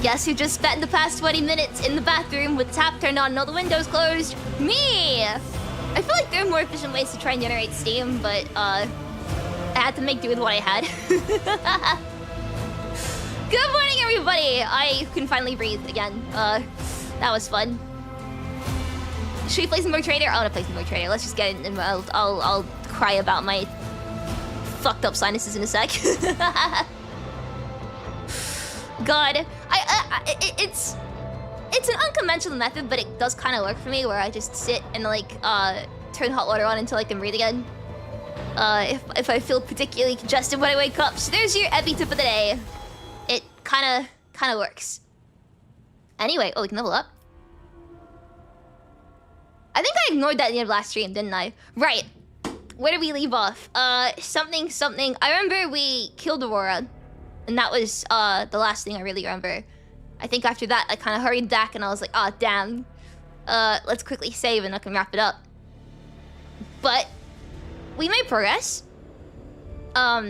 Guess who just spent the past 20 minutes in the bathroom with the tap turned on and all the windows closed? Me! I feel like there are more efficient ways to try and generate steam, but I had to make do with what I had. Good morning, everybody! I can finally breathe again. That was fun. Should we play some Rogue Trader? I want to play some Rogue Trader. Let's just get in and I'll cry about my fucked up sinuses in a sec. God, it's an unconventional method, but it does kind of work for me, where I just sit and like turn hot water on until I can breathe again. If I feel particularly congested when I wake up. So there's your Ebi tip of the day. It kind of works. Anyway, oh, we can level up. I think I ignored that in the end of last stream, didn't I? Right. Where did we leave off? Something. I remember we killed Aurora. And that was the last thing I really remember. I think after that, I kind of hurried back and I was like, oh, damn. Let's quickly save and I can wrap it up. But we made progress. There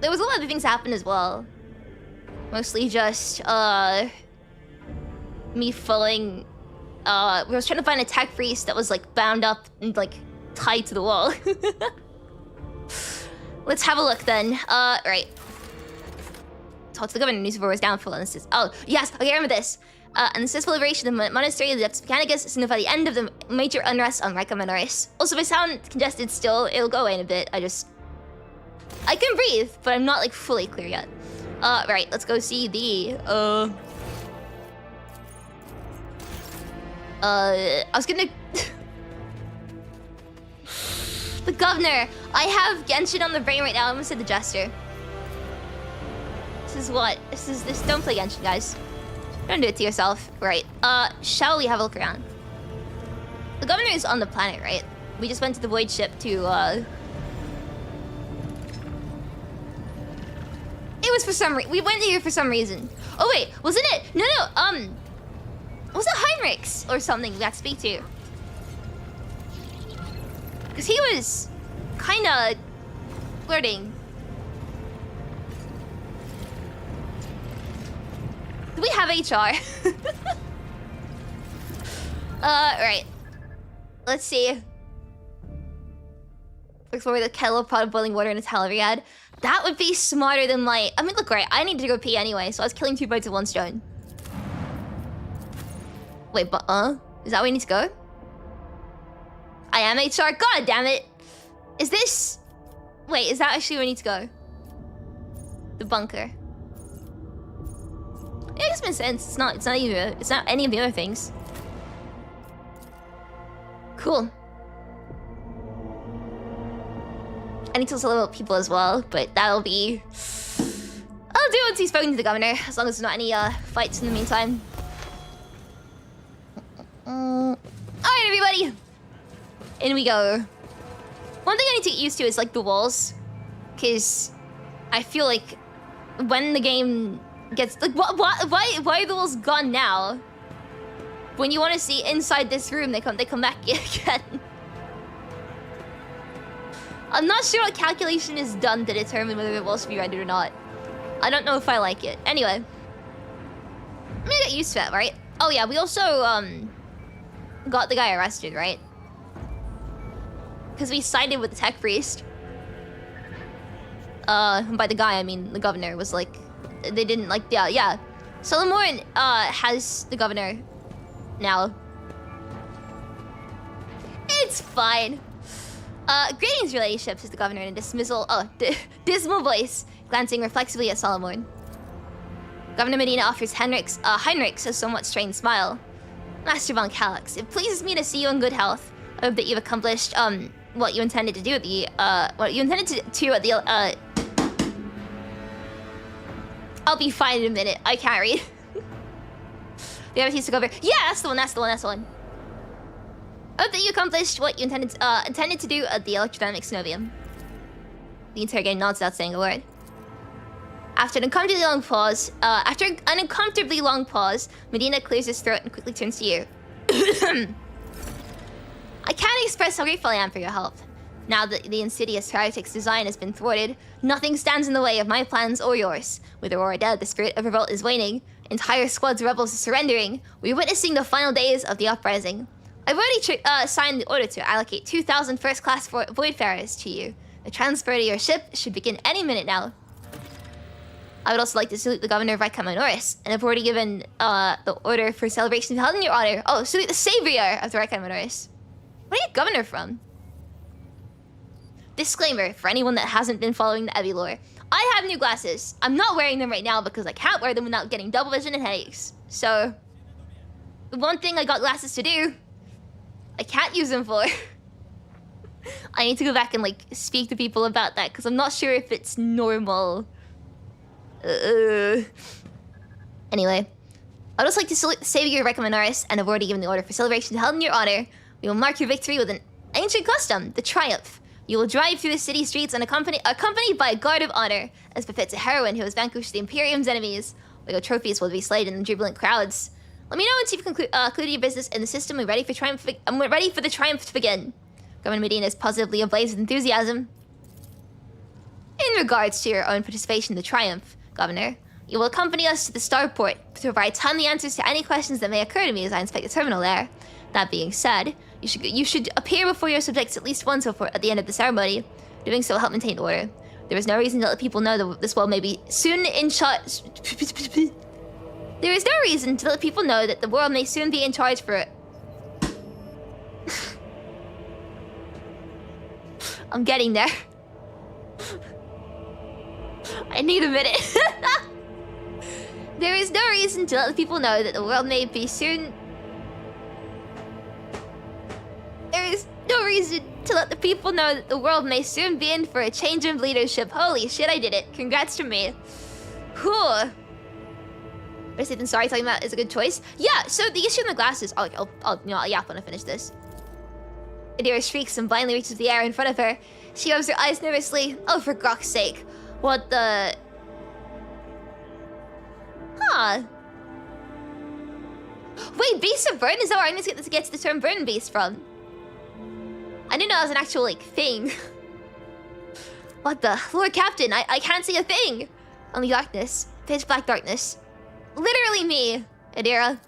was a lot of other things that happened as well. Mostly just me following. I was trying to find a tech priest that was like bound up and like tied to the wall. Let's have a look then. Right. Talk to the governor. News was down for instance. Oh, yes. Okay, I remember this. And the successful liberation of the monastery of the Depths of Mechanicus signify the end of the major unrest on Recommendores. Also, if I sound congested still, it'll go away in a bit. I can breathe, but I'm not like fully clear yet. Right. Let's go see the I was gonna the governor. I have Genshin on the brain right now. I almost said the jester. This is what? This is this. Don't play Genshin, guys. Don't do it to yourself. Right. Shall we have a look around? The governor is on the planet, right? We just went to the void ship to It was for some reason. We went here for some reason. Oh wait, wasn't it? No. Was it Heinrichs or something we got to speak to? Because he was kind of flirting. Do we have HR? Right. Let's see. Explore the kettle of pot of boiling water in a Talariad. That would be smarter than my... I mean, look, right. I need to go pee anyway, so I was killing 2 birds with 1 stone. Wait, but, is that where we need to go? I am HR. God damn it. Is this... Wait, is that actually where we need to go? The bunker. Yeah, it makes sense. It's not any of the other things. Cool. I need to tell about people as well, but that'll be... I'll do it once he's spoken to the governor, as long as there's not any fights in the meantime. Alright, everybody. In we go. One thing I need to get used to is like the walls, because I feel like when the game gets like why are the walls gone now? When you want to see inside this room, they come back again. I'm not sure what calculation is done to determine whether the walls should be rendered or not. I don't know if I like it. Anyway, I'm gonna get used to it, right? Oh yeah, we also got the guy arrested, right? Because we sided with the tech priest. By the guy, I mean the governor was like, they didn't like, yeah. Solomon has the governor now. It's fine. Greetings, relationships, is the governor in a dismal voice, glancing reflexively at Solomon. Governor Medina offers Heinrichs a somewhat strained smile. Master von Calyx, it pleases me to see you in good health. I hope that you've accomplished what you intended to do at the I'll be fine in a minute. I can't read. The other to go over. Yeah, that's the one. I hope that you accomplished what you intended to do at the electrodynamics Novium. The interrogator nods without saying a word. After an uncomfortably long pause, Medina clears his throat and quickly turns to you. I can't express how grateful I am for your help. Now that the insidious Heretics design has been thwarted, nothing stands in the way of my plans or yours. With Aurora dead, the spirit of revolt is waning. Entire squads of rebels are surrendering. We're witnessing the final days of the uprising. I've already signed the order to allocate 2,000 first-class Voidfarers to you. The transfer to your ship should begin any minute now. I would also like to salute the governor of Raikkoa and I've already given the order for celebration held in your honor. Oh, salute the savior of the Raikkoa. Where are you governor from? Disclaimer for anyone that hasn't been following the Ebi lore. I have new glasses. I'm not wearing them right now because I can't wear them without getting double vision and headaches. So, the one thing I got glasses to do, I can't use them for. I need to go back and like speak to people about that because I'm not sure if it's normal. Anyway, I'd also like to salute the savior of Raikkoa and I've already given the order for celebration held in your honor. We will mark your victory with an ancient custom, the Triumph. You will drive through the city streets and accompanied by a guard of honor, as befits a heroine who has vanquished the Imperium's enemies. While your trophies will be displayed in the jubilant crowds. Let me know once you've concluded your business in the system. We're ready for the triumph to begin. Governor Medina is positively ablaze with enthusiasm. In regards to your own participation in the triumph, Governor, you will accompany us to the starport to provide timely answers to any questions that may occur to me as I inspect the terminal there. That being said, you should appear before your subjects at least once at the end of the ceremony. Doing so will help maintain order. There is no reason to let people know that this world may be soon in charge. There is no reason to let people know that the world may soon be in charge for it. I'm getting there. I need a minute. There is no reason to let people know that the world may be soon. There is no reason to let the people know that the world may soon be in for a change of leadership. Holy shit, I did it. Congrats to me. Whew. Is Ethan sorry talking about is a good choice? Yeah, so the issue in the glasses. I'll yap when I finish this. Adira shrieks and blindly reaches the air in front of her. She rubs her eyes nervously. Oh, for Gawk's sake. What the... Huh. Wait, Beast of Burden? Is that where Agnes gets the term Burden Beast from? I didn't know that was an actual, like, thing. What the? Lord Captain, I can't see a thing. Only darkness. Pitch black darkness. Literally me, Adira.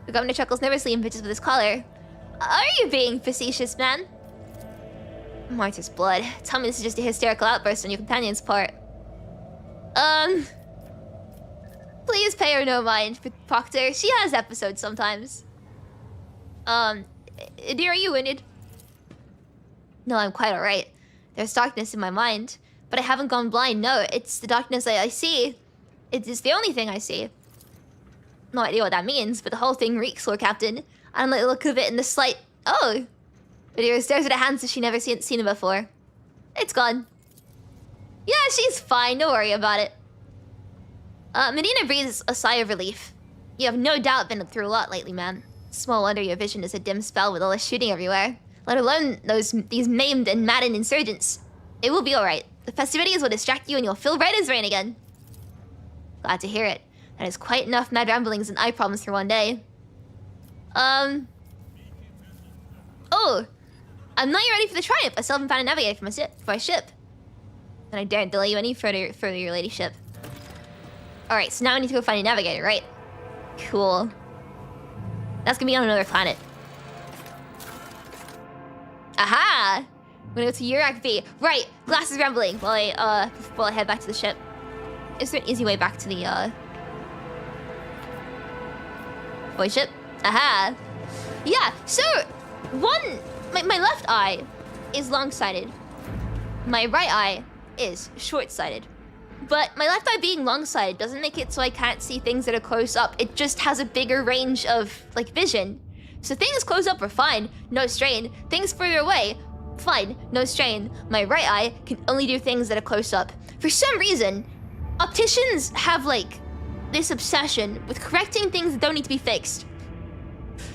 The governor chuckles nervously and pitches with his collar. Are you being facetious, man? Martyr's blood. Tell me this is just a hysterical outburst on your companion's part. Please pay her no mind, Proctor. She has episodes sometimes. Adira, are you wounded? No, I'm quite alright. There's darkness in my mind, but I haven't gone blind. No, it's the darkness I see. It's the only thing I see. No idea what that means, but the whole thing reeks, Lord Captain. I don't like the look of it in the slight... Oh! Adira stares at her hands as she's never seen it before. It's gone. Yeah, she's fine. Don't worry about it. Medina breathes a sigh of relief. You have no doubt been through a lot lately, man. Small wonder your vision is a dim spell with all this shooting everywhere. Let alone these maimed and maddened insurgents. It will be alright. The festivities will distract you and you'll feel right as rain again. Glad to hear it. That is quite enough mad ramblings and eye problems for one day. Oh! I'm not yet ready for the triumph. I still haven't found a navigator for my ship. And I daren't delay you any further, your ladyship. Alright, so now I need to go find a navigator, right? Cool. That's gonna be on another planet. Aha! I'm gonna go to Urak V. Right, glasses rambling while I head back to the ship. Is there an easy way back to the void ship? Aha! Yeah, so my left eye is long-sighted. My right eye is short-sighted. But my left eye being long-sighted doesn't make it so I can't see things that are close up. It just has a bigger range of, like, vision. So things close up are fine, no strain. Things further away, fine, no strain. My right eye can only do things that are close up. For some reason, opticians have, like, this obsession with correcting things that don't need to be fixed.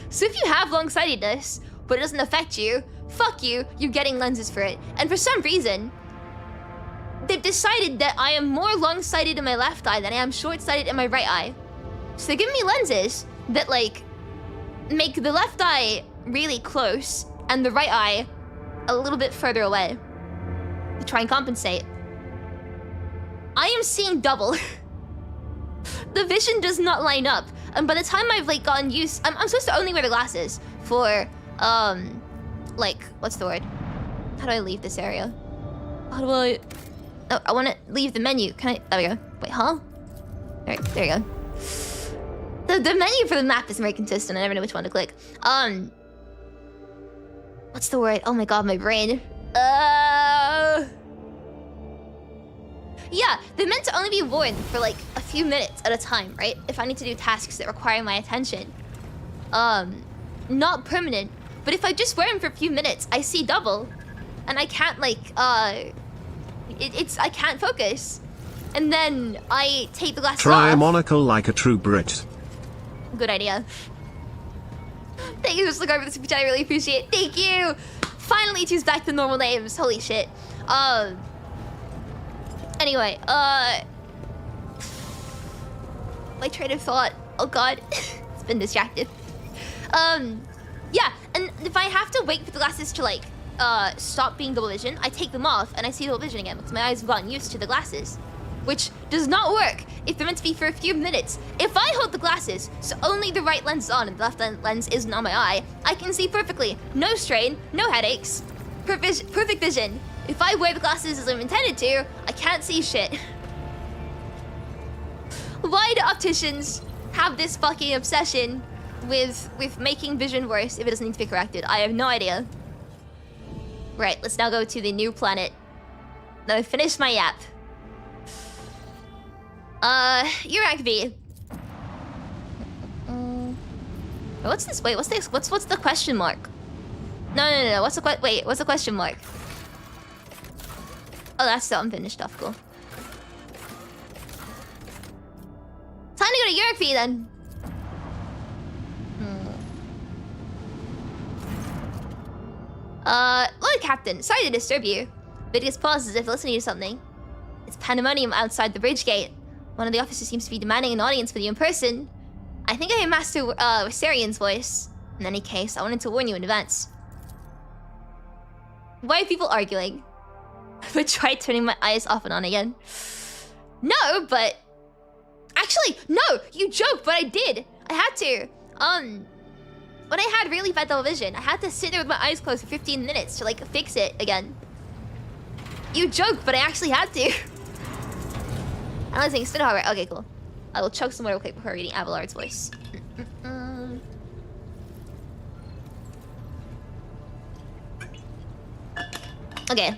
So if you have long-sightedness, but it doesn't affect you, fuck you, you're getting lenses for it. And for some reason, they've decided that I am more long-sighted in my left eye than I am short-sighted in my right eye. So they give me lenses that, like, make the left eye really close and the right eye a little bit further away to try and compensate. I am seeing double. The vision does not line up. And by the time I've like gotten used, I'm supposed to only wear the glasses for, like, what's the word? How do I leave this area? How do I? Oh, I want to leave the menu. Can I? There we go. Wait, huh? There you go. The menu for the map is very consistent. I never know which one to click. What's the word? Oh my god, my brain. Yeah, they're meant to only be worn for like a few minutes at a time, right? If I need to do tasks that require my attention. Not permanent. But if I just wear them for a few minutes, I see double. And I can't like, I can't focus. And then I take the glasses Try off. a monocle like a true Brit. Good idea. Thank you for looking over the super chat, I really appreciate it. Thank you! Finally choose back to normal names, holy shit. Anyway, my train of thought, oh god, it's been distracted. Yeah, and if I have to wait for the glasses to like, stop being double vision, I take them off and I see double vision again because my eyes have gotten used to the glasses. Which does not work if they're meant to be for a few minutes. If I hold the glasses, so only the right lens is on and the left lens isn't on my eye, I can see perfectly. No strain, no headaches, perfect vision. If I wear the glasses as I'm intended to, I can't see shit. Why do opticians have this fucking obsession with making vision worse if it doesn't need to be corrected? I have no idea. Right, let's now go to the new planet. Now I've finished my yap. Urakb. What's this? Wait, what's this? What's the question mark? No. What's the question mark? Oh, that's the unfinished stuff. Cool. Time to go to Urakb then. Lord Captain, sorry to disturb you. Vidius pauses as if listening to something. It's pandemonium outside the bridge gate. One of the officers seems to be demanding an audience with you in person. I think I hear Master Rosarian's voice. In any case, I wanted to warn you in advance. Why are people arguing? But try turning my eyes off and on again. No, but... Actually, no! You joke, but I did! I had to. When I had really bad double vision, I had to sit there with my eyes closed for 15 minutes to, like, fix it again. You joke, but I actually had to. I was saying, spin hard. Okay, cool. I will chug some more real quick before reading Abelard's voice. Okay.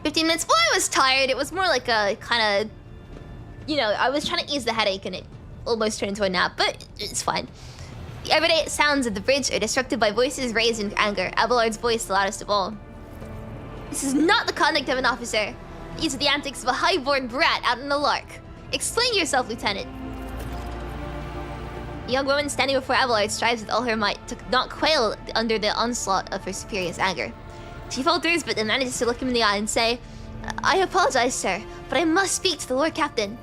15 minutes. Well, I was tired. It was more like a kind of... You know, I was trying to ease the headache and it almost turned into a nap, but it's fine. The everyday sounds of the bridge are disrupted by voices raised in anger. Abelard's voice the loudest of all. This is not the conduct of an officer. These are the antics of a high-born brat out in the lark. Explain yourself, Lieutenant. The young woman standing before Abelard strives with all her might to not quail under the onslaught of her superior's anger. She falters, but then manages to look him in the eye and say, I apologize, sir, but I must speak to the Lord Captain.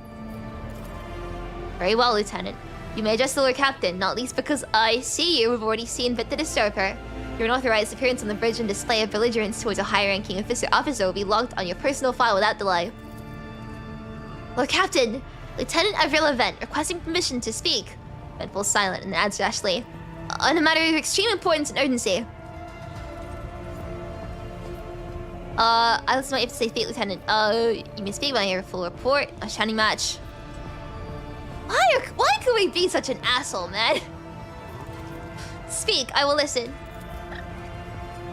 Very well, Lieutenant. You may address the Lord Captain, not least because I see you have already seen fit to disturb her. Your unauthorized appearance on the bridge and display of belligerence towards a high-ranking officer will be logged on your personal file without delay. Lord Captain, Lieutenant Avril Event requesting permission to speak. Event falls silent and adds rashly, on a matter of extreme importance and urgency. I listen to what you have to say, speak, Lieutenant. You may speak when I hear a full report. A shining match. Why could we be such an asshole, man? Speak, I will listen.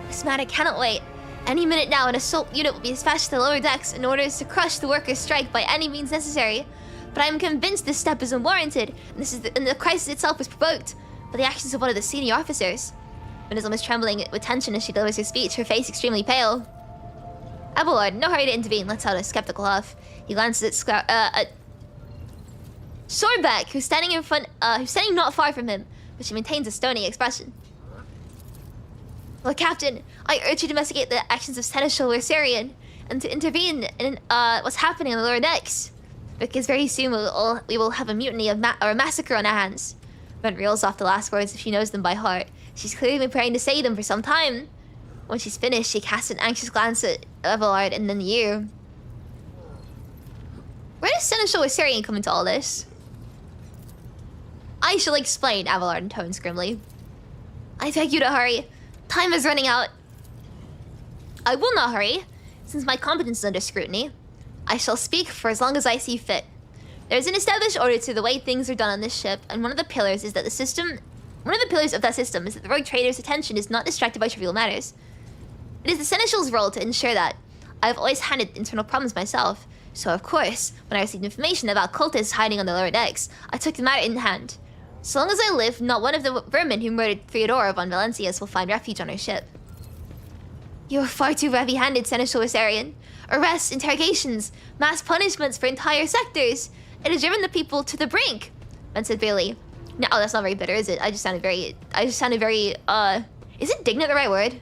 This matter cannot wait. Any minute now, an assault unit will be dispatched to the lower decks in order to crush the workers' strike by any means necessary. But I am convinced this step is unwarranted, and the crisis itself was provoked by the actions of one of the senior officers. Venism is trembling with tension as she delivers her speech, her face extremely pale. Abelard, no hurry to intervene, lets out a skeptical huff. He glances at Swordback, who's standing not far from him, but she maintains a stony expression. Lord Captain, I urge you to investigate the actions of Seneschal Rosarian and to intervene in what's happening on the lower decks. Because very soon we will have a mutiny or a massacre on our hands. Ren reels off the last words if she knows them by heart. She's clearly been preparing to say them for some time. When she's finished, she casts an anxious glance at Abelard and then you. Where does Seneschal Assyrian come into all this? I shall explain, Abelard intones grimly. I beg you to hurry. Time is running out. I will not hurry, since my competence is under scrutiny. I shall speak for as long as I see fit. There is an established order to the way things are done on this ship, and one of the pillars of that system is that the Rogue Trader's attention is not distracted by trivial matters. It is the Seneschal's role to ensure that. I have always handled internal problems myself, so of course, when I received information about cultists hiding on the lower decks, I took the matter in hand. So long as I live, not one of the vermin who murdered Theodora von Valencias will find refuge on our ship. You are far too heavy-handed, Seneschal Assyrian. Arrests, interrogations, mass punishments for entire sectors. It has driven the people to the brink, Ben said bitterly. No, that's not very bitter, is it? I just sounded very, isn't indignant the right word?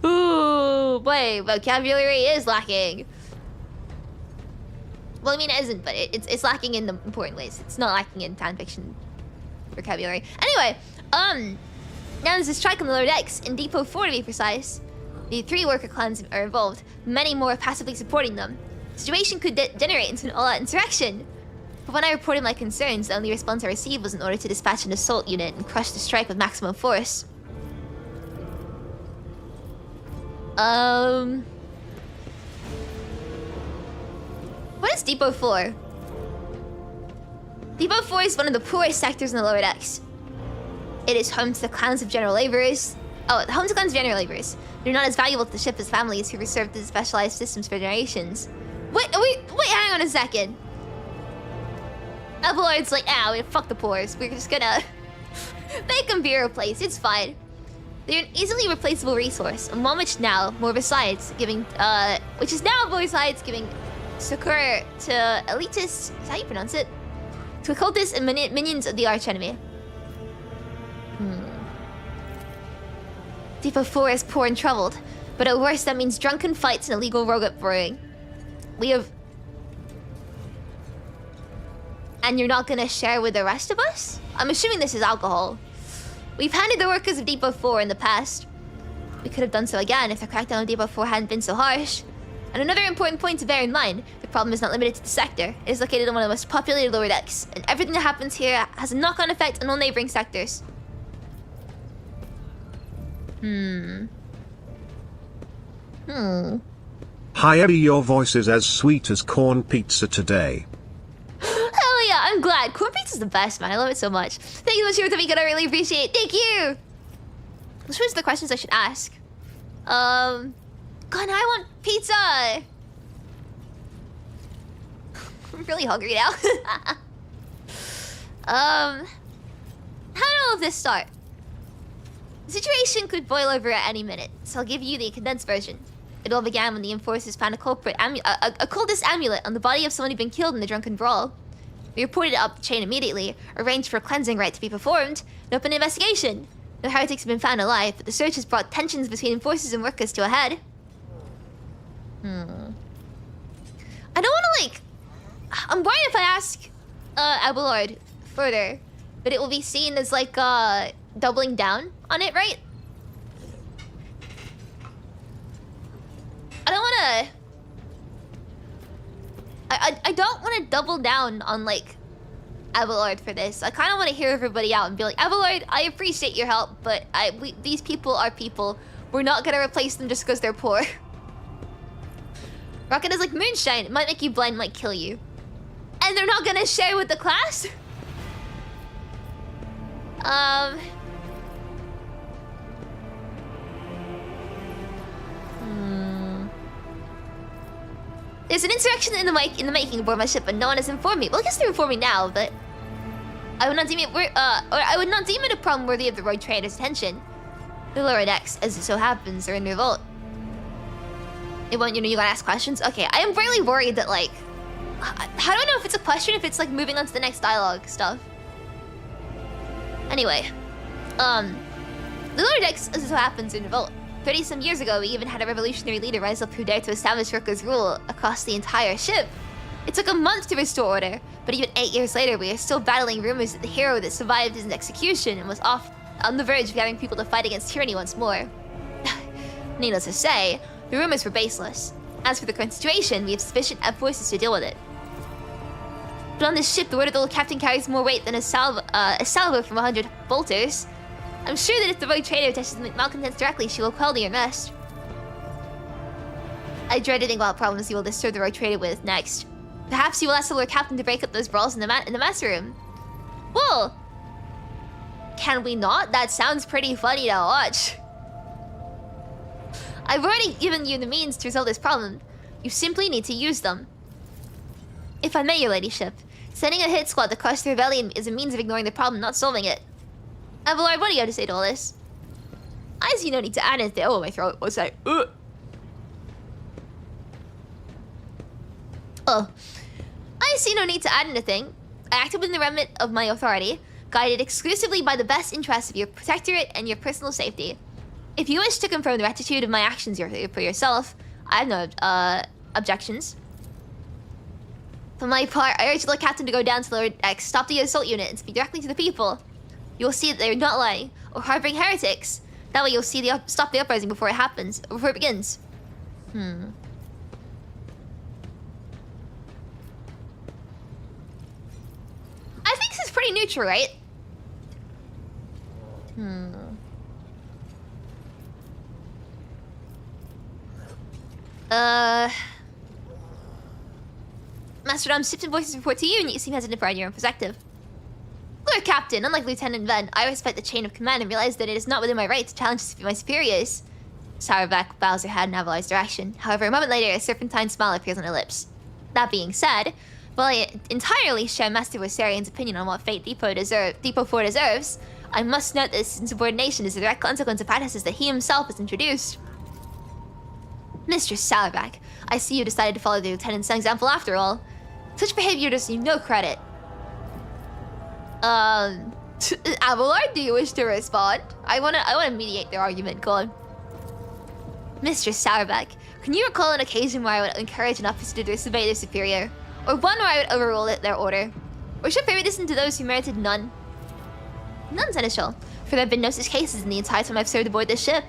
Ooh, boy, vocabulary is lacking. Well, I mean, it isn't, but it's lacking in the important ways. It's not lacking in fanfiction vocabulary. Anyway, now there's a strike on the lower decks, in Depot 4 to be precise. The 3 worker clans are involved, many more passively supporting them. The situation could degenerate into an all-out insurrection. But when I reported my concerns, the only response I received was an order to dispatch an assault unit and crush the strike with maximum force. What is Depot 4? Depot 4 is one of the poorest sectors in the lower decks. It is home to the clans of general laborers. Home to clans of general laborers. They're not as valuable to the ship as families who reserved the specialized systems for generations. Wait, hang on a second. Abelard's like, fuck the poors. We're just gonna make them be replaced. It's fine. They're an easily replaceable resource, and one which is now more besides giving succor to elitists. Is how you pronounce it? To occultists and minions of the archenemy. Depot 4 is poor and troubled, but at worst that means drunken fights and illegal rogue brewing. And you're not gonna share with the rest of us? I'm assuming this is alcohol. We've handed the workers of Depot 4 in the past. We could have done so again if the crackdown on Depot 4 hadn't been so harsh. And another important point to bear in mind, the problem is not limited to the sector. It is located on one of the most populated lower decks, and everything that happens here has a knock-on effect on all neighboring sectors. Hi Ebi, your voice is as sweet as corn pizza today. Hell yeah, I'm glad. Corn pizza's the best, man. I love it so much. Thank you so much, Navigator. I really appreciate it. Thank you! Which one's the questions I should ask? God, now I want pizza! I'm really hungry now. How did all of this start? The situation could boil over at any minute, so I'll give you the condensed version. It all began when the enforcers found a cultist amulet on the body of someone who'd been killed in the drunken brawl. We reported it up the chain immediately, arranged for a cleansing rite to be performed, and opened an investigation. No heretics have been found alive, but the search has brought tensions between enforcers and workers to a head. I don't want to, I'm worried if I ask, Abelard further, but it will be seen as, doubling down on it, right? I don't want to... I don't want to double down on, Abelard for this. I kind of want to hear everybody out and be like, Abelard, I appreciate your help, but these people are people. We're not going to replace them just because they're poor. Rocket is like moonshine. It might make you blind, might kill you. And they're not going to share with the class? There's an insurrection in the making aboard my ship, but no one has informed me. Well, I guess they're informing me now, but I would not deem it a problem worthy of the Rogue Trader's attention. The lower decks, as it so happens, are in revolt. You gotta ask questions? Okay, I am really worried that, I don't know if it's a question, if it's, moving on to the next dialogue stuff. Anyway, the lower decks, as it so happens, are in revolt. 30-some years ago, we even had a revolutionary leader rise up who dared to establish workers' rule across the entire ship. It took a month to restore order, but even 8 years later, we are still battling rumors that the hero that survived his execution and was on the verge of gathering people to fight against tyranny once more. Needless to say, the rumors were baseless. As for the current situation, we have sufficient forces to deal with it. But on this ship, the word of the captain carries more weight than a salvo from 100 bolters. I'm sure that if the Rogue Trader touches the malcontents directly, she will quell the unrest. I dread to think what problems you will disturb the Rogue Trader with next. Perhaps you will ask the Lord Captain to break up those brawls in the mess room. Well, can we not? That sounds pretty funny to watch. I've already given you the means to resolve this problem. You simply need to use them. If I may, your ladyship, sending a hit squad to crush the rebellion is a means of ignoring the problem, not solving it. Abelard, what do you have to say to all this? I see no need to add anything. Oh, my throat. What's that? Oh. I see no need to add anything. I acted within the remit of my authority, guided exclusively by the best interests of your protectorate and your personal safety. If you wish to confirm the rectitude of my actions for yourself, I have no objections. For my part, I urge the Lord Captain to go down to the Lord X, stop the assault unit, and speak directly to the people. You will see that they are not lying or harboring heretics. That way, you'll see stop the uprising before it happens, or before it begins. I think this is pretty neutral, right? Master Dom's ships and voices report to you, and you seem hesitant to provide your own perspective. Lord Captain, unlike Lieutenant Ven, I respect the chain of command and realize that it is not within my right to challenge my superiors. Sourback bows her head in Avalar's direction. However, a moment later, a serpentine smile appears on her lips. That being said, while I entirely share Master Versarian's opinion on what fate Depot 4 deserves, I must note that this insubordination is a direct consequence of practices that he himself has introduced. Mistress Sourback, I see you decided to follow the Lieutenant's example after all. Such behavior does you no credit. Abelard, do you wish to respond? I wanna mediate their argument. Go on. Mistress Sourback, can you recall an occasion where I would encourage an officer to disobey their superior? Or one where I would overrule their order? Or should favoritism to those who merited none? None, Seneschal, for there have been no such cases in the entire time I've served aboard this ship.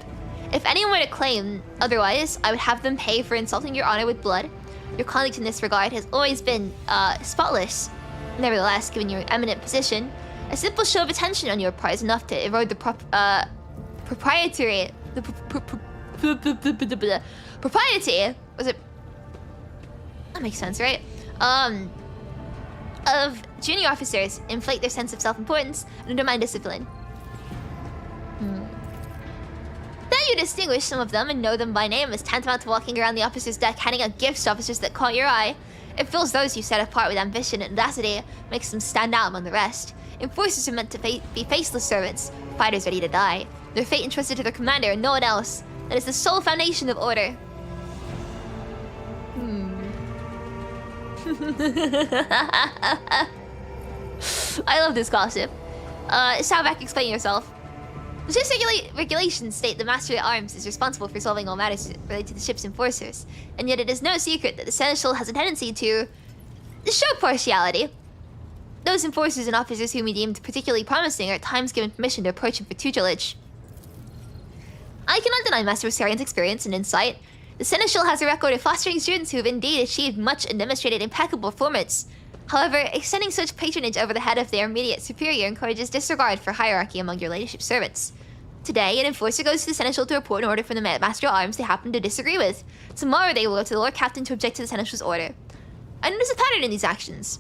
If anyone were to claim otherwise, I would have them pay for insulting your honor with blood. Your conduct in this regard has always been, spotless. Nevertheless, given your eminent position, a simple show of attention on your part is enough to erode the propriety, was it? That makes sense, right? Of junior officers, inflate their sense of self-importance, and undermine discipline. That you distinguish some of them and know them by name is tantamount to walking around the officer's deck handing out gifts to officers that caught your eye. It fills those you set apart with ambition and audacity, makes them stand out among the rest. Enforcers are meant to be faceless servants, fighters ready to die. Their fate entrusted to their commander and no one else. That is the sole foundation of order. I love this gossip. Sourback, explain yourself. The ship's regulations state the Master at Arms is responsible for solving all matters related to the ship's enforcers, and yet it is no secret that the Seneschal has a tendency to show partiality. Those enforcers and officers whom he deemed particularly promising are at times given permission to approach him for tutelage. I cannot deny Master Versarian's experience and insight. The Seneschal has a record of fostering students who have indeed achieved much and demonstrated impeccable performance. However, extending such patronage over the head of their immediate superior encourages disregard for hierarchy among your ladyship's servants. Today, an enforcer goes to the Seneschal to report an order from the Master at Arms they happen to disagree with. Tomorrow, they will go to the Lord Captain to object to the Seneschal's order. I notice a pattern in these actions.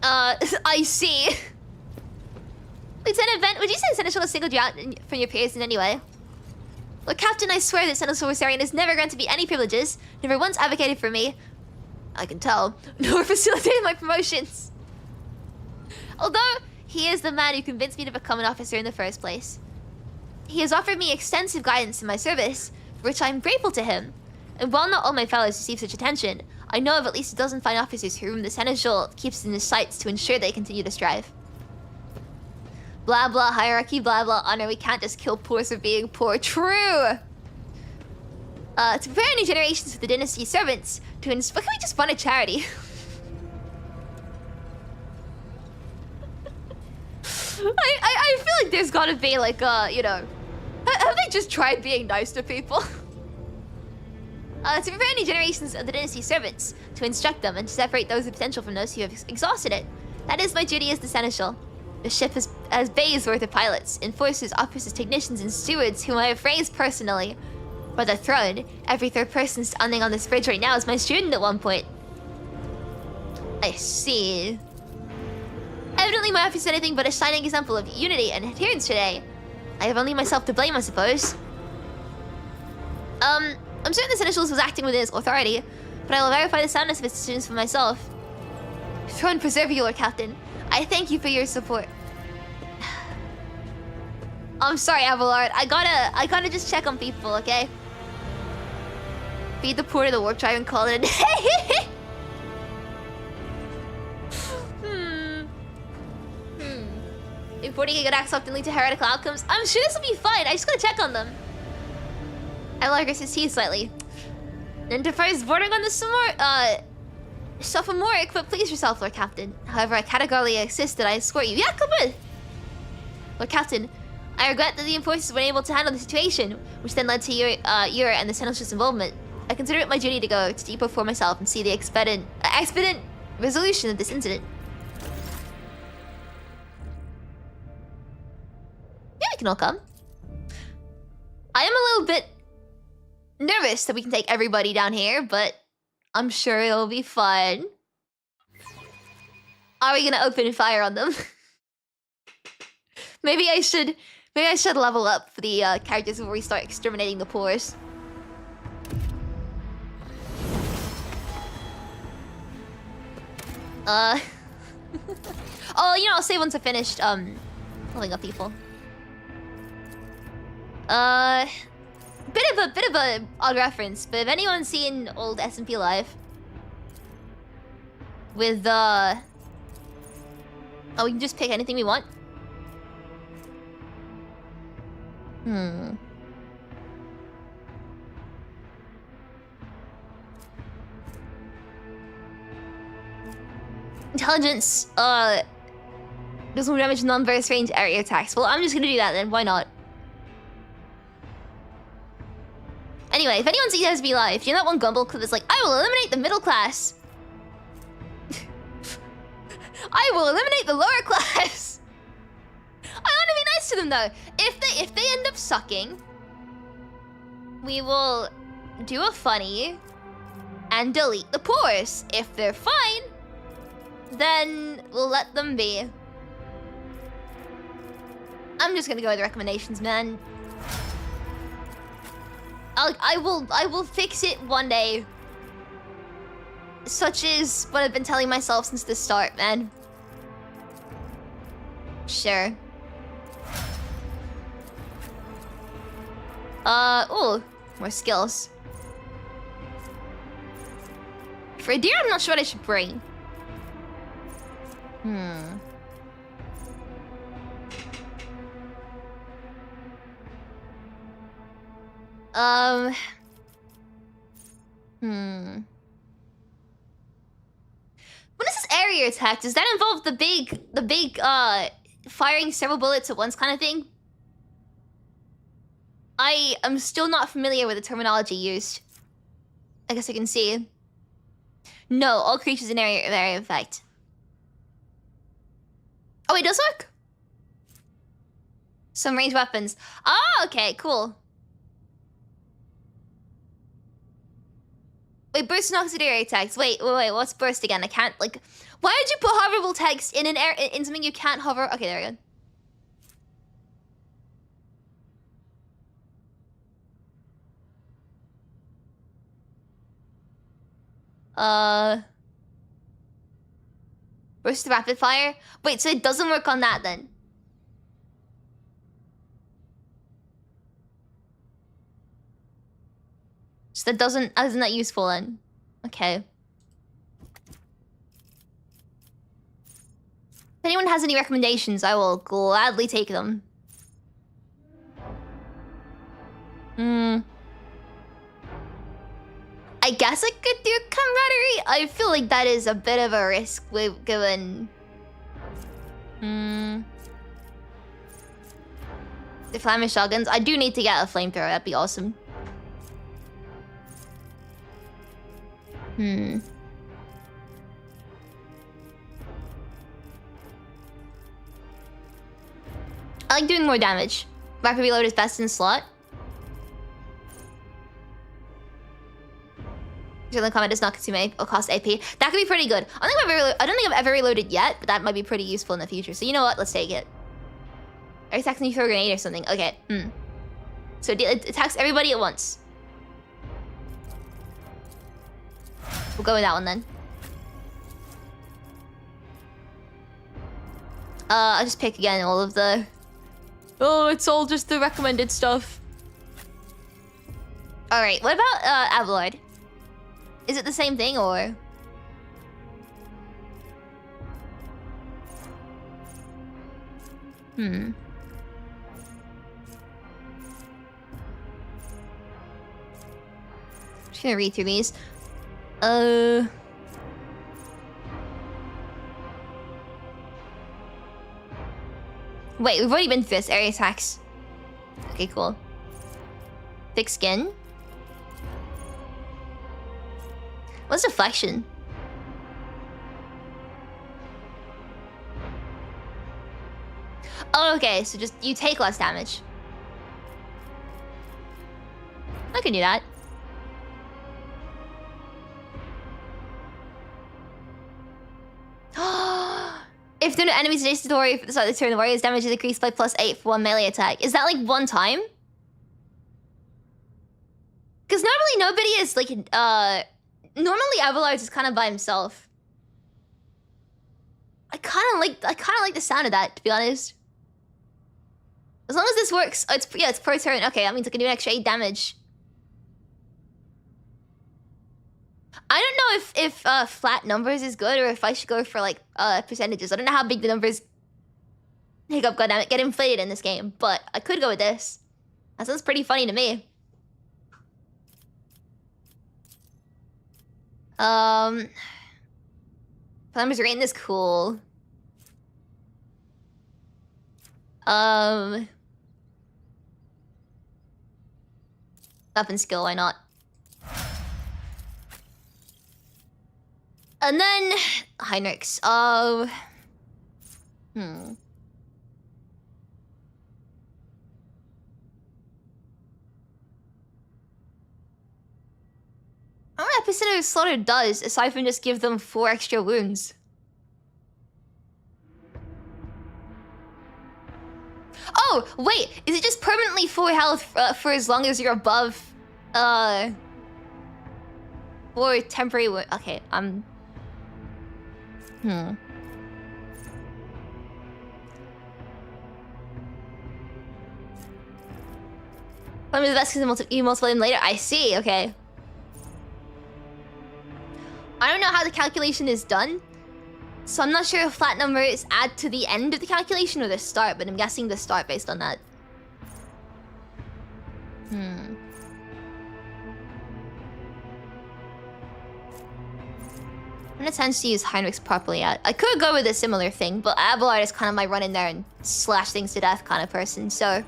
I see. Lieutenant Vent, would you say the Seneschal has singled you out from your peers in any way? Lord Captain, I swear that Seneschal Versarian has never granted me any privileges, never once advocated for me. I can tell, nor facilitated my promotions. Although, he is the man who convinced me to become an officer in the first place. He has offered me extensive guidance in my service, for which I am grateful to him. And while not all my fellows receive such attention, I know of at least a dozen fine officers whom the Seneschal keeps in his sights to ensure they continue to strive. Blah blah hierarchy, blah blah honor, we can't just kill poor for being poor. True! To prepare new generations for the dynasty's servants, what can we just fund a charity? I feel like there's gotta be like, you know... Have they just tried being nice to people? To prepare new generations of the dynasty servants, to instruct them, and to separate those with potential from those who have exhausted it. That is my duty as the seneschal. The ship has bays worth of pilots, enforcers, officers, technicians, and stewards whom I have raised personally. For the throne, every third person standing on this bridge right now is my student at one point. I see. Evidently my office is anything but a shining example of unity and adherence today. I have only myself to blame, I suppose. I'm certain the seneschal was acting within his authority, but I will verify the soundness of his decisions for myself. Throne preserve you, Lord Captain. I thank you for your support. I'm sorry, Abelard. I gotta just check on people, okay? Feed the poor to the warp drive and call it a day. Importing a good axe often lead to heretical outcomes. I'm sure this will be fine. I just gotta check on them. Abelard grits his teeth slightly. Enterprise bordering on the sophomoric, but please yourself, Lord Captain. However, I categorically insist that I escort you. Yeah, come in. Lord Captain, I regret that the enforcers were unable to handle the situation, which then led to your and the seneschal's involvement. I consider it my duty to go to depot for myself and see the expedient resolution of this incident. Yeah, we can all come. I am a little bit nervous that we can take everybody down here, but I'm sure it'll be fun. Are we gonna open fire on them? Maybe I should level up for the characters before we start exterminating the poors. Oh, you know, I'll save once I finished leveling up people. Bit of a odd reference, but if anyone's seen old SMP Live with oh, we can just pick anything we want. Intelligence, doesn't damage non-burst range area attacks. Well, I'm just gonna do that then, why not? Anyway, if anyone's seen SB Live, you know that one Gumble clip that's like, I will eliminate the middle class. I will eliminate the lower class. I want to be nice to them though. If they end up sucking, we will do a funny and delete the poors. If they're fine, then we'll let them be. I'm just gonna go with the recommendations, man. I will fix it one day. Such is what I've been telling myself since the start, man. Sure. Ooh, more skills. For Adira, I'm not sure what I should bring. What is this area attack? Does that involve the big firing several bullets at once kind of thing? I am still not familiar with the terminology used. I guess I can see. No, all creatures in area effect. Oh, it does work? Some ranged weapons. Ah, okay, cool. Wait, burst knocks at area attacks. Wait, what's burst again? I can't, like... Why did you put hoverable text in an in something you can't hover? Okay, there we go. Burst rapid fire? Wait, so it doesn't work on that then? So that isn't that useful then? Okay. If anyone has any recommendations, I will gladly take them. I guess I could do camaraderie. I feel like that is a bit of a risk given. The flaming shotguns. I do need to get a flamethrower. That'd be awesome. I like doing more damage. Rapid reload is best in slot. The comment does not consume or cost AP. That could be pretty good. I don't think I've ever reloaded yet, but that might be pretty useful in the future. So you know what? Let's take it. Every second you throw a grenade or something. Okay. So it attacks everybody at once. We'll go with that one then. I'll just pick again all of the... Oh, it's all just the recommended stuff. Alright, what about Abelard? Is it the same thing, or...? Just gonna read through these. Wait, we've already been through this. Area attacks. Okay, cool. Thick skin. What's deflection? Oh, okay, so just you take less damage. I can do that. If there are no enemies adjacent to the warrior at the start of the turn, the warrior's damage is increased by +8 for one melee attack. Is that like one time? Because normally nobody is like normally Abelard is kind of by himself. I kind of like the sound of that, to be honest. As long as this works, it's per turn. Okay, that means I can do an extra 8 damage. I don't know if flat numbers is good or if I should go for like percentages. I don't know how big the numbers hiccup goddammit get inflated in this game, but I could go with this. That sounds pretty funny to me. Flammers rating is cool. Weapon skill, why not? And then Heinrichs. Our Epicenter of Slaughter does, aside from just give them 4 extra wounds. Oh, wait, is it just permanently full health for as long as you're above, or temporary wound? Okay, One of the best because you multiply them later. I see, okay. I don't know how the calculation is done, so I'm not sure if flat numbers add to the end of the calculation or the start, but I'm guessing the start based on that. I'm gonna tend to use Heinrichs properly. I could go with a similar thing, but Abelard is kind of my run in there and slash things to death kind of person, so...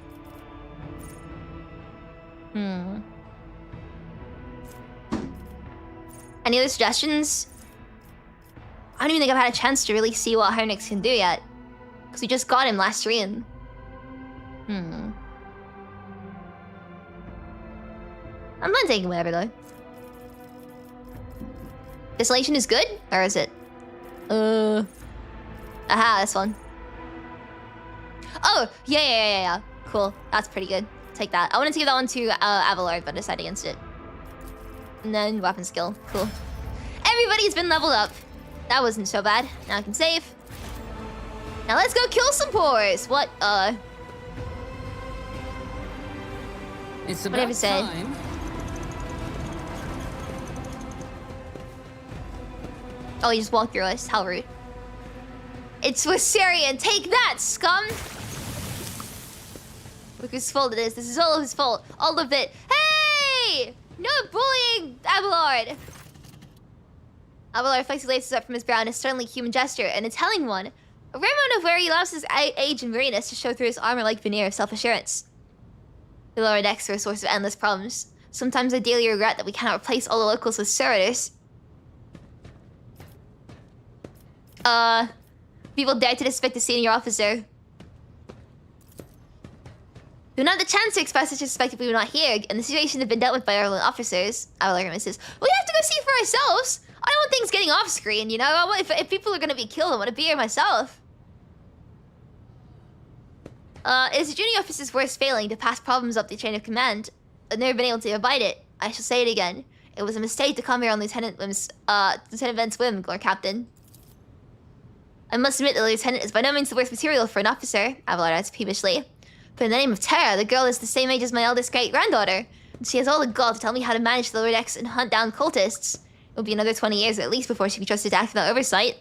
Any other suggestions? I don't even think I've had a chance to really see what Heinrichs can do yet. Because we just got him last stream. I'm not taking whatever though. Desolation is good? Or is it? Aha, this one. Oh, yeah. Cool. That's pretty good. Take that. I wanted to give that one to Abelard, but I decided against it. And then weapon skill. Cool. Everybody's been leveled up. That wasn't so bad. Now I can save. Now let's go kill some pores. What, It's about whatever said. time. Oh, you just walked through us. How rude. It's Wassarian. Take that, scum! Look whose fault it is. This is all of his fault. All of it. Hey! No bullying, Abelard! Abelard flexes laces up from his brow in a sternly human gesture, and a telling one. A rare moment of where he allows his age and weariness to show through his armor like veneer of self-assurance. The lower decks are a source of endless problems. Sometimes I daily regret that we cannot replace all the locals with servitors. People dare to disrespect the senior officer. We don't have the chance to express such respect if we were not here, and the situation had been dealt with by our own officers. Our says, we have to go see for ourselves. I don't want things getting off screen, you know? If people are gonna be killed, I want to be here myself. It is the junior officer's worst failing to pass problems up the chain of command. I've never been able to abide it. I shall say it again. It was a mistake to come here on Lieutenant Vent's whim, Lord Captain. I must admit the lieutenant is by no means the worst material for an officer, Abelard adds peevishly. But in the name of Terra, the girl is the same age as my eldest great-granddaughter, and she has all the gall to tell me how to manage the lower decks and hunt down cultists. It will be another 20 years at least before she can be trusted to act without oversight.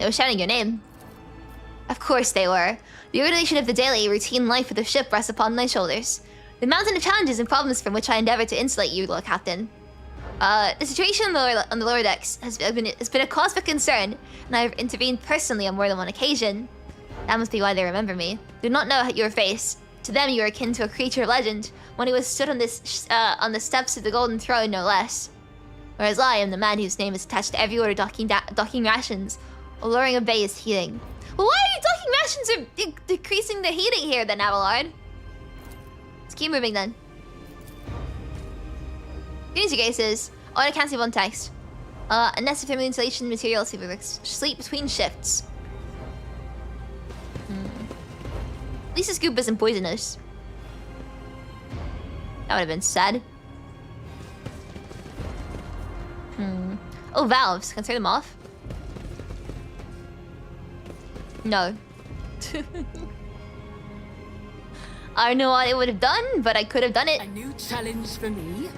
They were shouting your name. Of course they were. The organization of the daily routine life of the ship rests upon my shoulders. The mountain of challenges and problems from which I endeavor to insulate you, Lord Captain. The situation on the lower decks has been a cause for concern, and I have intervened personally on more than one occasion. That must be why they remember me. They do not know your face. To them, you are akin to a creature of legend, one who has stood on the steps of the Golden Throne, no less. Whereas I am the man whose name is attached to every order docking rations, alluring a bay is heating. Well, why are you docking rations are decreasing the heating here then, Abelard? Let's keep moving then. Greetings, your cases. Oh, I can't see one text. A nest of thermal insulation material to sleep between shifts. At least this goop isn't poisonous. That would have been sad. Oh, valves. Can I turn them off? No. I don't know what it would have done, but I could have done it. A new challenge for me?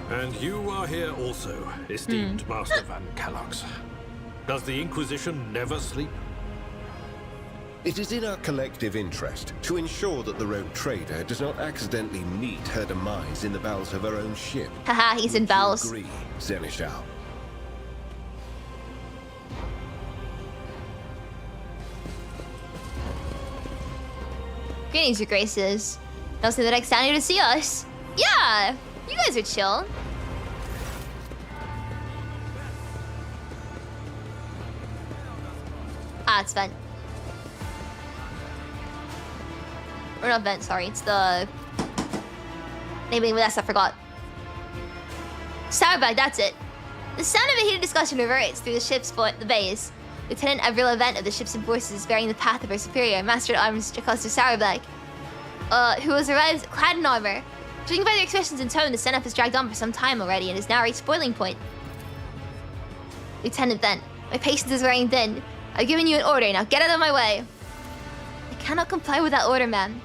And you are here also, esteemed Master Van Kellogg's. Does the Inquisition never sleep? It is in our collective interest to ensure that the Rogue Trader does not accidentally meet her demise in the bowels of her own ship. Haha, he's in bowels. Agree, Seneschal. Greetings, your graces. Don't say the next down here to see us. Yeah, you guys are chill. Ah, it's vent. Or not vent, sorry. It's the... Maybe that's I forgot. Soundbag, that's it. The sound of a heated discussion reverberates through the ship's the bays. Lieutenant Avril Event of the ship's enforcers is bearing the path of her superior, Master at Arms Jacosta Sourbeck, who has arrived clad in armor. Judging by their expressions and tone, the stand-up has dragged on for some time already and has now reached boiling point. Lieutenant Vent, my patience is wearing thin. I've given you an order, now get out of my way. I cannot comply with that order, ma'am.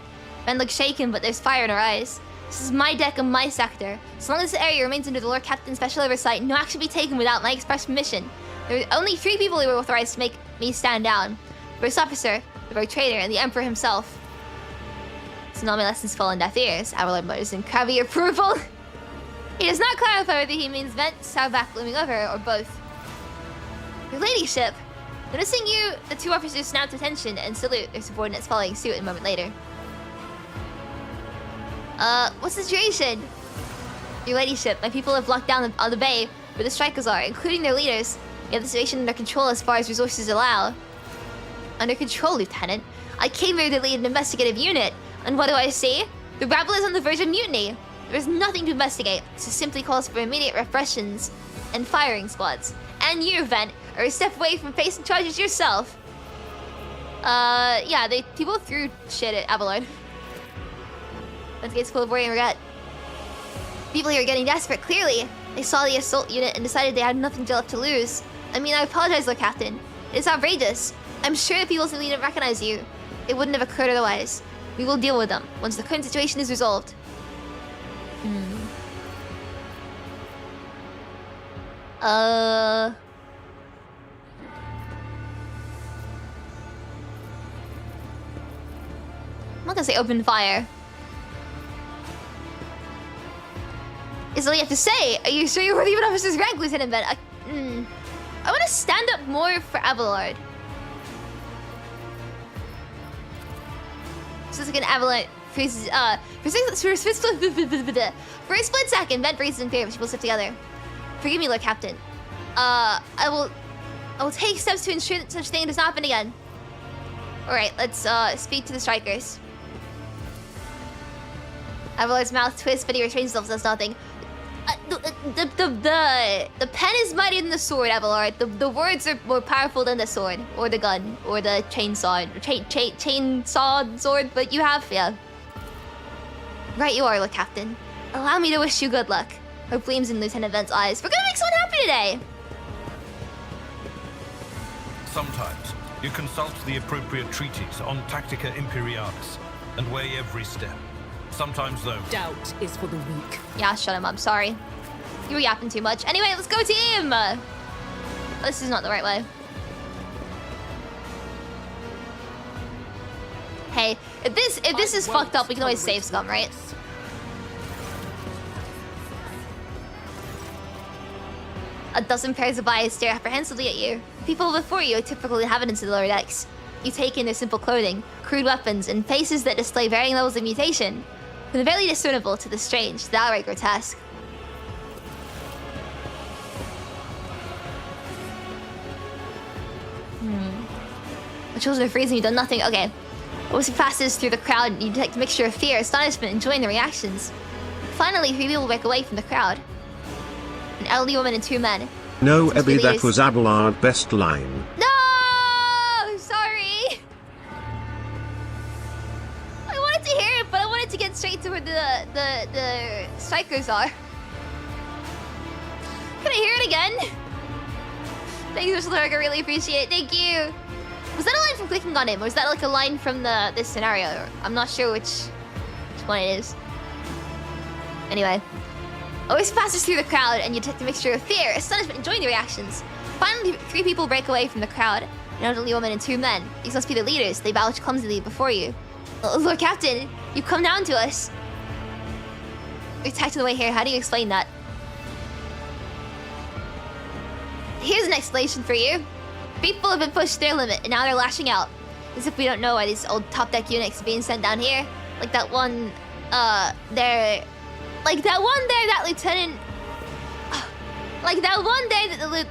Vent looks shaken, but there's fire in her eyes. This is my deck and my sector. So long as the area remains under the Lord Captain's special oversight, no action be taken without my express permission. There are only 3 people who were authorized to make me stand down. The First Officer, the Rogue Trader, and the Emperor himself. So all my lessons fall on deaf ears. Abelard mutters in crabby approval. He does not clarify whether he means Vent, Sourbeck looming over, or both. Your ladyship. Noticing you, the 2 officers snap to attention and salute, their subordinates following suit a moment later. What's the situation? Your ladyship, my people have locked down on the bay where the strikers are, including their leaders. We have the situation under control as far as resources allow. Under control, Lieutenant? I came here to lead an investigative unit, and what do I see? The rabble is on the verge of mutiny. There is nothing to investigate, so simply calls for immediate repressions and firing squads. And you, Vent, are a step away from facing charges yourself. Yeah, people threw shit at Abelard. Vent's gates full of worry and regret. People here are getting desperate, clearly. They saw the assault unit and decided they had nothing left to lose. I mean, I apologize, Lord Captain. It's outrageous. I'm sure the people simply didn't recognize you. It wouldn't have occurred otherwise. We will deal with them once the current situation is resolved. I'm not gonna say open fire. Is all you have to say. Are you sure you're worthy of an officer's rank, Lieutenant Vent? I want to stand up more for Abelard. So it's like an avalanche freezes, for a split second, vent freezes in fear, people slip together. Forgive me, Lord Captain. I will take steps to ensure that such thing does not happen again. Alright, let's speak to the strikers. Avalard's mouth twists, but he restrains himself, does nothing. The pen is mightier than the sword, Abelard. The words are more powerful than the sword, or the gun, or the chainsaw, chainsaw sword. But you have, yeah. Right, you are, Lord Captain. Allow me to wish you good luck. Hope gleams in Lieutenant Vent's eyes. We're gonna make someone happy today. Sometimes you consult the appropriate treaties on Tactica Imperialis and weigh every step. Sometimes, though, Doubt is for the weak. Yeah, shut him up. Sorry. You were yapping too much. Anyway, let's go team! Oh, this is not the right way. Hey, if this is fucked up, we can always save scum, right? A dozen pairs of eyes stare apprehensively at you. People before you are typical inhabitants of the lower decks. You take in their simple clothing, crude weapons, and faces that display varying levels of mutation. From the barely discernible to the strange, the outright grotesque. The children are freezing, you've done nothing. Okay. As you passes through the crowd, you detect a mixture of fear, astonishment, and joy in the reactions. Finally, 3 people break away from the crowd. An elderly woman and 2 men. No, Ebi, that was Abelard best line. No! Sorry! I wanted to hear it, but I wanted to get straight to where the strikers are. Can I hear it again? Thanks, Mr. Lurk, I really appreciate it. Thank you! Was that a line from clicking on him, or was that like a line from this scenario? I'm not sure which one it is. Anyway. Always passes through the crowd, and you detect a mixture of fear, astonishment, and joy in the reactions. Finally, 3 people break away from the crowd. An elderly woman and 2 men. These must be the leaders. They bow clumsily before you. Lord Captain, you've come down to us. You're attacked on the way here. How do you explain that? Here's an explanation for you. People have been pushed to their limit, and now they're lashing out. As if we don't know why these old top deck eunuchs are being sent down here. Like that one, Like that one there, that lieutenant... Like that one there that the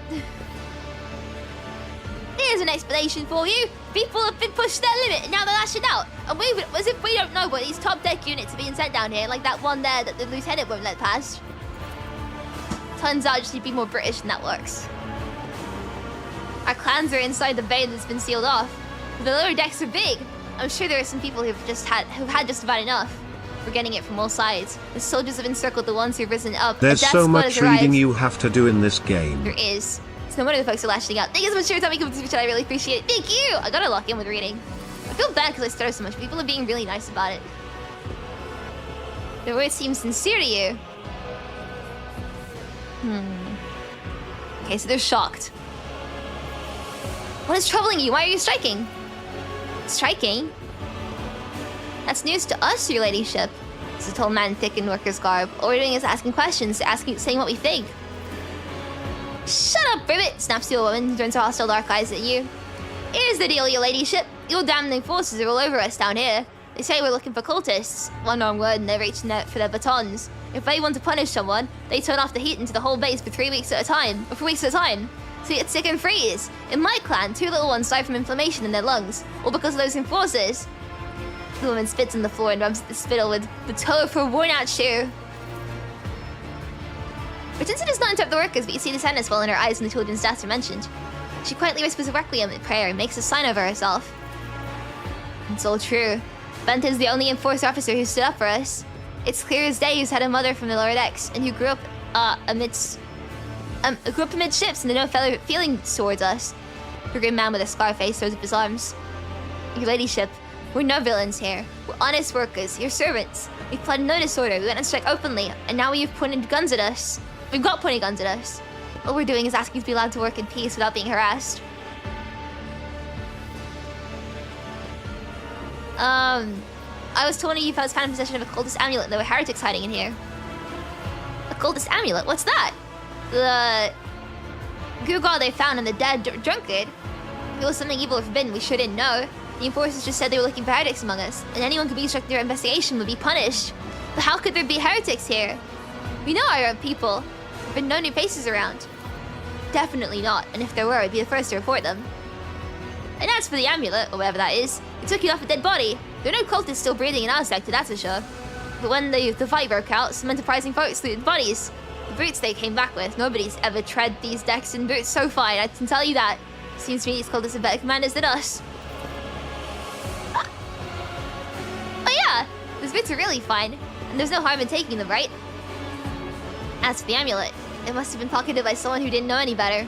Here's an explanation for you. People have been pushed to their limit and now they're lashing out. And as if we don't know why these top deck units are being sent down here. Like that one there that the lieutenant won't let pass. Turns out you just need to be more British and that works. Our clans are inside the bay that's been sealed off. The lower decks are big. I'm sure there are some people who've had just about enough. We're getting it from all sides. The soldiers have encircled the ones who've risen up. There's so much reading you have to do in this game. There is. So no wonder the folks are lashing out. Thank you so much for your time. Coming to the chat. I really appreciate it. Thank you! I gotta lock in with reading. I feel bad because I started so much. People are being really nice about it. The words seem sincere to you. Okay, so they're shocked. What is troubling you? Why are you striking? Striking? That's news to us, your ladyship. It's a tall man in thick and worker's garb. All we're doing is asking questions, saying what we think. Shut up, Ribbit! Snaps the old woman and turns her hostile dark eyes at you. Here's the deal, your ladyship. Your damning forces are all over us down here. They say we're looking for cultists. One-armed word and they're reaching out for their batons. If they want to punish someone, they turn off the heat into the whole base for 3 weeks at a time. Or 4 weeks at a time. So you get sick and freeze. In my clan, 2 little ones die from inflammation in their lungs. All because of those enforcers. The woman spits on the floor and rubs the spittle with the toe of her worn-out shoe. Retinsa does not interrupt the workers, but you see the sadness well in her eyes when the children's deaths are mentioned. She quietly whispers a requiem in prayer and makes a sign over herself. It's all true. Bent is the only enforcer officer who stood up for us. It's clear as day who's had a mother from the lower decks and who grew up amid ships and had no feelings towards us. The grim man with a scar face throws up his arms. Your ladyship, we're no villains here. We're honest workers, your servants. We've plotted no disorder, we went on strike openly, and now you've pointed guns at us. We've got pointed guns at us. All we're doing is asking to be allowed to work in peace without being harassed. I was told you found in possession of a cultist amulet and there were heretics hiding in here. A cultist amulet? What's that? The gewgaw they found in the dead drunkard. If it was something evil or forbidden, we sure didn't know. The enforcers just said they were looking for heretics among us, and anyone conducting their investigation would be punished. But how could there be heretics here? We know our own people. There have been no new faces around. Definitely not, and if there were, I'd be the first to report them. And as for the amulet, or whatever that is, it took you off a dead body. There are no cultists still breathing in our sector, that's for sure. But when the fight broke out, some enterprising folks looted bodies. The boots they came back with, nobody's ever tread these decks in boots so fine, I can tell you that. Seems to me these cultists are better commanders than us. Oh yeah, those boots are really fine, and there's no harm in taking them, right? As for the amulet, it must have been pocketed by someone who didn't know any better.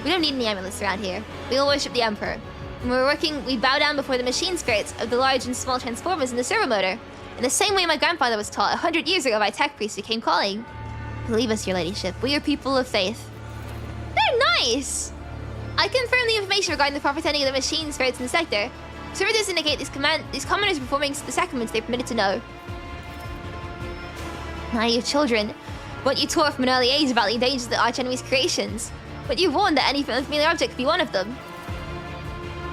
We don't need any amulets around here. We all worship the Emperor. When we're working, we bow down before the machine spirits of the large and small transformers in the servo motor. In the same way my grandfather was taught 100 years ago by tech priests who came calling. Believe us, your ladyship, we are people of faith. They're nice! I confirm the information regarding the proper tending of the machine spirits in the sector. Servitors indicate these commoners performing the sacraments they're permitted to know. Naive children, what you taught from an early age about the dangers of the archenemy's creations. But you warned that any familiar object could be one of them.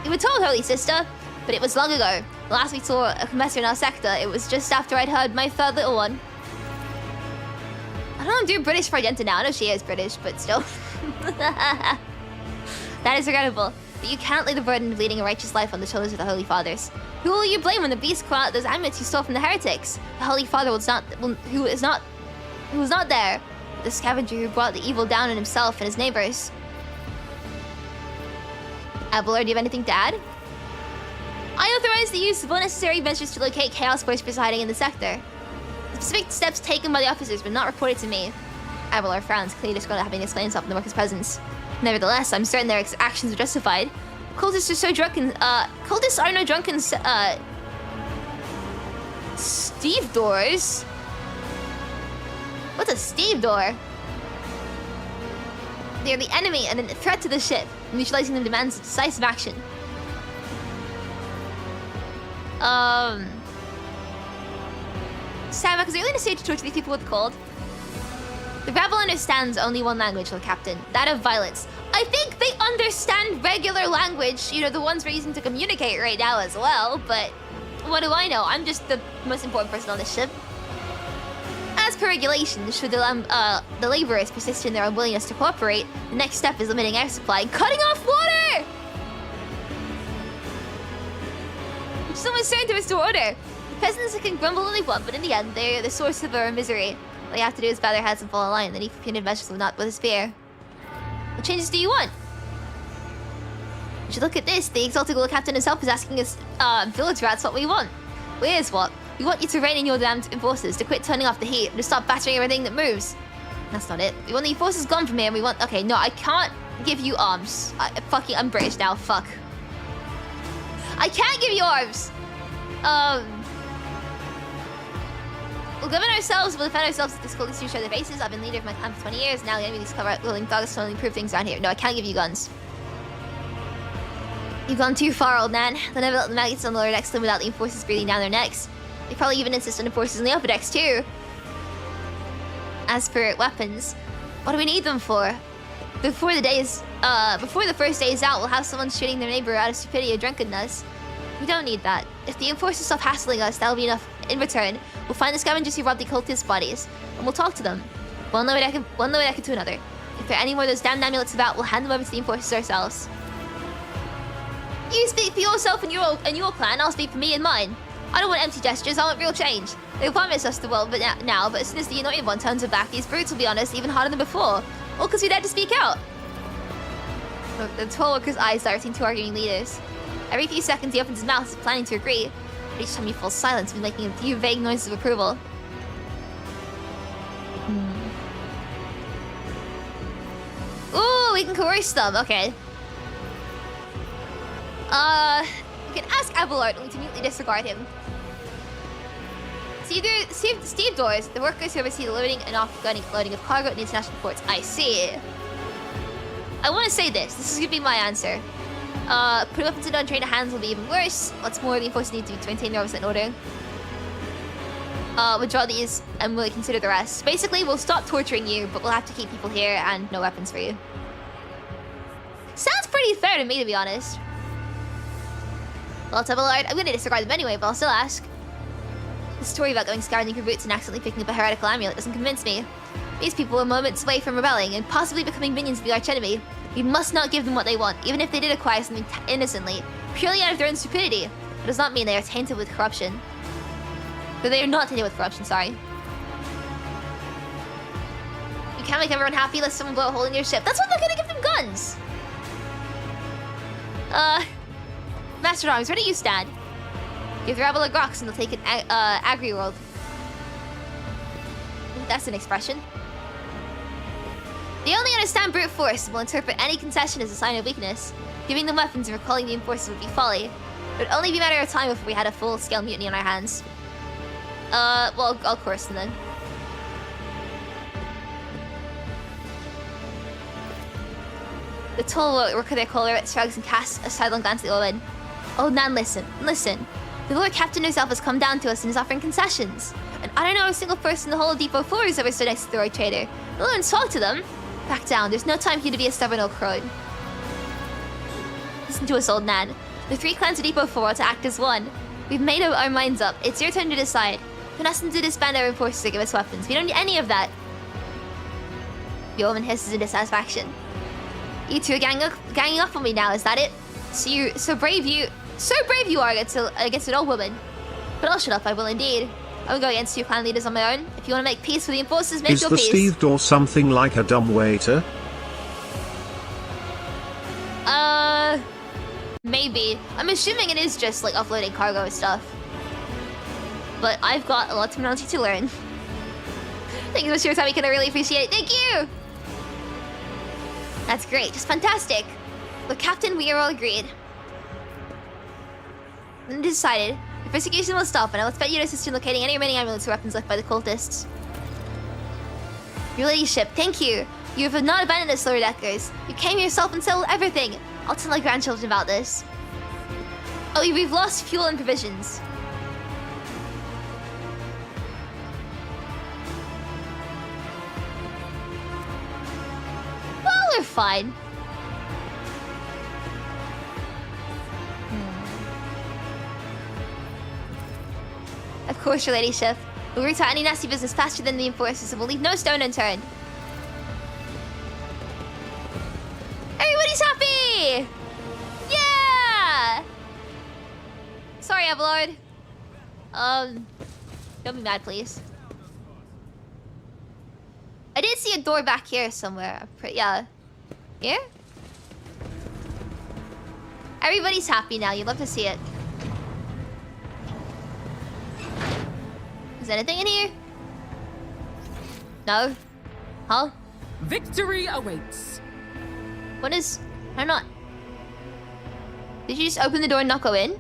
You were told, Holy Sister, but it was long ago. The last we saw a confessor in our sector, it was just after I'd heard my third little one. I don't do British for Argenta now. I know she is British, but still. That is regrettable. But you can't lay the burden of leading a righteous life on the shoulders of the Holy Fathers. Who will you blame when the beast caught out those amulets you stole from the heretics? The Holy Father who was not there. The scavenger who brought the evil down on himself and his neighbors. Abelard, do you have anything to add? I authorize the use of all necessary measures to locate Chaos Force residing in the sector. The specific steps taken by the officers but not reported to me. Abelard frowns, clearly just having to explain himself in the worker's presence. Nevertheless, I'm certain their actions are justified. Cultists are so drunken. Cultists are no drunken. Steve doors. What's a Steve door? They are the enemy and a threat to the ship. Neutralizing them demands decisive action. Samak, is it really necessary to torture these people with cold? The rabble understands only one language, Lord Captain, that of violence. I think they understand regular language, you know, the ones we're using to communicate right now as well, but what do I know? I'm just the most important person on this ship. As per regulations, should the laborers persist in their unwillingness to cooperate, the next step is limiting air supply and cutting off water! Someone's trying to restore order. The peasants can grumble all they want, but in the end, they're the source of our misery. All you have to do is bow their heads and fall in line, and any punitive measures will not disappear. What changes do you want? You should look at this. The exalted Lord Captain himself is asking us, village rats, what we want. Here's what. We want you to rein in your damned enforcers, to quit turning off the heat, and to stop battering everything that moves. That's not it. We want the enforcers gone from here, and we want... Okay, no, I can't give you arms. I'm British now, fuck. I can't give you arms! We'll govern ourselves, we'll defend ourselves if this cultists do show their faces. I've been leader of my clan for 20 years, now the enemy needs to cover out willing thugs to only improve things around here. No, I can't give you guns. You've gone too far, old man. They'll never let the maggots on the lower decks live without the enforcers breathing down their necks. They probably even insist on enforcers on the upper decks, too. As for weapons, what do we need them for? Before the first day is out, we'll have someone shooting their neighbor out of stupidity or drunkenness. We don't need that. If the enforcers stop hassling us, that'll be enough. In return, we'll find the scavengers who robbed the cultists' bodies, and we'll talk to them. One lower deck to another. If there are any more of those damned amulets about, we'll hand them over to the enforcers ourselves. You speak for yourself and your clan, I'll speak for me and mine. I don't want empty gestures, I want real change. They promise us the world but as soon as the anointed one turns her back, these brutes will be on us even harder than before. All because we dared to speak out. The tall worker's eyes directing to arguing leaders. Every few seconds he opens his mouth as if planning to agree, but each time he falls silent, he's making a few vague noises of approval. Ooh, we can coerce them, okay. We can ask Abelard only to mutely disregard him. Steve doors, the workers who oversee the loading and offloading of cargo in international ports. I see. I want to say this. This is going to be my answer. Putting weapons in untrained hands will be even worse. What's more, the enforcers need to maintain their oversight order. Withdraw these and we'll consider the rest. Basically, we'll stop torturing you, but we'll have to keep people here and no weapons for you. Sounds pretty fair to me, to be honest. Well, Abelard, I'm gonna disregard them anyway, but I'll still ask. The story about going scouring for boots and accidentally picking up a heretical amulet doesn't convince me. These people are moments away from rebelling and possibly becoming minions of the archenemy. We must not give them what they want, even if they did acquire something innocently, purely out of their own stupidity. It does not mean they are tainted with corruption. But they are not tainted with corruption, sorry. You can't make everyone happy unless someone blow a hole in your ship. That's why they're gonna give them guns! Master at Arms, where do you stand? Give the rebel a rocks and they'll take an agri-world. That's an expression. They only understand brute force and will interpret any concession as a sign of weakness. Giving them weapons and recalling the enforcers would be folly. It would only be a matter of time before we had a full-scale mutiny on our hands. Well, I'll course them then. The tall worker their collar shrugs and casts a sidelong glance at the old man. Old man, listen. The Lord Captain himself has come down to us and is offering concessions. And I don't know a single person in the whole of Depot 4 who's ever stood next to the Rogue Trader. Let alone talk to them. Back down. There's no time for you to be a stubborn old crone. Listen to us, old Nan. The 3 clans of Depot 4 are to act as one. We've made our minds up. It's your turn to decide. Don't ask them to disband our forces or give us weapons. We don't need any of that. The old man hisses in dissatisfaction. You two are ganging up on me now, is that it? So brave you are against an old woman. But I'll shut up, I will indeed. I will go against 2 clan leaders on my own. If you want to make peace with the enforcers, make your peace. Is the Steve door something like a dumb waiter? Maybe. I'm assuming it is just like offloading cargo and stuff. But I've got a lot of terminology to learn. Thank you so much for your time, we can really appreciate it. Thank you! That's great, just fantastic. Look, Captain, we are all agreed. And decided. The persecution will stop, and I will expect you to assist in locating any remaining amulets or weapons left by the cultists. Your ladyship, thank you. You have not abandoned us, Lower Deckers. You came here yourself and settled everything. I'll tell my grandchildren about this. Oh, we've lost fuel and provisions. Well, we're fine. Of course, your ladyship. We'll retire any nasty business faster than the enforcers and we'll leave no stone unturned. Everybody's happy! Yeah! Sorry, Abelard. Don't be mad, please. I did see a door back here somewhere. Yeah. Here? Everybody's happy now. You'd love to see it. Is anything in here? No? Huh? Victory awaits. What is... I'm not... Did you just open the door and not go in?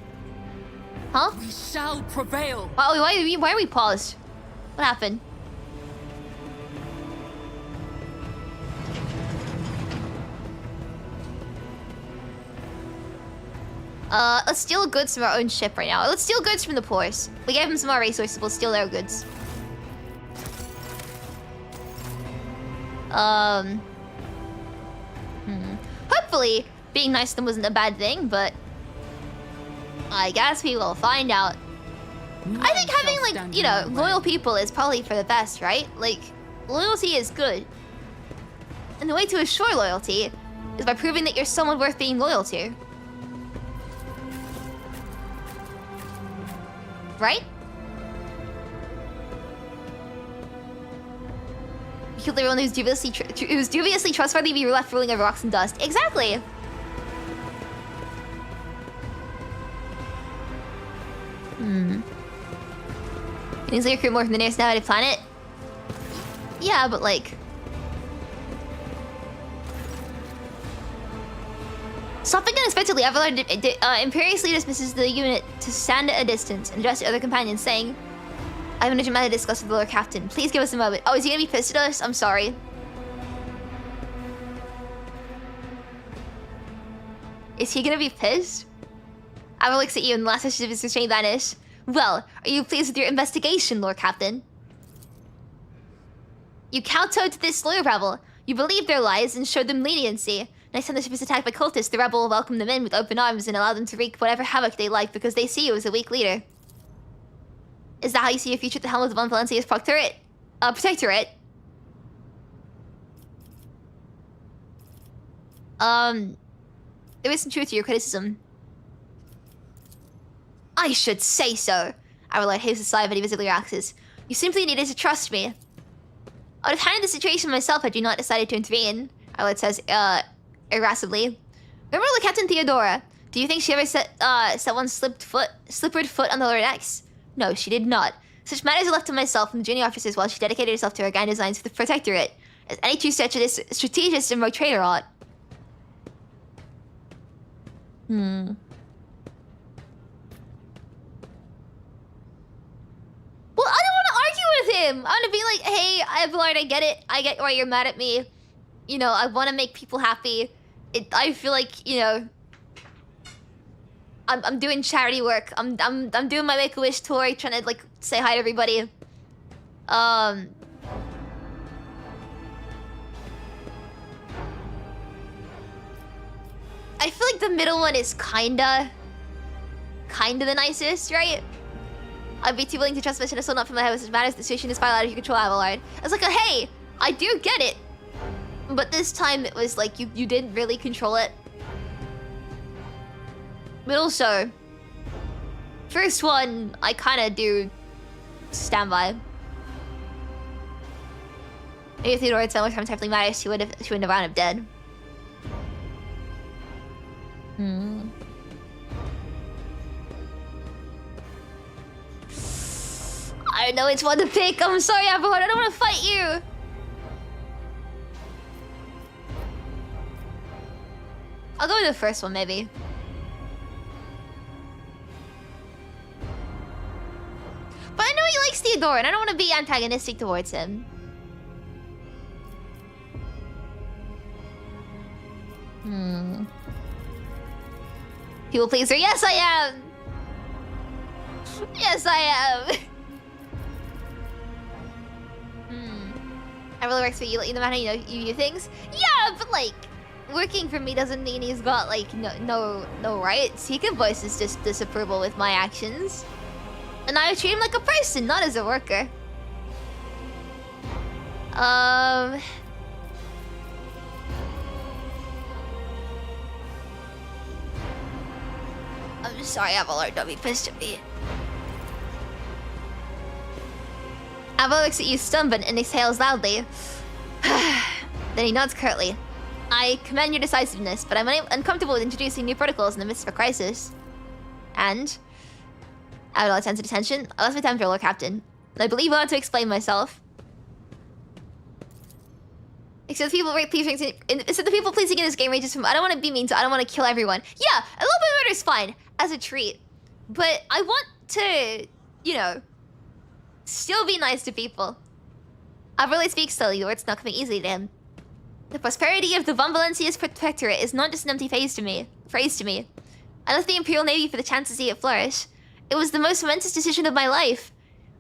Huh? We shall prevail. Oh, why are we paused? What happened? Let's steal goods from our own ship right now. Let's steal goods from the poors. We gave them some more resources, we'll steal their goods. Hopefully, being nice to them wasn't a bad thing, but... I guess we will find out. I think having, like, you know, loyal people is probably for the best, right? Like, loyalty is good. And the way to assure loyalty is by proving that you're someone worth being loyal to. Right? You killed everyone who's dubiously trustworthy to be left ruling over rocks and dust. Exactly! Means they recruit more from the nearest inhabited planet? Yeah, but like... Stopping unexpectedly, Abelard imperiously dismisses the unit to stand at a distance and address the other companions, saying, I have an urgent matter to discuss with the Lord Captain. Please give us a moment. Oh, is he gonna be pissed at us? I'm sorry. Is he gonna be pissed? Abelard looks at you and the last of his restraint vanish. Well, are you pleased with your investigation, Lord Captain? You kowtowed to this loyal rebel. You believed their lies and showed them leniency. Next time the ship is attacked by cultists, the rebel will welcome them in with open arms and allow them to wreak whatever havoc they like because they see you as a weak leader. Is that how you see your future at the helm of the Von Valencia's Protectorate? Protectorate? There is some truth to your criticism. I should say so. Aralite heaves a sigh, but he visibly relaxes. You simply needed to trust me. I would have handled the situation myself had you not decided to intervene, Aralite says, irascibly. Remember the Captain Theodora? Do you think she ever set one slippered foot on the lower decks? No, she did not. Such matters are left to myself and the junior officers while she dedicated herself to her grand designs for the Protectorate, as any true strategist and rogue trader ought. Well, I don't want to argue with him. I want to be like, hey, Abelard, I get it. I get why you're mad at me. You know, I want to make people happy. I feel like, you know, I'm doing charity work. I'm doing my Make-A-Wish tour, trying to like say hi to everybody. I feel like the middle one is kinda the nicest, right? I'd be too willing to trust my shit, so not from my head, which matters. The situation is far out of your control, Abelard. I was like, hey, I do get it. But this time it was like, you didn't really control it. But also, first one, I kinda do stand by. Maybe if Theodora had spent more time definitely matters, she wouldn't have wound up dead. I don't know which one to pick. I'm sorry, everyone. I don't want to fight you. I'll go with the first one, maybe. But I know he likes Theodora, and I don't want to be antagonistic towards him. People pleaser. Yes, I am. Yes, I am. I really works for you, no matter you do things. Yeah, but like, working for me doesn't mean he's got like no rights. He can voice his disapproval with my actions, and I treat him like a person, not as a worker. I'm sorry, Abelard, don't be pissed at me. Abelard looks at you stunned and exhales loudly. Then he nods curtly. I commend your decisiveness, but I'm uncomfortable with introducing new protocols in the midst of a crisis. And? Abelard turns attention. I lost my temper, Lord Captain. I believe I want to explain myself. Except the people pleasing in this game ranges from I don't want to be mean to I don't want to kill everyone. Yeah, a little bit of murder is fine as a treat, but I want to, you know, still be nice to people. I really speak slowly, the words not coming easily to him. The prosperity of the Von Valencia's Protectorate is not just an empty phrase to me. I left the Imperial Navy for the chance to see it flourish. It was the most momentous decision of my life.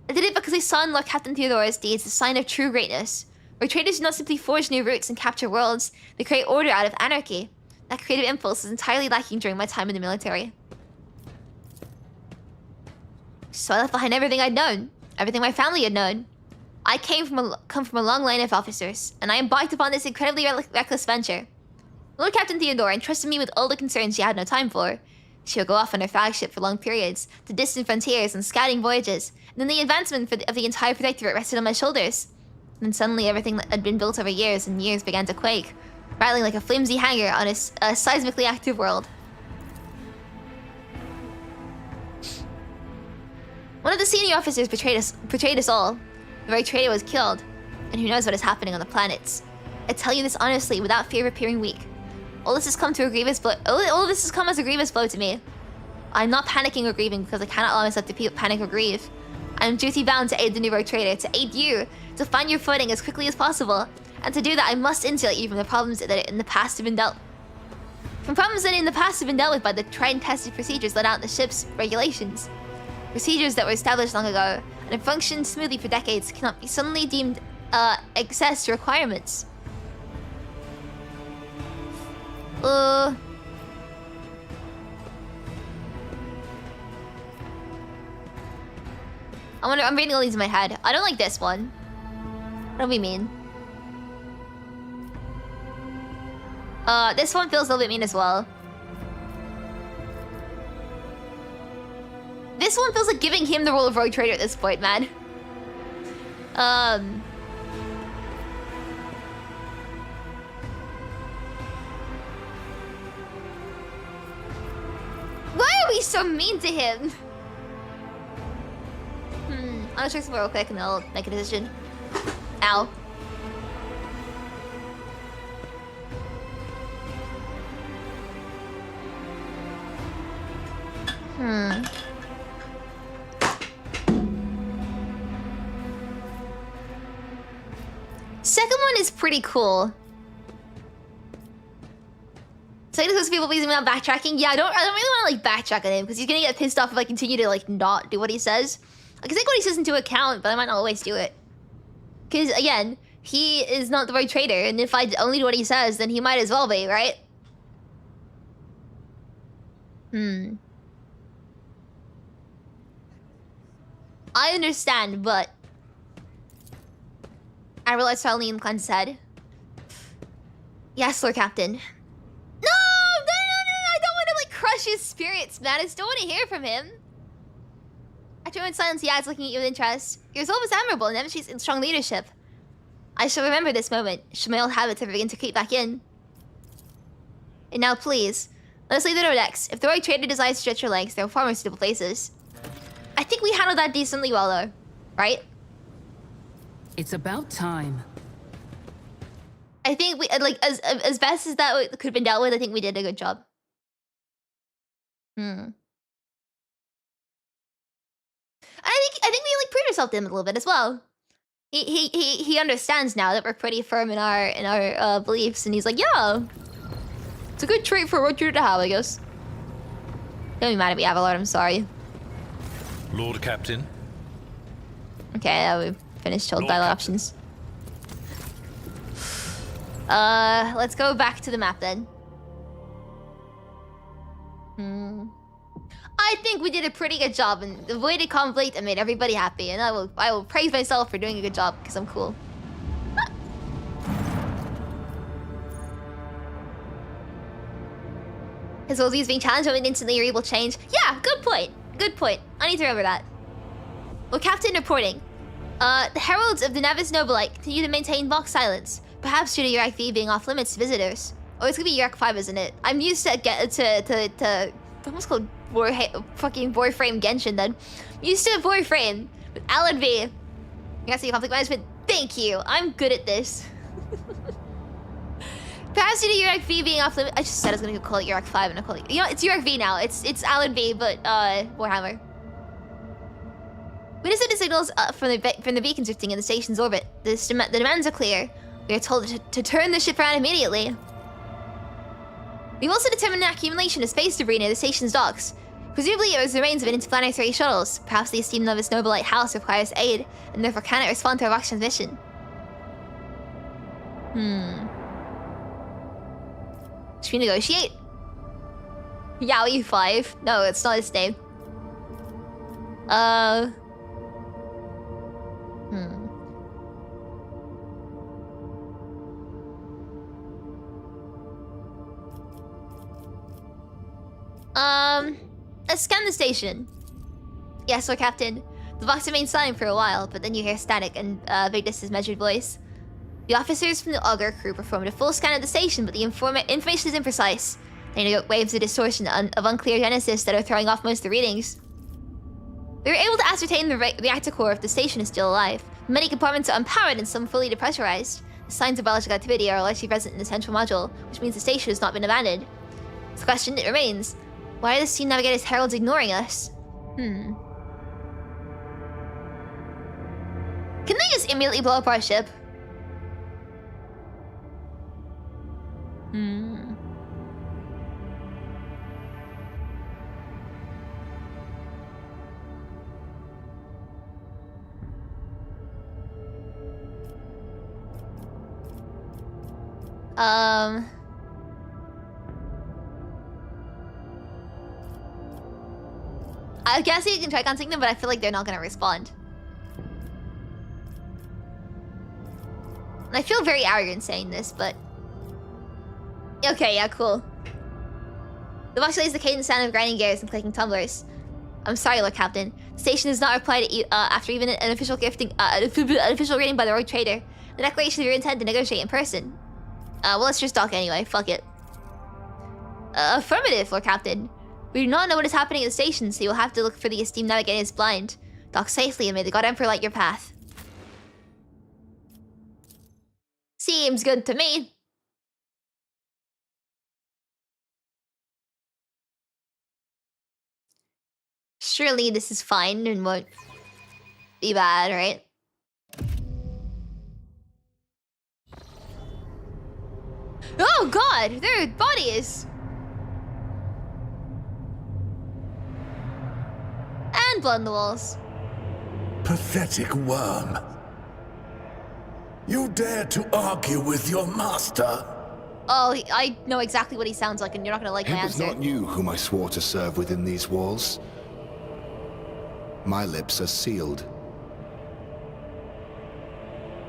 I did it because I saw in Lord Captain Theodora's deeds a sign of true greatness. Where traders do not simply forge new routes and capture worlds, they create order out of anarchy. That creative impulse was entirely lacking during my time in the military. So I left behind everything I'd known, everything my family had known. I come from a long line of officers, and I embarked upon this incredibly reckless venture. Lord Captain Theodora entrusted me with all the concerns she had no time for. She would go off on her flagship for long periods, to distant frontiers and scouting voyages, and then the advancement of the entire Protectorate rested on my shoulders. And then suddenly everything that had been built over years and years began to quake, rattling like a flimsy hanger on a seismically active world. One of the senior officers betrayed us all. The Rogue Trader was killed, and who knows what is happening on the planets. I tell you this honestly, without fear of appearing weak. All this has come to a grievous blow. All this has come as a grievous blow to me. I'm not panicking or grieving because I cannot allow myself to panic or grieve. I am duty bound to aid the new Rogue Trader, to aid you, to find your footing as quickly as possible. And to do that, I must insulate you from the problems that in the past have been dealt. From problems that in the past have been dealt with by the tried and tested procedures laid out in the ship's regulations. Procedures that were established long ago and have functioned smoothly for decades cannot be suddenly deemed excess to requirements. I'm reading all these in my head. I don't like this one. What do we mean? This one feels a little bit mean as well. This one feels like giving him the role of Rogue Trader at this point, man. Why are we so mean to him? I'll check some real quick and I'll make a decision. Ow. Second one is pretty cool. So he supposed to people pleasing without backtracking. Yeah, I don't really want to like backtrack on him because he's gonna get pissed off if I continue to like not do what he says. I can take what he says into account, but I might not always do it. Because again, he is not the right trader, and if I only do what he says, then he might as well be, right? I understand, but I realize suddenly inclined his head. Yes, Lord Captain. No, I don't want to like crush his spirits, man. I still want to hear from him. After a moment's silence, he adds, looking at you with interest. Your resolve is admirable and demonstrates strong leadership. I shall remember this moment, should my old habits ever begin to creep back in. And now, please, let us leave the door decks. If the Rogue Trader desires to stretch your legs, there are far more suitable places. I think we handled that decently well, though. Right? It's about time. I think we, like, as best as that could have been dealt with, I think we did a good job. I think we like proved ourselves to him a little bit as well. He understands now that we're pretty firm in our beliefs, and he's like, yeah, it's a good trait for a Rogue Trader to have, I guess. Don't be mad at me, Avalard. I'm sorry. Lord Captain. Okay, we finished told battle options. Let's go back to the map then. I think we did a pretty good job and avoided conflict and made everybody happy, and I will praise myself for doing a good job because I'm cool. As well as he's being challenged when instantly your evil change. Yeah, good point. Good point. I need to remember that. Well, Captain reporting. The heralds of the Nevis Nobilite continue to maintain mock silence, perhaps due to Yurak V being off limits to visitors. Oh, it's gonna be Yurak 5, isn't it? I'm used to what's called fucking Warframe Genshin then. I'm used to Warframe with Alan V. You gotta see conflict management. Thank you. I'm good at this. Perhaps due to Yurak V being off limits. I just said I was gonna call it Yurak 5 and I call it. You know, it's Yurak V now. It's Alan V, but Warhammer. We just had the signals from the beacons drifting in the station's orbit. The demands are clear. We are told to turn the ship around immediately. We've also determined an accumulation of space debris near the station's docks. Presumably it was the remains of an interplanetary shuttles. Perhaps the esteemed Nevis Nobilite house requires aid, and therefore cannot respond to our vox transmission. Should we negotiate? Yowie 5. No, it's not his name. Let's scan the station. Yes, sir, Captain. The box remains silent for a while, but then you hear static and Vigdis's measured voice. The officers from the Augur crew performed a full scan of the station, but the information is imprecise. They note waves of distortion of unclear genesis that are throwing off most of the readings. We were able to ascertain the reactor core if the station is still alive. Many compartments are unpowered and some fully depressurized. The signs of biological activity are likely present in the central module, which means the station has not been abandoned. The question that remains: why are the Steam Navigator's heralds ignoring us? Can they just immediately blow up our ship? I guess you can try contacting them, but I feel like they're not gonna respond. And I feel very arrogant saying this, but... Okay, yeah, cool. The box plays the cadence sound of grinding gears and clicking tumblers. I'm sorry, Lord Captain. The station does not reply to after even an official gifting, an official rating by the Rogue Trader. The declaration of your intent to negotiate in person. Well, let's just talk anyway. Fuck it. Affirmative, Lord Captain. We do not know what is happening at the station, so you'll have to look for the esteemed Navigator's blind. Dock safely and may the God Emperor light your path. Seems good to me. Surely this is fine and won't be bad, right? Oh god, there are bodies! And blood on the walls. Pathetic worm. You dare to argue with your master? Oh, I know exactly what he sounds like, and you're not gonna like my It was answer. not you whom I swore to serve within these walls. My lips are sealed.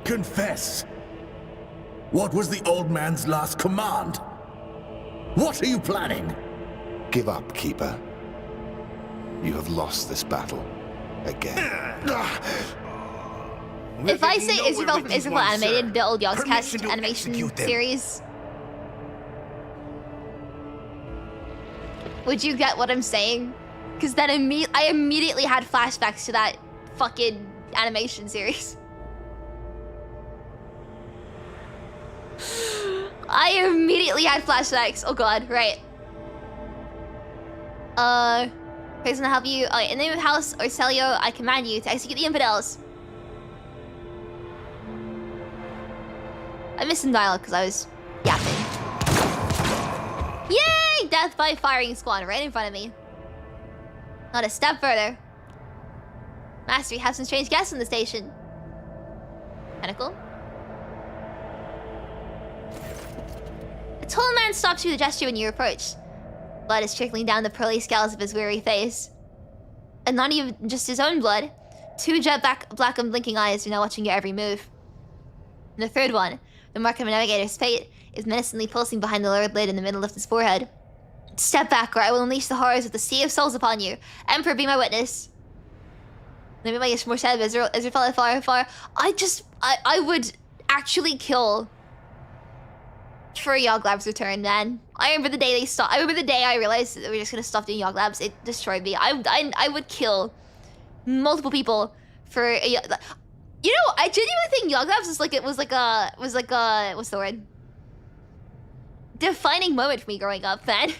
Confess. What was the old man's last command? What are you planning? Give up, Keeper. You have lost this battle. Again. If I say Israel from Israel Animated, the old Yogscast animation series, would you get what I'm saying? Because then I immediately had flashbacks to that fucking animation series. I immediately had flashbacks. Oh god, right. Who's gonna help you? In the name of House or Celio, I command you to execute the infidels. I missed some dialogue because I was yapping. Yay! Death by firing squad right in front of me. Not a step further. Master, we have some strange guests on the station. Kinda cool. A tall man stops you with a gesture when you approach. Blood is trickling down the pearly scales of his weary face. And not even just his own blood. Two jet black and blinking eyes are now watching your every move. And the third one, the mark of a Navigator's fate, is menacingly pulsing behind the lowered lid in the middle of his forehead. Step back or I will unleash the horrors of the Sea of Souls upon you. Emperor, be my witness. Maybe my more sad, Israel far. I would actually kill for Yog Labs return, man. I remember the day they stopped. I remember the day I realized that we were just gonna stop doing Yog Labs. It destroyed me. I would kill multiple people for a, you know, I genuinely think Yog Labs was like a what's the word? Defining moment for me growing up, man.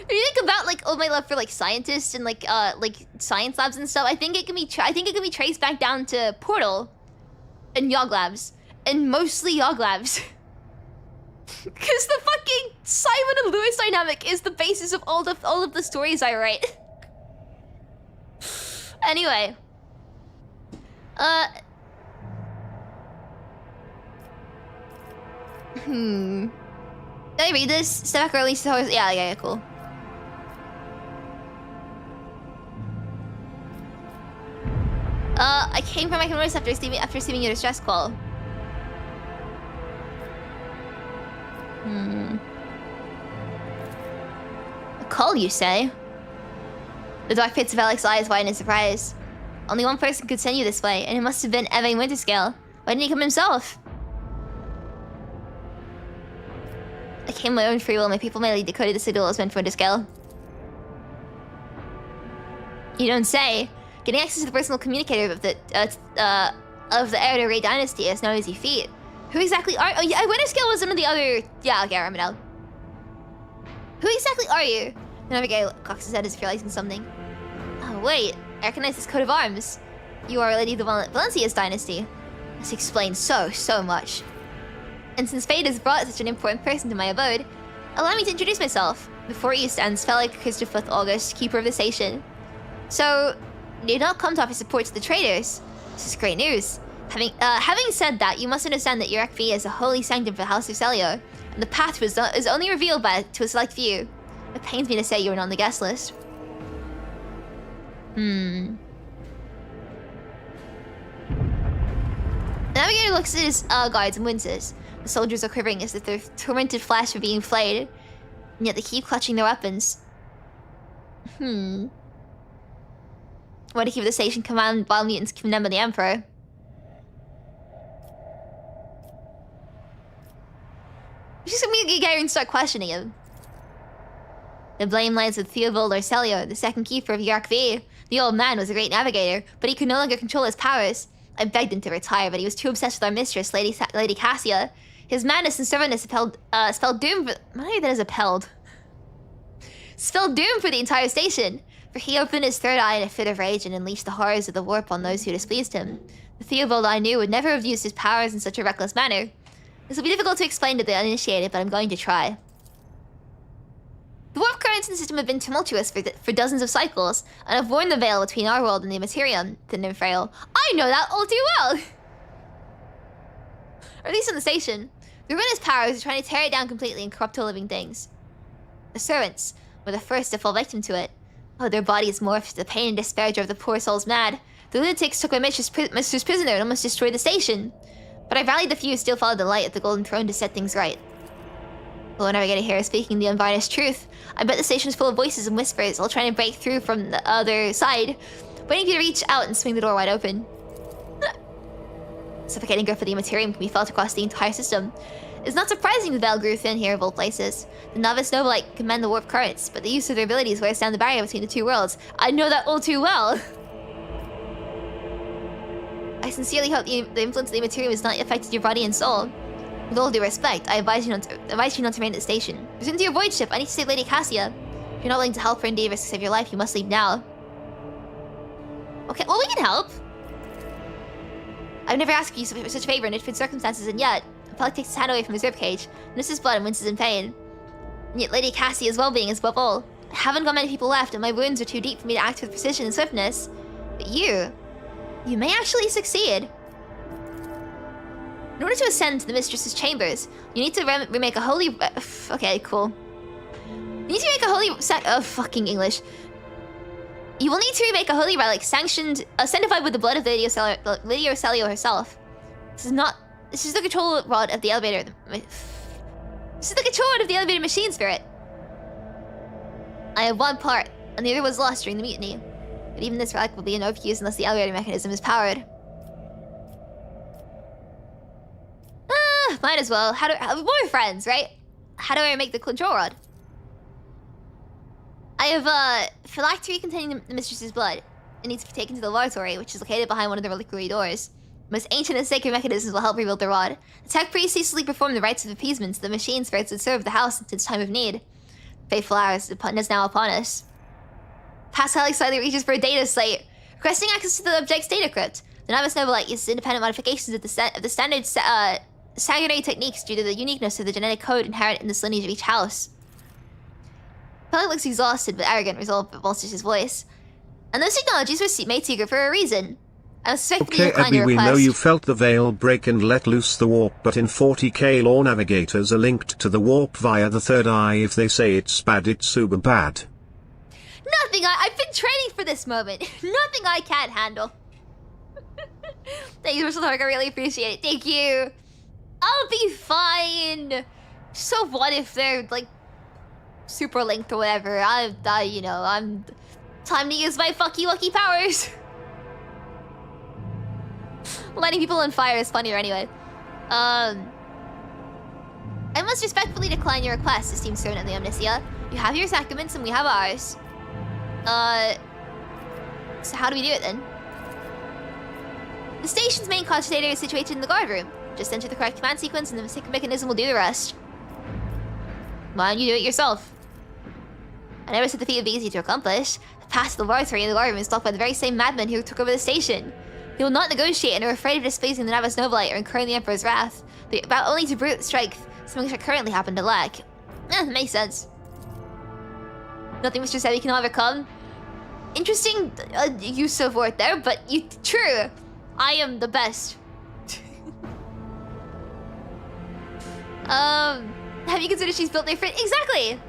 If you think about like all my love for like scientists and like science labs and stuff, I think it can be traced back down to Portal and Yog Labs, and mostly Yog Labs. Because the fucking Simon and Lewis dynamic is the basis of all of the stories I write. Anyway. Did I read this? Step back early, so yeah, cool. I came from my notice after receiving your distress call. A call, you say? The dark pits of Alex's eyes widen in surprise. Only one person could send you this way, and it must have been Evan Winterscale. Why didn't he come himself? I came my own free will. My people merely decoded the signal as meant for Winterscale. You don't say. Getting access to the personal communicator of the heir to Ray Dynasty is no easy feat. Who exactly are? Oh yeah, Winterscale was one of the other. Yeah, okay, I remember now. Who exactly are you? The Navigator cocks his head as if realizing something. Oh wait, I recognize this coat of arms. You are a lady of the Valencia's dynasty. This explains so much. And since fate has brought such an important person to my abode, allow me to introduce myself. Before you stands Felix Christopher August, keeper of the station. So, you did not come to offer support to the traders. This is great news. Having said that, you must understand that your FV is a holy sanctum for the House of Celio, and the path is only revealed to a select few. It pains me to say you were on the guest list. The Navigator looks at his guards and winces. The soldiers are quivering as if their tormented flesh are being flayed, and yet they keep clutching their weapons. Want to keep the station command while mutants condemn the Emperor. Just immediately get and start questioning him. The blame lies with Theobald Arcelio, the second keeper of Yark V. The old man was a great navigator, but he could no longer control his powers. I begged him to retire, but he was too obsessed with our mistress, Lady Cassia. His madness and stubbornness spelled doom for... Maybe that is appelled. Spelled doom for the entire station. For he opened his third eye in a fit of rage and unleashed the horrors of the warp on those who displeased him. The Theobald I knew would never have used his powers in such a reckless manner. This will be difficult to explain to the uninitiated, but I'm going to try. The warp currents in the system have been tumultuous for dozens of cycles, and have worn the veil between our world and the Materium, thin and frail. I know that all too well! Or at least on the station. The ruinous powers are trying to tear it down completely and corrupt all living things. The servants were the first to fall victim to it. Oh, their bodies morphed, the pain and despair drove the poor souls mad. The lunatics took my mistress prisoner and almost destroyed the station. But I rallied the few who still followed the light at the Golden Throne to set things right. The Lord Navigator here is speaking the unvarnished truth. I bet the station's full of voices and whispers, all trying to break through from the other side, waiting for you to reach out and swing the door wide open. Suffocating grip of the Materium can be felt across the entire system. It's not surprising the veil grew thin here of all places. The novice Novelite can mend the warp currents, but the use of their abilities wears down the barrier between the two worlds. I know that all too well. I sincerely hope the influence of the Materium has not affected your body and soul. With all due respect, I advise you not to remain at the station. Return to your void ship. I need to save Lady Cassia. If you're not willing to help her and risk to save your life, you must leave now. Okay, well, we can help. I've never asked you for such a favor in different circumstances, and yet Pellic takes his hand away from his ribcage, misses blood and winces in pain. And yet Lady Cassia's well-being is above all. I haven't got many people left, and my wounds are too deep for me to act with precision and swiftness. But you may actually succeed. In order to ascend to the mistress's chambers, you need to remake a holy... okay, cool. You need to make a holy... fucking English. You will need to remake a holy relic sanctified with the blood of Lady Arcelio herself. This is the control rod of the elevator. This is the control rod of the elevator machine spirit. I have one part, and the other was lost during the mutiny. But even this relic will be of no use unless the elevator mechanism is powered. Might as well. More friends, right? How do I make the control rod? I have phylactery containing the mistress's blood. It needs to be taken to the laboratory, which is located behind one of the reliquary doors. The most ancient and sacred mechanisms will help rebuild the rod. The tech priest ceaselessly performed the rites of appeasement so the machine spirits would serve the house in its time of need. Faithful hours is now upon us. Pascal slightly reaches for a data slate, requesting access to the object's data crypt. The novice Novelite uses independent modifications of the standard sanguinary techniques due to the uniqueness of the genetic code inherent in this lineage of each house. Pellic looks exhausted but arrogant, resolve bolsters his voice. And those technologies were made secret for a reason. I respectfully decline your request. We know you felt the veil break and let loose the warp, but in 40k lore navigators are linked to the warp via the third eye. If they say it's bad, it's super bad. I've been training for this moment. Nothing I can't handle. Thank you, Mr. Tark, I really appreciate it. Thank you. I'll be fine. So what if they're, like, super linked or whatever? I'm time to use my fucky wucky powers. Lighting people on fire is funnier anyway. I must respectfully decline your request, esteemed servant of the Omnicia. You have your sacraments and we have ours. So how do we do it then? The station's main cogitator is situated in the guard room. Just enter the correct command sequence and the sacred mechanism will do the rest. Why don't you do it yourself? I never said the feat would be easy to accomplish. The path to the laboratory in the guard room is blocked by the very same madmen who took over the station. They will not negotiate and are afraid of displeasing the Navis Novelite or incurring the Emperor's wrath. They vow only to brute strength, something which I currently happen to lack. Makes sense. Nothing Mr. Sebi can overcome. Interesting use of word there, but true. I am the best. Have you considered she's built different? Exactly!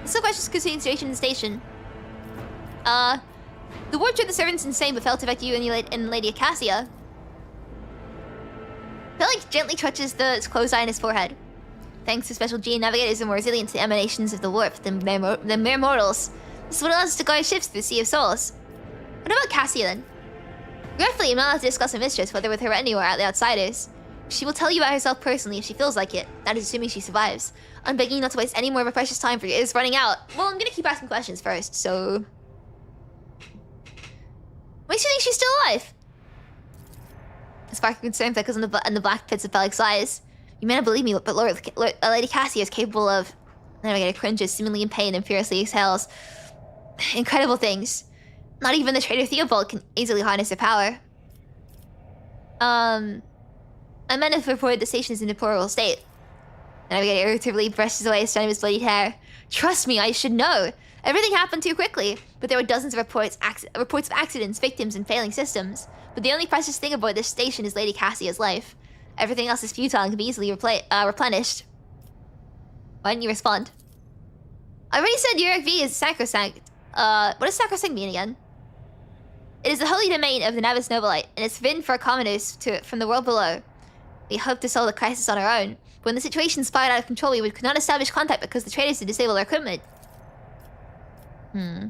Some questions concerning the situation in the station. The warden of the servants insane but failed to evacuate you and Lady Cassia. Felix gently touches the closed eye on his forehead. Thanks to special gene navigators and more resilient to the emanations of the warp than mere mortals. This is what allows us to guide ships through the Sea of Souls. What about Cassia then? Regretfully, I'm not allowed to discuss her mistress, whether with her retinue or at the outsiders. She will tell you about herself personally if she feels like it. That is assuming she survives. I'm begging you not to waste any more of her precious time for you. It is running out. Well, I'm gonna keep asking questions first, so... Makes you think she's still alive? A spark of concern flickers in the black pits of Felix's eyes. You may not believe me, but Lady Cassia is capable of... Navigator cringes, seemingly in pain, and furiously exhales. Incredible things. Not even the traitor Theobald can easily harness her power. I meant if reported the station is in a deplorable state. The Navigator irritably brushes away a strand of his bloodied hair. Trust me, I should know. Everything happened too quickly, but there were dozens of reports of accidents, victims, and failing systems. But the only precious thing aboard this station is Lady Cassia's life. Everything else is futile and can be easily replenished. Why didn't you respond? I already said Uric V is sacrosanct. What does sacrosanct mean again? It is the holy domain of the Navis Nobilite, and it's forbidden for commoners from the world below. We hope to solve the crisis on our own. But when the situation spiraled out of control, we could not establish contact because the traders had disabled our equipment. I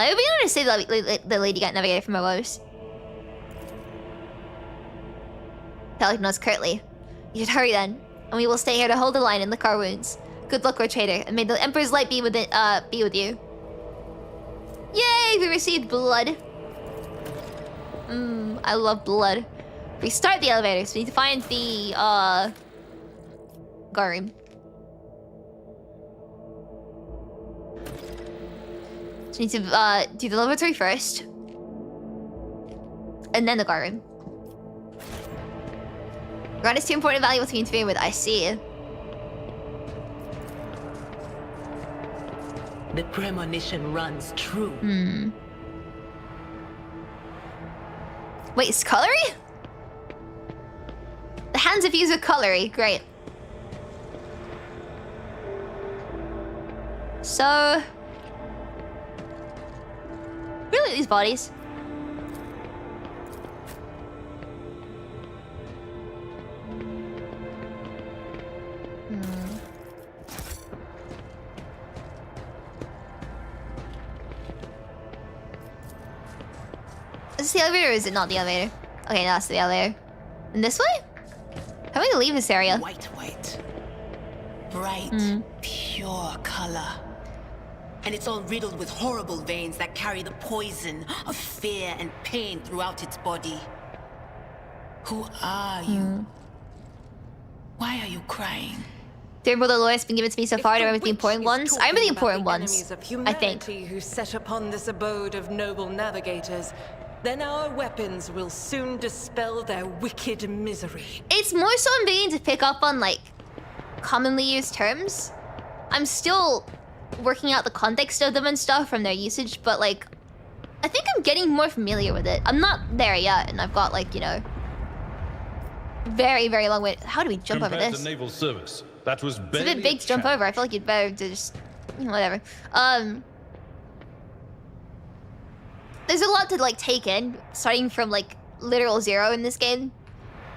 would be able to say the lady got navigated from my woes. Pelic nods curtly. You should hurry then, and we will stay here to hold the line and lick our wounds. Good luck, Rogue Trader, and may the Emperor's light be with you. Yay! We received blood. I love blood. Restart the elevators. We need to find the guard room. So we need to do the laboratory first, and then the guard room. Ground is too important and valuable to be interfering with. I see. The premonition runs true. Wait, it's cutlery? The hands of use with cutlery. Great. So... really, these bodies? Is this the elevator or is it not the elevator? Okay, no, that's the elevator. And this way? How are we gonna leave this area? White. Bright, pure color. And it's all riddled with horrible veins that carry the poison of fear and pain throughout its body. Who are you? Why are you crying? The lore has been given to me so far. Do I remember the important ones? I remember the important ones, I think. Who set upon this abode of noble navigators, then our weapons will soon dispel their wicked misery. It's more so I'm beginning to pick up on, like, commonly used terms. I'm still working out the context of them and stuff from their usage, but, like, I think I'm getting more familiar with it. I'm not there yet, and I've got, like, you know, very, very long way. How do we jump over this? To naval service, that was it's a bit big to jump over. I feel like you'd better just... whatever. There's a lot to, like, take in, starting from, like, literal zero in this game.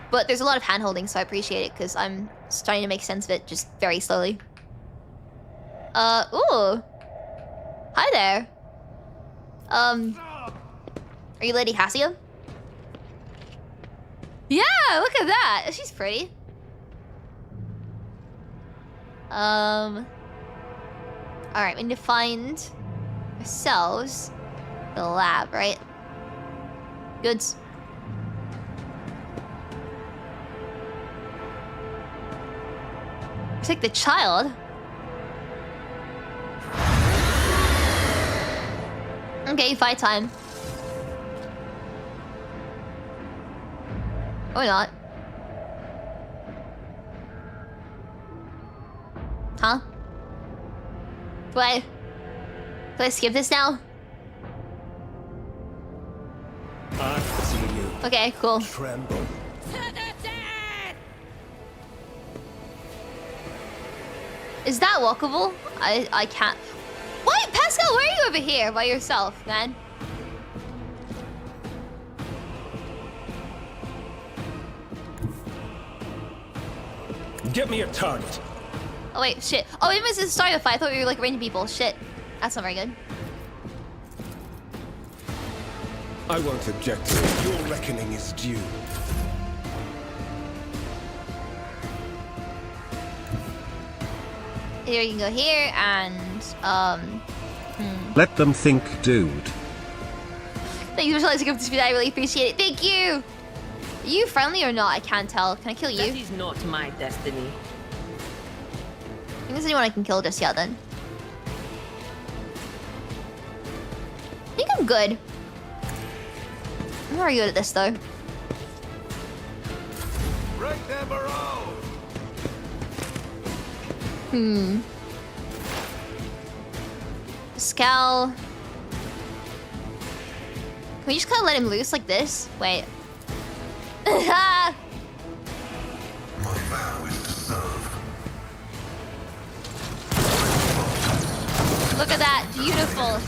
But there's a lot of hand-holding, so I appreciate it, because I'm starting to make sense of it just very slowly. Ooh. Hi there. Are you Lady Cassia? Yeah, look at that. She's pretty. Alright, we need to find ourselves the lab, right? Goods. Protect the child? Okay, fight time. Or not. Huh? Do I skip this now? I see you. Okay, cool. Tremble. Is that walkable? I can't. Why, Pascal? Why are you over here by yourself, man? Get me a target. Oh wait, shit. Oh, it was the start of the fight. I thought we were like raining people. Shit. That's not very good. I won't object to it. Your reckoning is due. Here you can go here and Let them think, dude. Thank you for liking up to speed. I really appreciate it. Thank you. Are you friendly or not? I can't tell. Can I kill you? That is not my destiny. I think there's anyone I can kill just yet then. I think I'm good. I'm very good at this though. Break their morale. Scal. Can we just kind of let him loose like this? Wait. My vow is to serve. Look at that. Beautiful.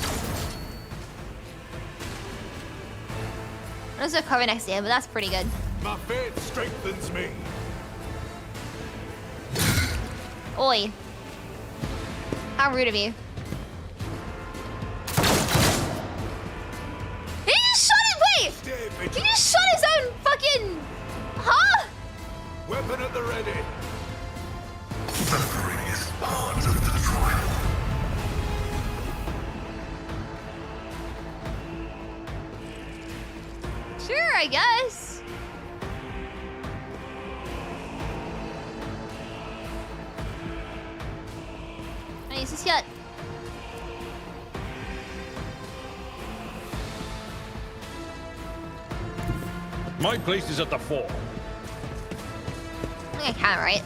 There's a cover next to him, but that's pretty good. My faith strengthens me. Oi. How rude of you. He just shot him! Wait! He just shot his own fucking... Huh? Weapon at the ready. Suffering is part of the trial. Sure, I guess. Can I use this yet? My place is at the fore. I think I can, right?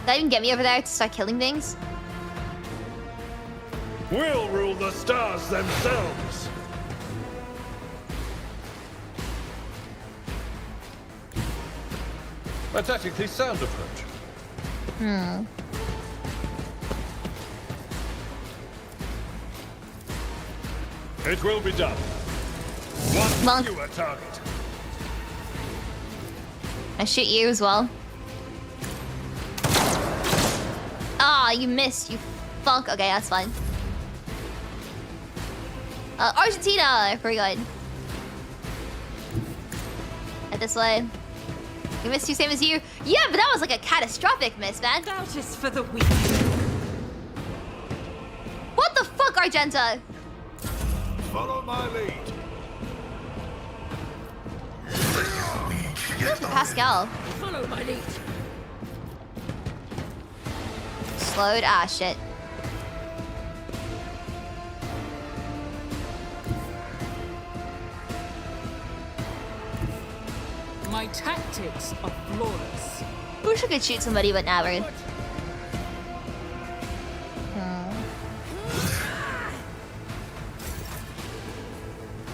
Did that even get me over there to start killing things? We'll rule the stars themselves. A tactically sound approach. It will be done. One Monk. fewer target. I shoot you as well. Ah, you missed, you fuck. Okay, that's fine. Argentina, very good. Head this way. You missed you, same as you. Yeah, but that was like a catastrophic miss, man. That is for the weak. What the fuck, Argenta? Follow my lead. Where's Pascal? Follow my lead. Slowed. Ah, shit. My tactics are flawless. I wish I could shoot somebody, but never.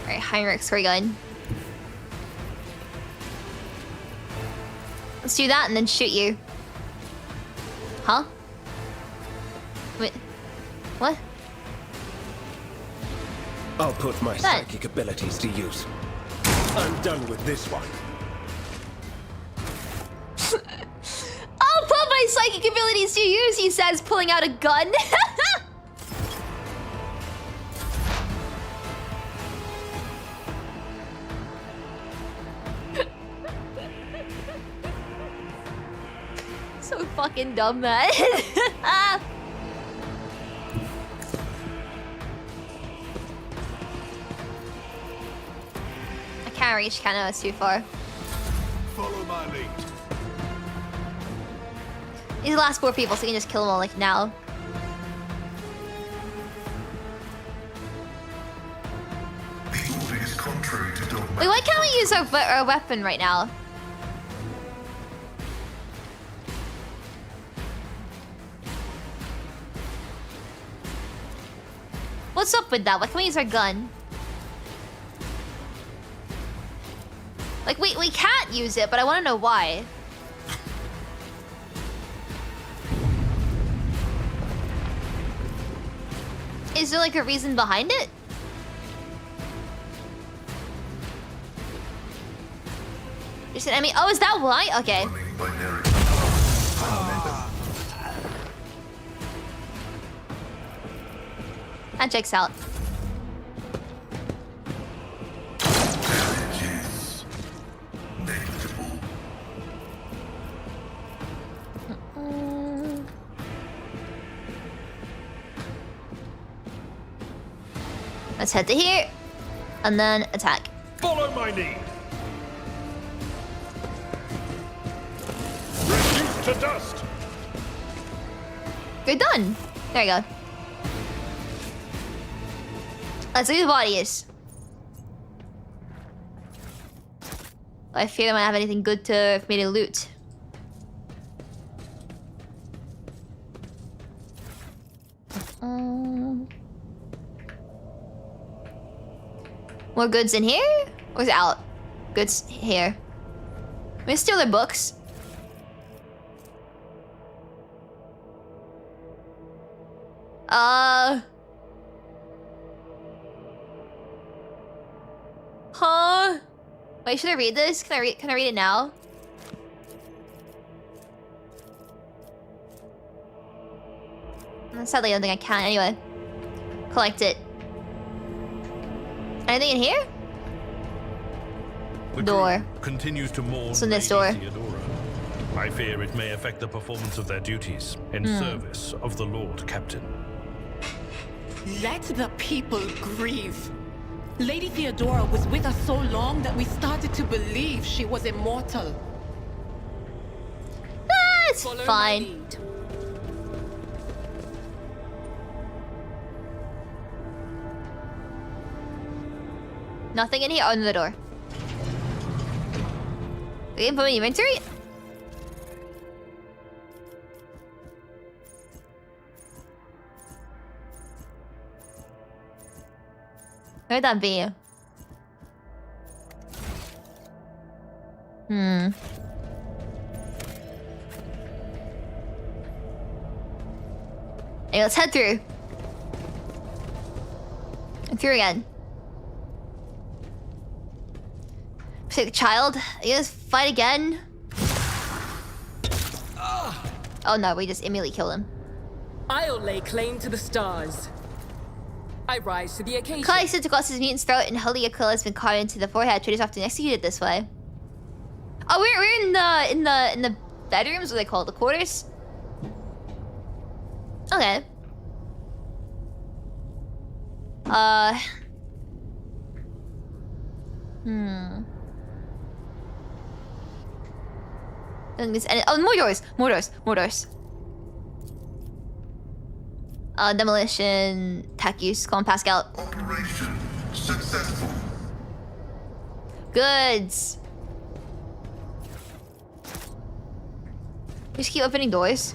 Alright, Heinrich's very good. Let's do that and then shoot you. Huh? Wait. What? I'll put my That- psychic abilities to use. I'm done with this one. I'll put my psychic abilities to use, he says, pulling out a gun. So fucking dumb, man. I can't reach Kano, it's too far. Follow my lead. These are the last 4 people, so you can just kill them all like now. The order is contrary to dogma. Wait, why can't we use our weapon right now? What's up with that? Why can't we use our gun? Like, we can't use it, but I want to know why. there like a reason behind it? Just an enemy. Oh, is that why? Okay. That checks out. Let's head to here, and then attack. Follow my lead. Reduce to dust. Good done. There you go. Let's see who the body is. I fear I might have anything good for me to loot. More goods in here? Or is it out? Goods here. Let me steal their books. Huh? Wait, should I read this? Can I read it now? Sadly, I don't think I can. Anyway. Collect it. Anything in here? The door. Continues to mourn. What's in this door? Adira. I fear it may affect the performance of their duties in service of the Lord Captain. Let the people grieve. Lady Theodora was with us so long that we started to believe she was immortal. That's fine. Nothing in here? Oh, in the door. We can put in inventory? Where'd that be? Hey, let's head through. And through again. Sick child, you guys fight again? Oh no, we just immediately kill him. I'll lay claim to the stars. I rise to the occasion. Callisto took off his mutant's throat and Heliaquila has been carved into the forehead. Traders often executed this way. Oh, we're in the bedrooms, what they call it, the quarters? Okay. Oh, more doors. Demolition, tech use, compass scout. Operation successful. Goods. We just keep opening doors.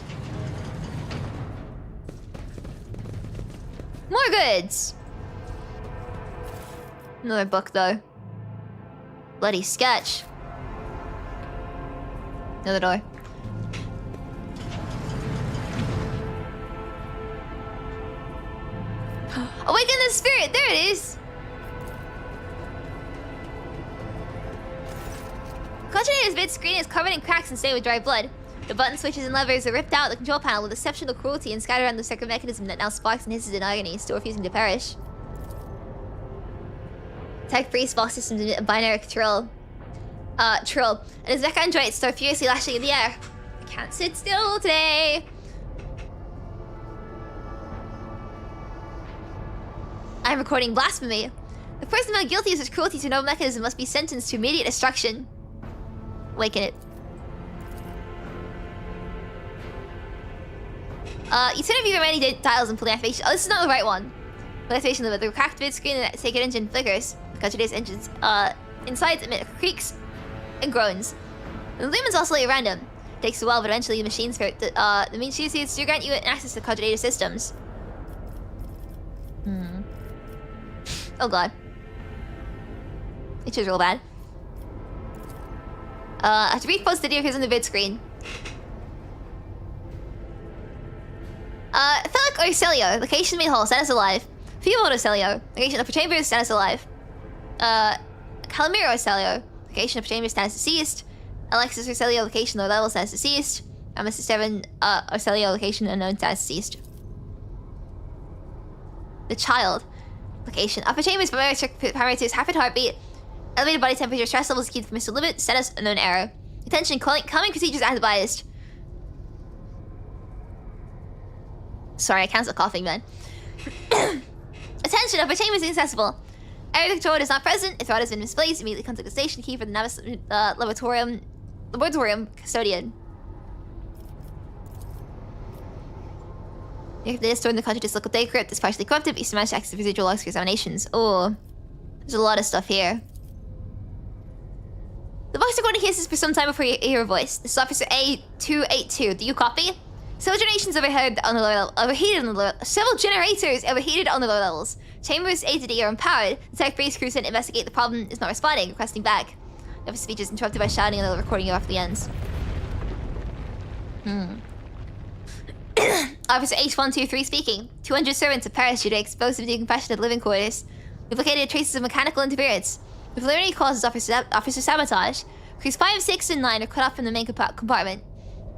More goods. Another book though. Bloody sketch. Another door. Awaken the spirit! There it is! Concentrator's vid screen is covered in cracks and stained with dry blood. The button switches and levers are ripped out of the control panel with exceptional cruelty and scattered around the second mechanism that now sparks and hisses in agony, still refusing to perish. Tech freeze box systems emit a binary trill. And his mech androids start furiously lashing in the air. I can't sit still today. I'm recording blasphemy. The person found guilty of such cruelty to no mechanism must be sentenced to immediate destruction. Awaken it. You turn over your remaining tiles and pull the activation. Oh, this is not the right one. Pull the activation lever. The cracked vid screen and the sacred engine flickers. Conjure's engines, insides emit creaks and groans. The lumens oscillate around him. It takes a while, but eventually the machines the machines to grant you access to Conjure's systems. Oh god. It was real bad. After brief post, the video appears on the vid screen. Felic or Celio, location made whole, status alive. Female Celio, location upper chamber, status alive. Calamiro Celio, location upper chamber, status deceased. Alexis Celio, location low level, status deceased. Mr. 7 Celio, location unknown, status deceased. The child, location upper chambers, parameters, rapid heartbeat, elevated body temperature, stress levels keyed for Mr. Limit, status unknown error. Attention, calming procedures as advised. Sorry, I canceled coughing, man. Attention, upper chambers inaccessible. Area control is not present. If the rod has been misplaced, immediately contact the station key for the laboratorium custodian. If they stored in the conscious local data crypt is partially corrupted, but you still manage to access the residual logs for examinations. Oh, there's a lot of stuff here. The box recording cases for some time before you hear a voice. This is Officer A282. Do you copy? Several generations overheated on the lower level. Several generators overheated on the lower levels. Chambers A to D are empowered. The tech base crew sent to investigate the problem is not responding, requesting back. The officer's speech is interrupted by shouting and the recording roughly ends. Officer H123 speaking. 200 servants have perished due to explosive decompression of living quarters. We've located traces of mechanical interference. The preliminary causes officer sabotage. Crews 5, 6, and 9 are cut off from the main compartment.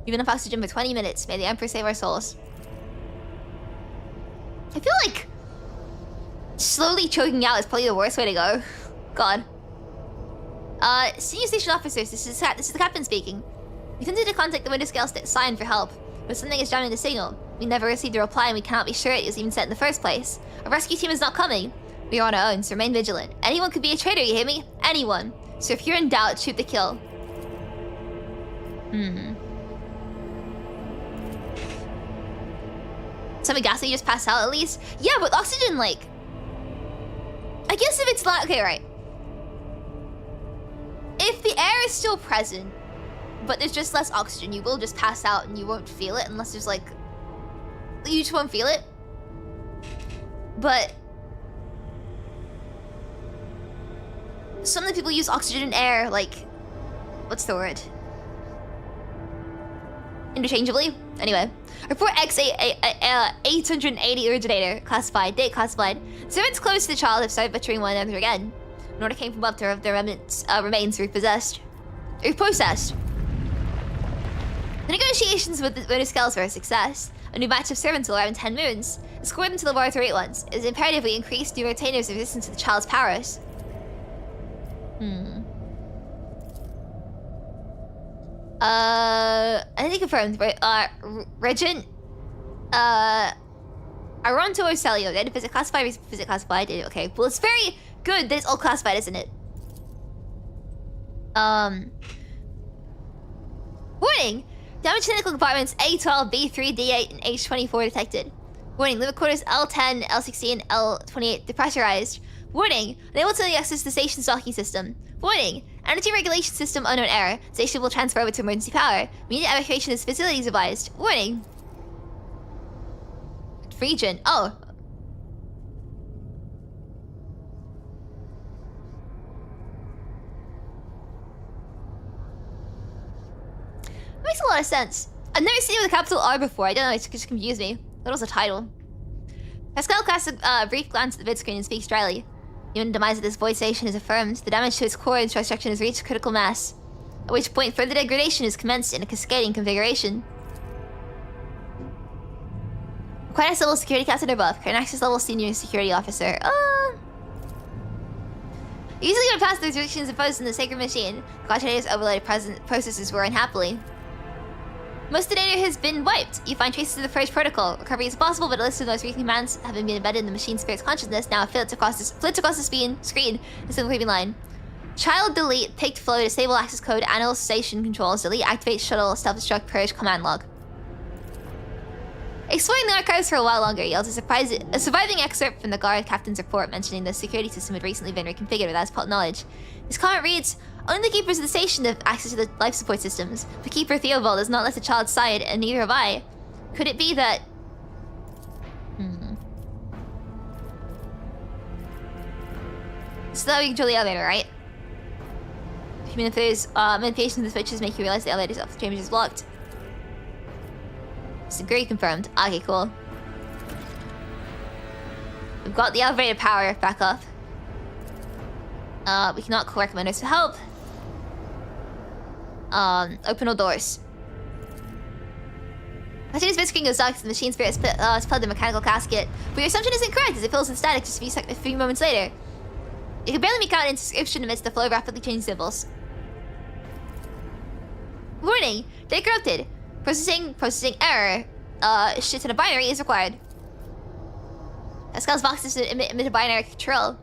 We've been off oxygen for 20 minutes. May the Emperor save our souls. I feel like slowly choking out is probably the worst way to go. God. Senior station officers, this is the captain speaking. We attempted to contact the window scale sign for help, but something is jamming the signal. We never received a reply and we cannot be sure it was even sent in the first place. Our rescue team is not coming. We are on our own, so remain vigilant. Anyone could be a traitor, you hear me? Anyone. So if you're in doubt, shoot to kill. Some Gasly just passed out at least? Yeah, but oxygen, like... I guess if it's not... Okay, right. If the air is still present, but there's just less oxygen, you will just pass out and you won't feel it unless there's like... You just won't feel it. But... some of the people use oxygen and air, like... What's the word? Interchangeably? Anyway. Report X880 originator. Classified. Date classified. Servants close to the child have started butchering one another again. An order came from above to have their remains repossessed. Reprocessed. The negotiations with the winter scales were a success. A new batch of servants will arrive in 10 moons. Escort them to the laboratory at once. It is imperative we increase new retainers' resistance to the child's powers. Anything confirmed. Regent. Aronto or Celio. Data visit classified, visit classified. Okay, well, it's very good that it's all classified, isn't it? Warning! Damage to technical compartments A12, B3, D8, and H24 detected. Warning, limit quarters L10, L16, L28 depressurized. Warning, unable to access the station stocking system. Warning, energy regulation system unknown error. Station will transfer over to emergency power. Immediate evacuation of this facility is advised. Warning. Region. Oh. Makes a lot of sense. I've never seen it with a capital R before. I don't know, it just confused me. That was the title. Pascal casts a brief glance at the vid screen and speaks dryly. Even the demise of this void station is affirmed. The damage to its core and structure has reached critical mass. At which point further degradation is commenced in a cascading configuration. Required level security captain or above. Current access level senior security officer. Usually when past the restrictions imposed in the sacred machine, Quaternator's overloaded processes were unhappily. Most of the data has been wiped. You find traces of the first protocol. Recovery is possible, but a list of those recent commands have been embedded in the machine spirit's consciousness. Now flits across the screen. A single creeping line. Child delete, picked flow, disable access code, animal station controls, delete, activate shuttle, self-destruct, purge, command log. Exploring the archives for a while longer yields a surviving excerpt from the guard captain's report mentioning the security system had recently been reconfigured without his knowledge. His comment reads, only the keepers of the station have access to the life support systems. But Keeper Theobald has not left the child's side, and neither have I. Could it be that... So that we control the elevator, right? If there's manipulation of the switches make you realize the elevator's off, the chamber is blocked. Disagree confirmed. Okay, cool. We've got the elevator power back up. We cannot call recommenders to help. Open all doors. Machine's bit screen goes dark as the machine spirit split the mechanical casket. But your assumption is incorrect as it fills with static just a few moments later. You can barely make out an inscription amidst the flow of rapidly changing symbols. Warning! Data corrupted. Processing error. Shit to the binary is required. Pascal's boxes emit a binary control.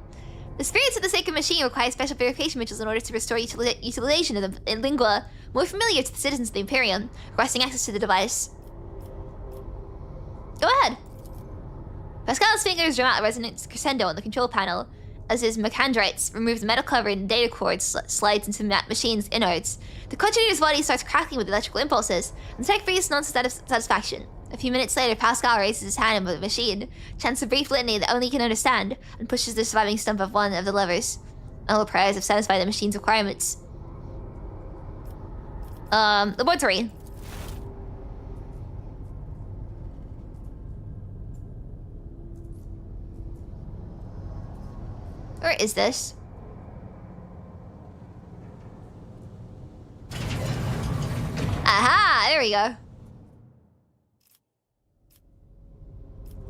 The spirits of the sacred machine require special verification rituals in order to restore utilization of the lingua more familiar to the citizens of the Imperium, requesting access to the device. Go ahead. Pascal's fingers drum out a resonant crescendo on the control panel as his mechandrites remove the metal cover and the data cord slides into the machine's innards. The conjugator's body starts crackling with electrical impulses, and the tech freezes nods of satisfaction. A few minutes later, Pascal raises his hand above the machine, chants a brief litany that only he can understand, and pushes the surviving stump of one of the levers. All the prayers have satisfied the machine's requirements. Laboratory. Where is this? Aha! There we go.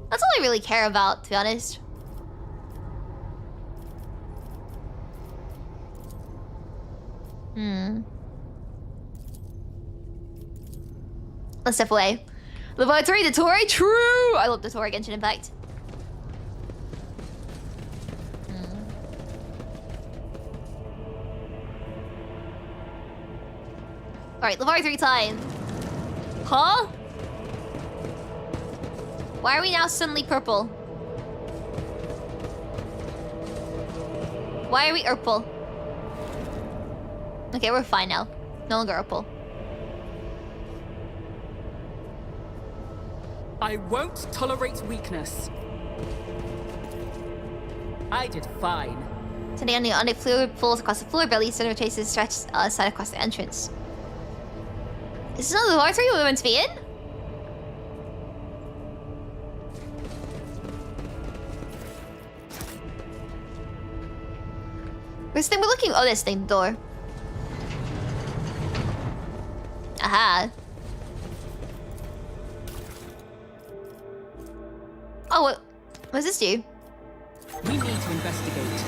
That's all I really care about, to be honest. Let's step away. Laboratory, the Torii, true! I love the Torii Genshin Impact. Alright, laboratory time. Huh? Why are we now suddenly purple? Why are we purple? Okay, we're fine now. No longer purple. I won't tolerate weakness. I did fine. Today on the fluid falls across the floor, belly center traces stretch side across the entrance. Is this not the laboratory we want to be in? Where's the thing we're looking? Oh, this thing, the door. Aha. Oh, what does this do? We need to investigate.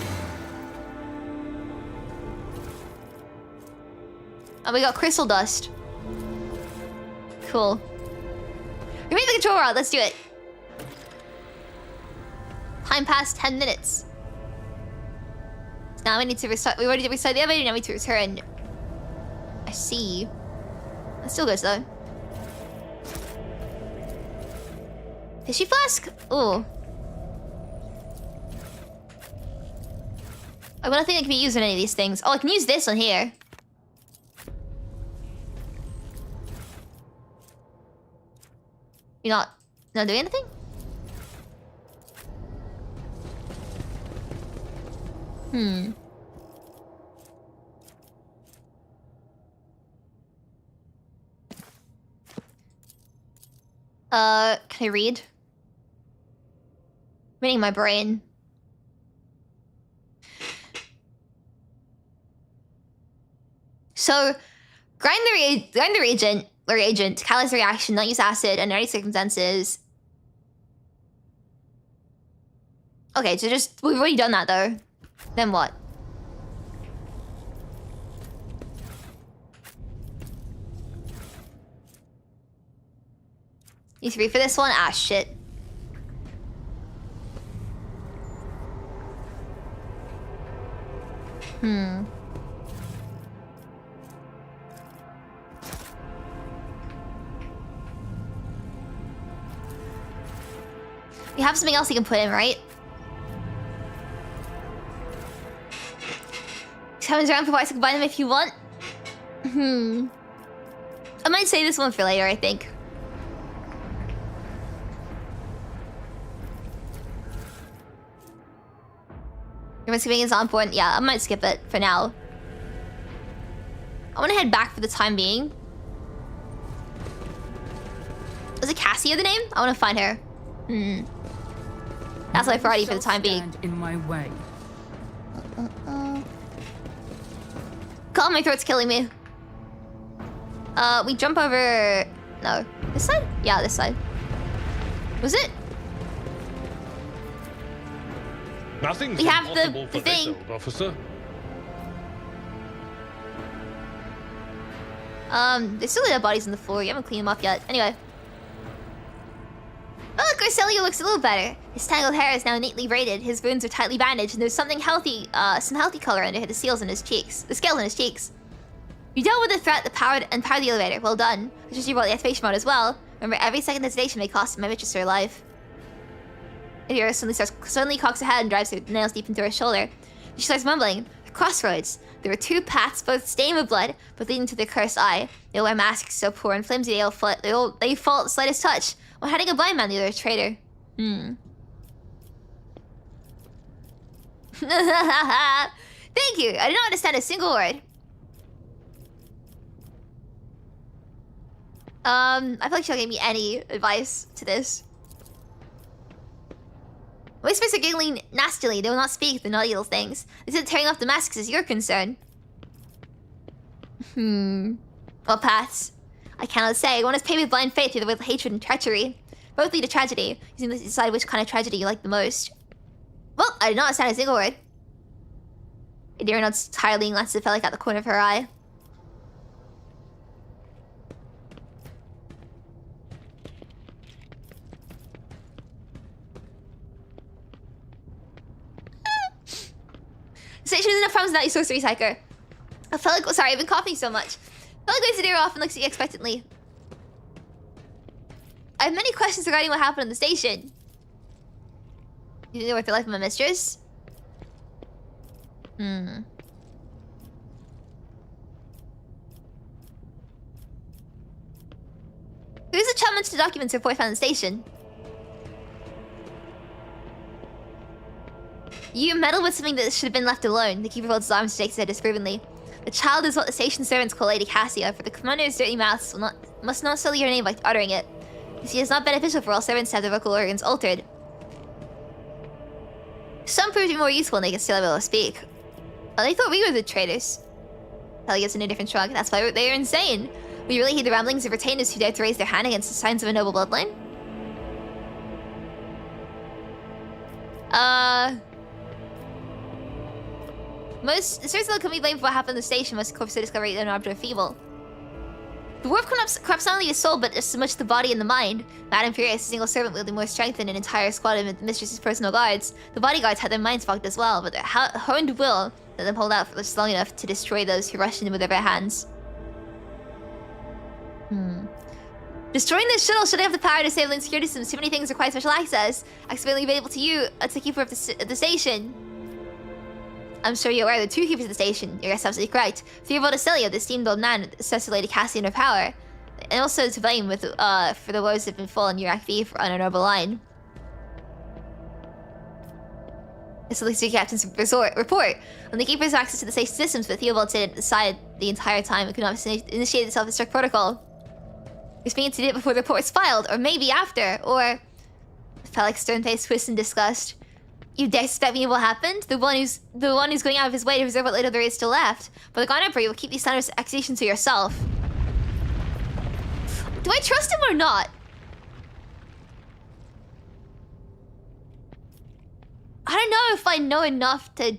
Oh, we got crystal dust. Cool. Remove the control rod, let's do it. Time passed 10 minutes. Now we need to restart. We already did restart the elevator, now we need to return. I see. That still goes though. Fishy flask? Ooh. I don't think I can be using any of these things. Oh, I can use this on here. You're not doing anything? Can I read? Reading my brain. So, grind the reagent, catalyze the reaction, not use acid under any circumstances. Okay, so we've already done that though. Then what? Need to read for this one? Ah, shit. You have something else you can put in, right? Comes around for parts, combine them if you want. I might save this one for later, I think. Your skipping is on point. Yeah, I might skip it for now. I want to head back for the time being. Is it Cassia the name? I want to find her. That's my priority for the time being. In my way. God, my throat's killing me. We jump over... No. This side? Yeah, this side. Was it? Nothing's We have impossible the for this thing. old officer. There's still dead bodies on the floor. You haven't cleaned them up yet. Anyway. Oh, look, Arcelio looks a little better. His tangled hair is now neatly braided. His wounds are tightly bandaged, and there's something healthy, some healthy color under the scales in his cheeks. The scales in his cheeks. You dealt with the threat that powered the elevator. Well done. I just you brought the activation mod as well. Remember, every second hesitation may cost my mistress her life. Adira suddenly cocks her head and drives her nails deep into her shoulder. She starts mumbling. The crossroads. There were two paths, both stained with blood, but leading to the cursed eye. They wear masks so poor and flimsy they fall at the slightest touch. One hiding a blind man, the other a traitor. Thank you. I did not understand a single word. I feel like she'll give me any advice to this. Whispers are giggling nastily. They will not speak the naughty little things. They said tearing off the masks is your concern. What paths? I cannot say. One is paved with blind faith, the other with hatred and treachery. Both lead to tragedy. You need to decide which kind of tragedy you like the most. Well, I did not understand a single word. Adira nods tiredly and glances at Felic out the corner of her eye. Station is enough problems without you, sorcery psyker. I felt like, sorry, I've been coughing so much. I felt like Adira off and looks at you expectantly. I have many questions regarding what happened on the station. You didn't know worth the life of my mistress? There's a challenge to documents report found on the station. You meddled with something that should have been left alone. The keeper folds his arms and shakes his head disapprovingly. The child is what the station servants call Lady Cassia, for the commander's dirty mouths must not sully your name by uttering it. You see, it's not beneficial for all servants to have their vocal organs altered. Some prove to be more useful and they can still be able to speak. Well, they thought we were the traitors. Kelly gives in a different shrug. That's why they are insane. We really heed the ramblings of retainers who dare to raise their hand against the signs of a noble bloodline? The servants that can be blamed for what happened in the station must corpse to discover an object of evil. The warp corrupts not only the soul, but just as much the body and the mind. Madame Furious, a single servant wielding more strength than an entire squad of the mistress's personal guards. The bodyguards had their minds fogged as well, but their honed will let them hold out for long enough to destroy those who rushed in with their bare hands. Destroying this shuttle shouldn't have the power to disabling security systems. Too many things require special access. Accidentally be able to you to keep her of the station. I'm sure you're aware of the two keepers of the station. You're absolutely correct. Theobald Acelio, the esteemed old man, assessed Lady Cassia in her power. And also to blame with for the woes that have been fallen your Act V on an honorable line. It's at least the captain's report. When the keepers have access to the station systems, but Theobald stayed aside the entire time and could not initiate the self-destruct protocol. Which means he did it before the report was filed, or maybe after, or... It felt like stern-faced twist in disgust. You dare suspect me of what happened? The one who's going out of his way to preserve what little there is still left. But the God Emperor will keep these slanderous accusations to yourself. Do I trust him or not? I don't know if I know enough to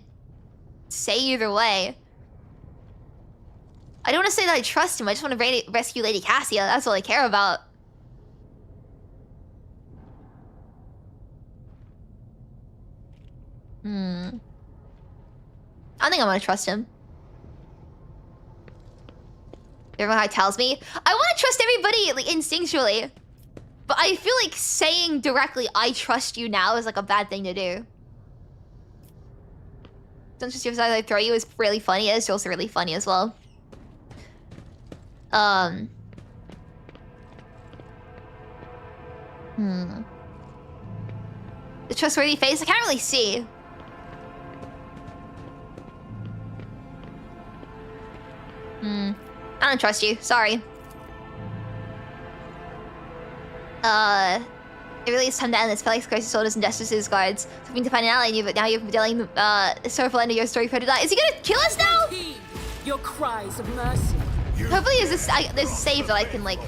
say either way. I don't want to say that I trust him. I just want to rescue Lady Cassia. That's all I care about. I don't think I want to trust him. Everyone tells me I want to trust everybody like instinctually, but I feel like saying directly "I trust you" now is like a bad thing to do. Don't trust you if I throw you is really funny. It's also really funny as well. The trustworthy face? I can't really see. I don't trust you. Sorry. It really is time to end this. Felix Christ's soldiers and Justice's guards. Hoping to find an ally in you, but now you're dealing the sorrowful end of your story for to die. Is he gonna kill us now? Heed your cries of mercy. Hopefully there's a save that I can, like,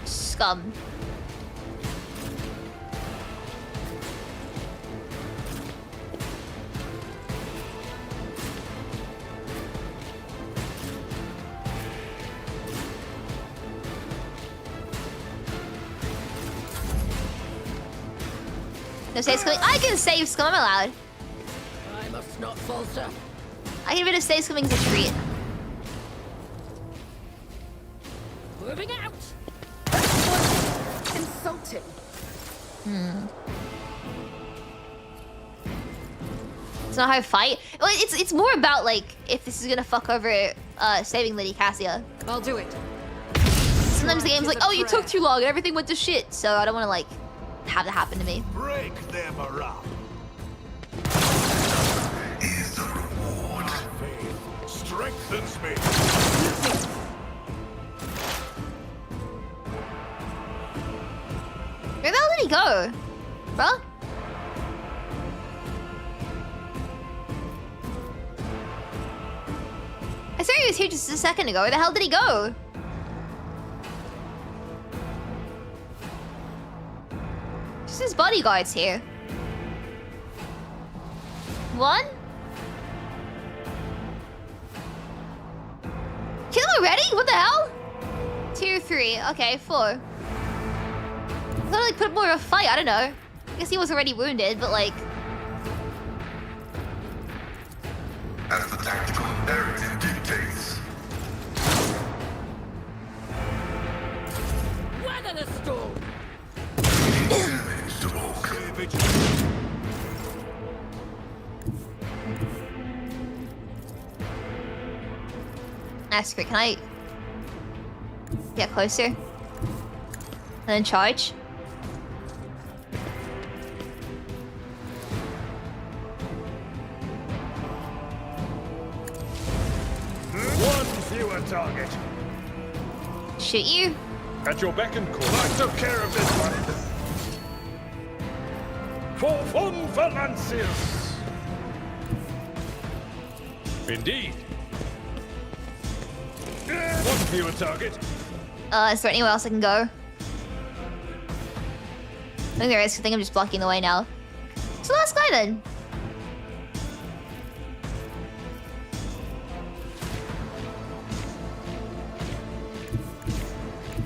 scum. No saves coming. I can save scum, I'm allowed. I must not falter. I can get a save coming as a treat. Moving out. That was insulting. It's not how I fight. Well, it's more about, like, if this is gonna fuck over saving Lady Cassia. I'll do it. Sometimes the game's like, oh, you took too long and everything went to shit, so I don't want to, like, have that happen to me. Break their morale. Is the reward. Faith strengthens me. Where the hell did he go? Bro? I swear he was here just a second ago. Where the hell did he go? Just his bodyguards here. One? Kill him already? What the hell? 2, 3. Okay, 4. I thought I'd like, put up more of a fight. I don't know. I guess he was already wounded, but like... As the tactical imperative dictates. Weather the storm. Damage to Orc. Ask her, can I get closer? And then charge? One fewer target. Shoot you? At your beck and call. I took care of this one. For Von Valancius. Indeed. One fewer target. Is there anywhere else I can go? I think there is. I think I'm just blocking the way now. What's the last guy then?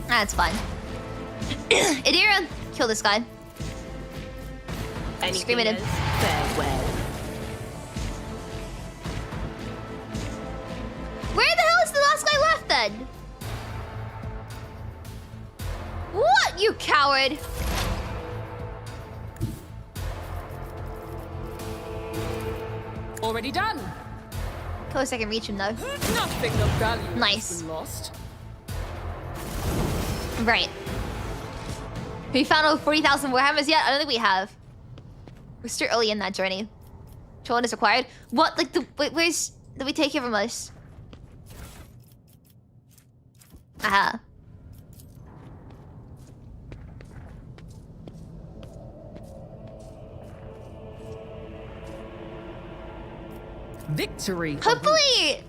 That's fine. Adira, kill this guy. Scream at him. Farewell. Where the hell is the last guy left then? What, you coward? Already done. Close I can reach him though. Nothing of value Nice. has been lost. Right. Have we found over 40,000 Warhammers yet? I don't think we have. We're still early in that journey. Which one is required? What? Like, where's... Did we take it from us? Aha. Victory. Hopefully...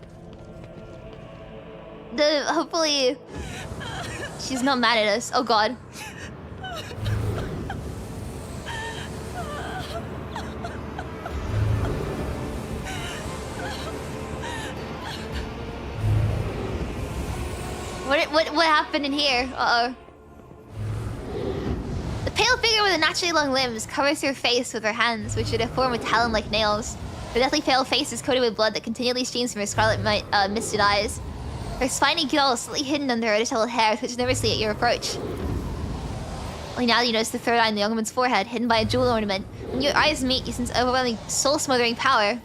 Hopefully... She's not mad at us. Oh god. What happened in here? Uh-oh. The pale figure with the naturally long limbs covers her face with her hands, which are deformed with talon-like nails. Her deathly pale face is coated with blood that continually streams from her scarlet misted eyes. Her spiny gill is slightly hidden under her disheveled hair, which nervously at your approach. Only now you notice the third eye in the young woman's forehead, hidden by a jewel ornament. When your eyes meet, you sense overwhelming, soul-smothering power.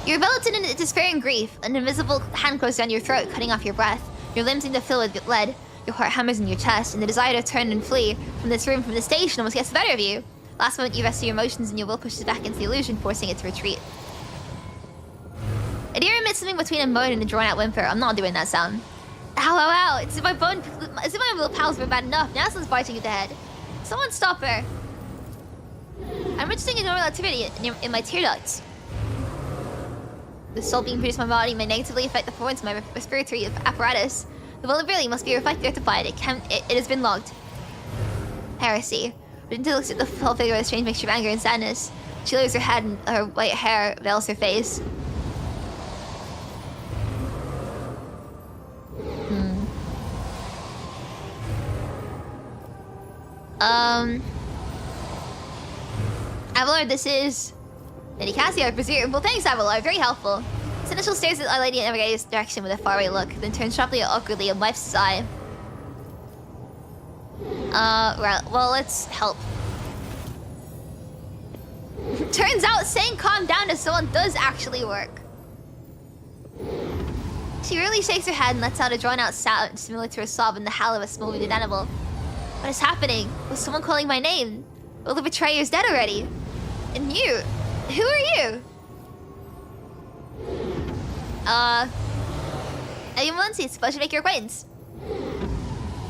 You're enveloped in despairing grief. An invisible hand closes down your throat, cutting off your breath. Your limbs seem to fill with lead. Your heart hammers in your chest, and the desire to turn and flee from this room, from the station, almost gets the better of you. Last moment, you rest your emotions, and your will pushes back into the illusion, forcing it to retreat. Adira emits something between a moan and a drawn-out whimper. I'm not doing that sound. Ow, ow, ow. It's in my bone. As if my little pals were bad enough. Now someone's biting at the head. Someone stop her. I'm registering a normal activity in my tear ducts. The salt being produced in my body may negatively affect the performance of my respiratory apparatus. The vulnerability must be rectified. It has been logged. Heresy. Rinta looks at the full figure with a strange mixture of anger and sadness. She lowers her head and her white hair veils her face. Avalor, this is... Lady Cassia, I presume. Well, thanks, Avalor. Very helpful. Seneschal stares at Our Lady in Navigator's direction with a faraway look, then turns sharply and awkwardly and wipes his eye. Right. Well, let's help. Turns out saying calm down to someone does actually work. She really shakes her head and lets out a drawn-out sound similar to a sob in the howl of a small-wounded animal. What is happening? Was someone calling my name? Well, the betrayer's dead already. And you? Who are you? Ebi Valencia, it's a pleasure to make your acquaintance.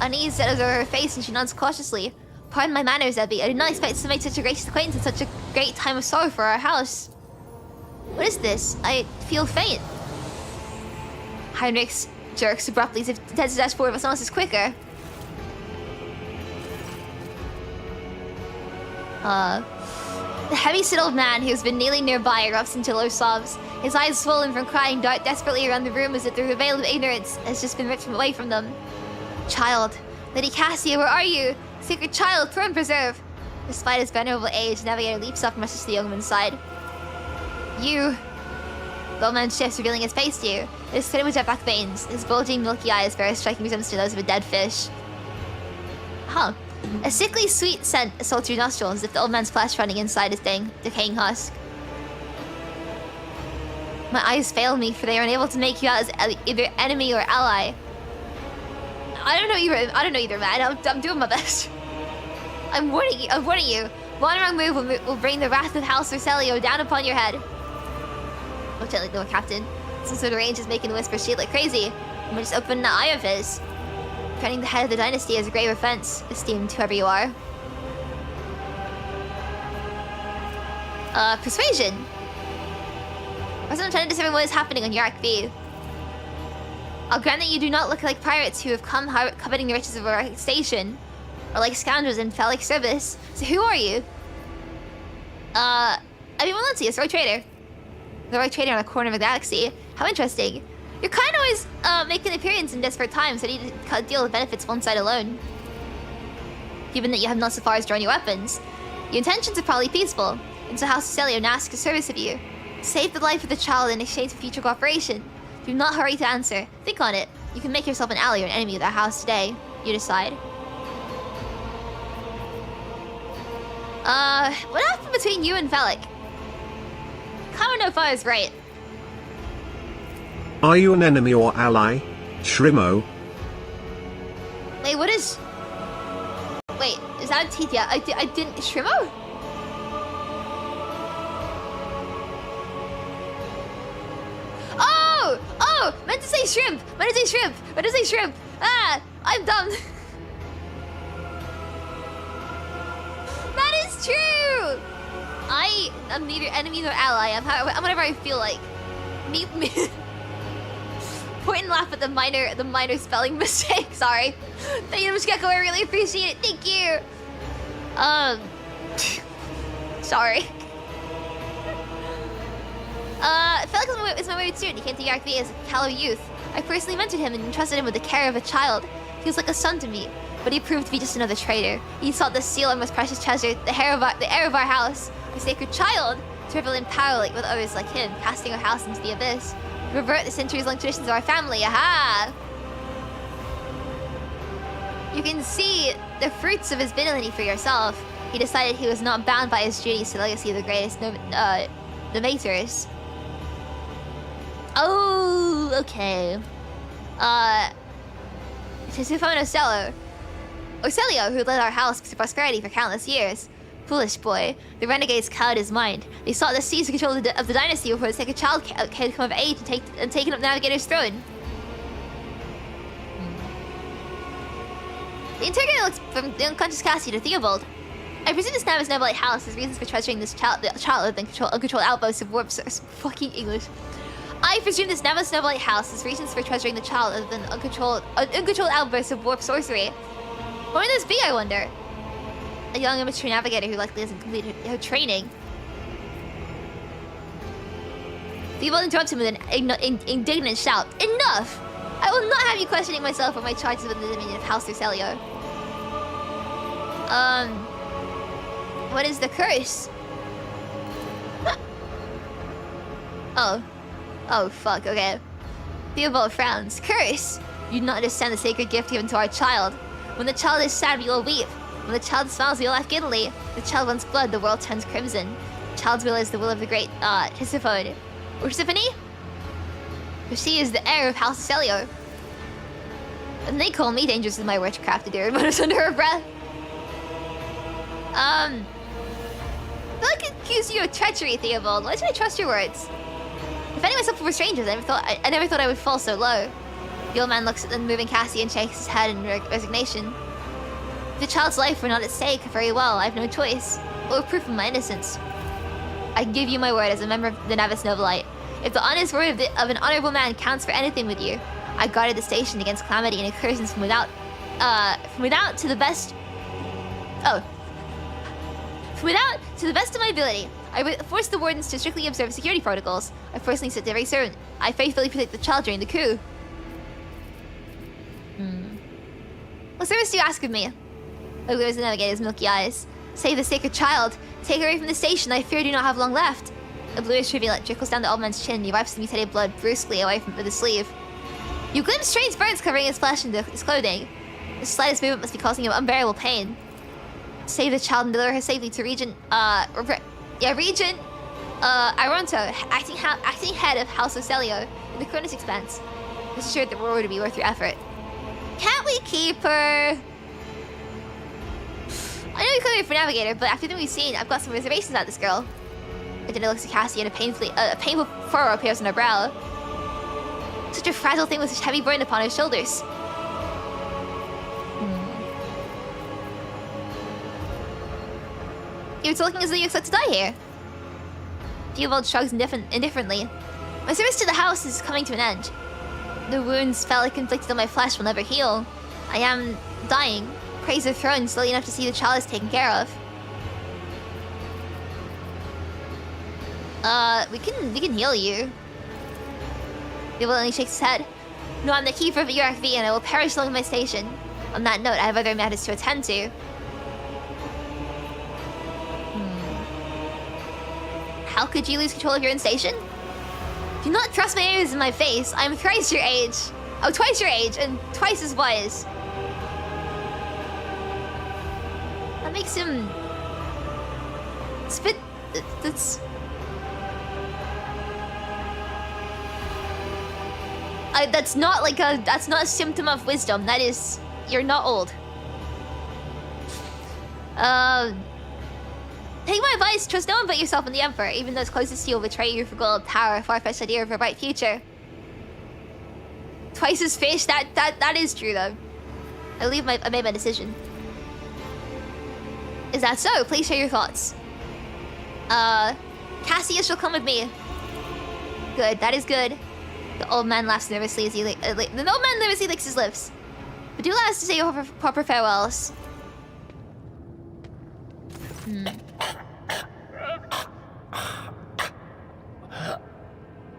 Unease settles over her face and she nods cautiously. Pardon my manners, Ebi. I did not expect to make such a gracious acquaintance in such a great time of sorrow for our house. What is this? I feel faint. Heinrich jerks abruptly as if to dash forward, but someone else is quicker. The heavy-set old man who's been kneeling nearby erupts into low sobs. His eyes swollen from crying dart desperately around the room as if the veil of ignorance has just been ripped away from them. Child, Lady Cassia, where are you? Sacred child, throne preserve! Despite his venerable age, Navigator leaps up and rushes to the young man's side. You... The old man shifts, revealing his face to you. It is fitted with jet black veins. His bulging, milky eyes bear a striking resemblance to those of a dead fish. Huh. A sickly sweet scent assaults your nostrils as if the old man's flesh running inside his decaying husk. My eyes fail me, for they are unable to make you out as either enemy or ally. I don't know either, man. I'm doing my best. I'm warning you. One wrong move will bring the wrath of House Urselio down upon your head. Oh, gently, Lord Captain. Some sort of range is making the whisper shoot like crazy. I'm gonna just open an eye of his. Turning the head of the dynasty is a grave offense, esteemed whoever you are. Persuasion. Wasn't trying to discern what is happening on your B. I'll grant that you do not look like pirates who have come coveting the riches of our station, or like scoundrels in phallic service. So who are you? Ebi Valencia, Rogue Trader. The Rogue Trader on the corner of the galaxy. How interesting. You're kind of always making an appearance in desperate times, so you need to deal with benefits one side alone. Given that you have not so far as drawn your weapons, your intentions are probably peaceful, and so House Celio asks a service of you. Save the life of the child in exchange for future cooperation. Do not hurry to answer. Think on it. You can make yourself an ally or an enemy of our house today. You decide. What happened between you and Felix? I don't know if I was right. Are you an enemy or ally, Shrimo? Wait, what is... Wait, is that a teeth? Yeah, I didn't... Shrimo? Oh! Meant to say shrimp! Meant to say shrimp! Ah! I'm dumb! That is true! I am neither enemy nor ally. I'm whatever I feel like. Me. Point and laugh at the minor spelling mistake. Sorry. Thank you, Mishkeko. I really appreciate it. Thank you. Sorry. Felix is my weird student. He came to Yarkv as a callow youth. I personally mentored him and entrusted him with the care of a child. He was like a son to me, but he proved to be just another traitor. He sought to steal our most precious treasure, the heir of our house, our sacred child, to revel in power like with others like him, casting our house into the abyss. To revert the centuries-long traditions of our family. Aha! You can see the fruits of his villainy for yourself. He decided he was not bound by his duties to the legacy of the greatest Navigators. Oh, okay. Tisufone Urselio, who led our house to prosperity for countless years. Foolish boy. The renegades clouded his mind. They sought to seize the control of the dynasty before the sacred child had come of age and taken up Navigator's throne. The interrogator looks from the unconscious Cassia to Theobald. I presume this Navis Nebulite house has reasons for treasuring this child within uncontrolled outposts of warp source. Fucking English. I presume this Navis Nebulite house has reasons for treasuring the child within uncontrolled outbursts of warp sorcery. What would this be, I wonder? A young immature navigator who likely hasn't completed her training. Theobald interrupts him with an indignant shout. Enough! I will not have you questioning myself or my charges within the dominion of House Thurcelio. What is the curse? Oh, fuck, okay. Theobald frowns. Curse! You do not understand the sacred gift given to our child. When the child is sad, we will weep. When the child smiles, we will laugh giddily. The child wants blood, the world turns crimson. The child's will is the will of the great, Tisiphone. Or Tisiphone? For she is the heir of House Thurcelio. And they call me dangerous with my witchcraft, Adira mutters under her breath. I could accuse you of treachery, Theobald. Why should I trust your words? Defending myself before strangers, I never thought I would fall so low. The old man looks at the moving Cassia and shakes his head in resignation. If the child's life were not at stake, very well, I have no choice. Or proof of my innocence. I give you my word as a member of the Navis Nebulite. If the honest word of an honorable man counts for anything with you, I guarded the station against calamity and incursions from without to the best... From without to the best of my ability. I forced the wardens to strictly observe security protocols. I personally set every servant. I faithfully protect the child during the coup. What service do you ask of me? Oh, there's the navigator's milky eyes. Save the sacred child. Take her away from the station. I fear I do not have long left. A bluish rivulet trickles down the old man's chin. He wipes the mutated blood brusquely away with his sleeve. You glimpse strange burns covering his flesh and his clothing. The slightest movement must be causing him unbearable pain. Save the child and deliver her safely to Regent, Regent, Aronto, acting head of House Thurcelio in the Cronus Expanse. Rest assured the reward would be worth your effort. Can't we keep her? I know you call her for Navigator, but after everything we've seen, I've got some reservations about this girl. Adira looks at Cassia and a painful furrow appears on her brow. Such a fragile thing with such heavy burden upon her shoulders. You're talking as though you expect to die here. Theobald shrugs indifferently. My service to the house is coming to an end. The wounds phallic inflicted on my flesh will never heal. I am dying. Praise the throne slowly enough to see the child is taken care of. We can heal you. Theobald only shakes his head. No, I'm the keeper of URFV and I will perish along my station. On that note, I have other matters to attend to. How could you lose control of your own station? Do not thrust my ears in my face. I'm thrice your age. Oh, twice your age and twice as wise. That makes him... It's a bit... That's... That's not like a... That's not a symptom of wisdom. That is... You're not old. Take my advice, trust no one but yourself and the Emperor. Even those closest to you will betray you for gold, power, a far-fetched idea of a bright future. Twice as fish, that is true though. I made my decision. Is that so? Please share your thoughts. Cassia shall come with me. Good, that is good. The old man laughs nervously as he licks his lips. But do allow us to say your proper farewells.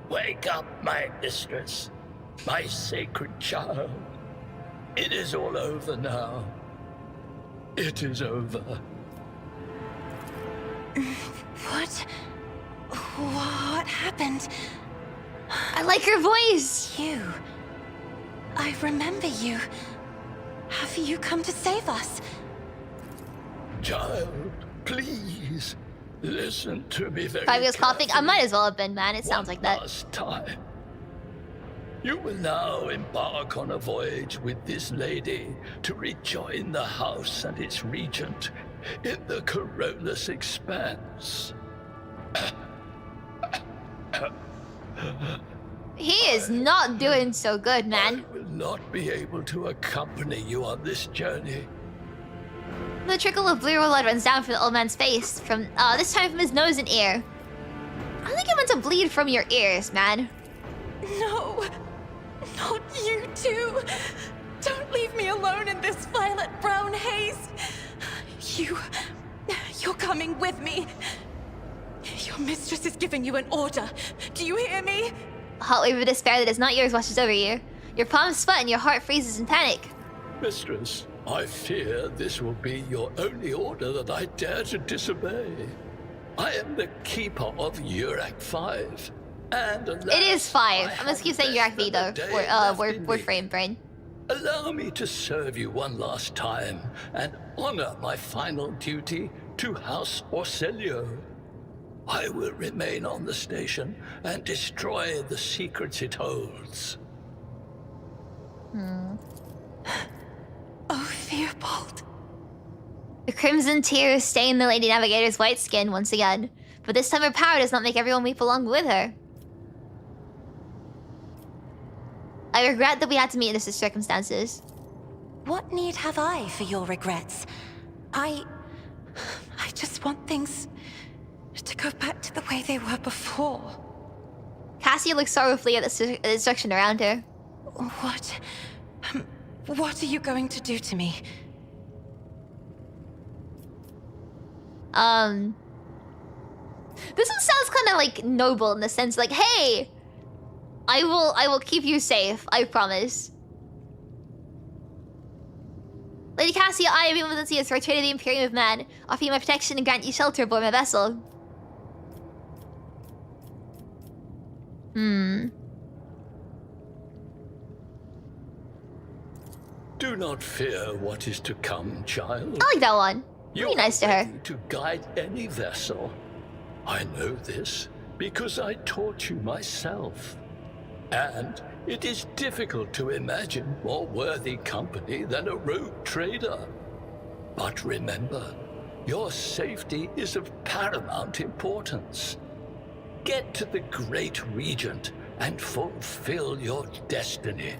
Wake up, my mistress, my sacred child. It is all over now. It is over. What happened? I like her voice. You. I remember you. Have you come to save us? Child, please. Listen to me very 5 years coughing? I might as well have been, man. It sounds like that. Last time. You will now embark on a voyage with this lady to rejoin the house and its regent in the Cronus Expanse. He is not doing so good, man. I will not be able to accompany you on this journey. The trickle of blue blood runs down from the old man's face, from this time from his nose and ear. I think it meant to bleed from your ears, man. No, not you too. Don't leave me alone in this violet-brown haze. You're coming with me. Your mistress is giving you an order. Do you hear me? A hot wave of despair that is not yours washes over you. Your palms sweat and your heart freezes in panic. Mistress, I fear this will be your only order that I dare to disobey. I am the keeper of Urak 5. And alas, it is 5. I must keep saying Urak V though. Word frame brain. Allow me to serve you one last time and honor my final duty to House Orselio. I will remain on the station and destroy the secrets it holds. Oh, Theobald. The crimson tears stain the Lady Navigator's white skin once again, but this time her power does not make everyone weep along with her. I regret that we had to meet in these circumstances. What need have I for your regrets? I just want things to go back to the way they were before. Cassia looks sorrowfully at the destruction around her. What are you going to do to me? This one sounds kind of like noble in the sense like, hey, I will keep you safe, I promise. Lady Cassia, I am able to see us for a trade of the Imperium of Man, offer you my protection and grant you shelter aboard my vessel. Do not fear what is to come, child. I like that one. Be nice to her. To guide any vessel. I know this because I taught you myself. And it is difficult to imagine more worthy company than a rogue trader. But remember, your safety is of paramount importance. Get to the Great Regent and fulfill your destiny.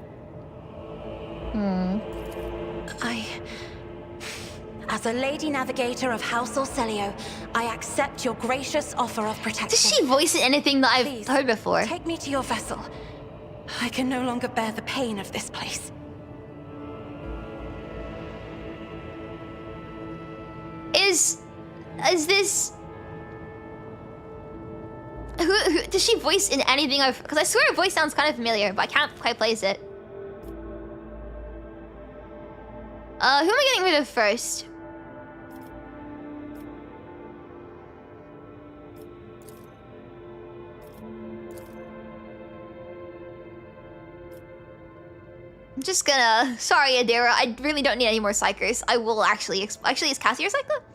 As a Lady Navigator of House Orselio, I accept your gracious offer of protection. Does she voice anything that I've heard before? Take me to your vessel. I can no longer bear the pain of this place. Is this... Who does she voice in anything I've... Because I swear her voice sounds kind of familiar, but I can't quite place it. Who am I getting rid of first? I'm just gonna... Sorry, Adira. I really don't need any more psychers. I will actually... Actually, is Cassia your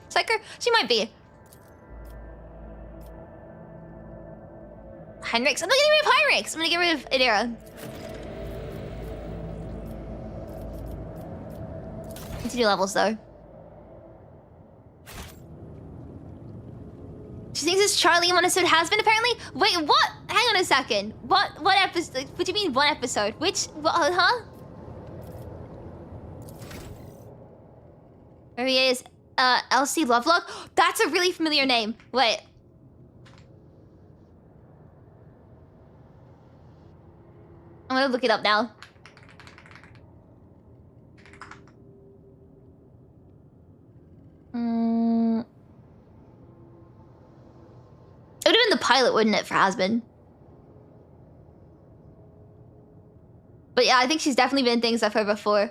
psycher? She might be. Heinrichs? I'm not getting rid of Heinrichs. I'm gonna get rid of Adira. Continue levels, though. She thinks this Charlie one episode has been, apparently? Wait, what? Hang on a second. What episode? What do you mean, one episode? Which... huh? There he is. Elsie Lovelock? That's a really familiar name. Wait. I'm gonna look it up now. It would have been the pilot, wouldn't it, for Hasbin? But yeah, I think she's definitely been in things I've heard before.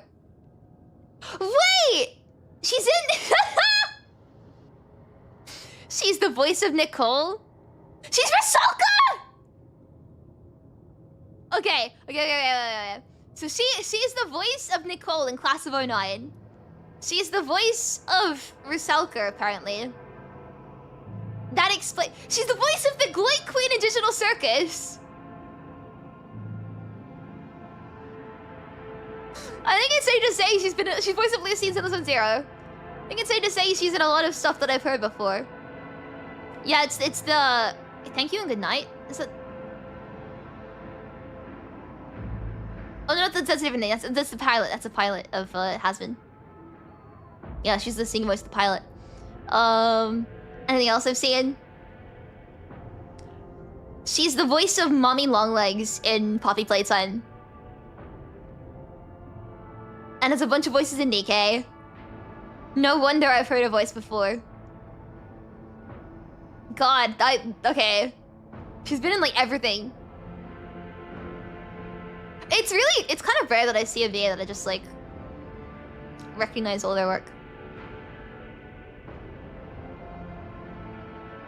Wait! She's in... She's the voice of Nicole? She's Rusalka! Okay. So she's the voice of Nicole in Class of 09. She's the voice of Rusalka, apparently. That explains... She's the voice of the Great Queen in Digital Circus. I think it's safe to say she's voice of Lucy in 070. I think it's safe to say she's in a lot of stuff that I've heard before. Yeah, it's the... Thank you and good night. Is it... Oh no, that's a different thing. That's the pilot. That's a pilot of Hasbin. Yeah, she's the singing voice of the pilot. Anything else I've seen? She's the voice of Mommy Longlegs in Poppy Playtime. And there's a bunch of voices in DK. No wonder I've heard her voice before. God, okay. She's been in like everything. It's kind of rare that I see a VA that I just like recognize all their work.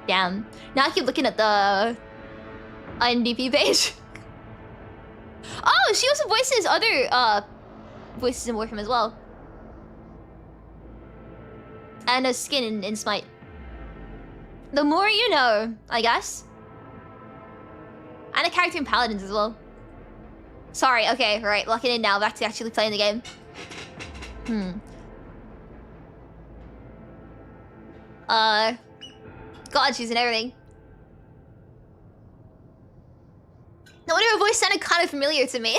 Damn. Now I keep looking at the IMDb page. Oh, she also voices other voices in Warhammer as well. And a skin in Smite. The more you know, I guess. And a character in Paladins as well. Sorry, okay, right, lock it in now. Back to actually playing the game. God, she's in everything. No wonder her voice sounded kind of familiar to me.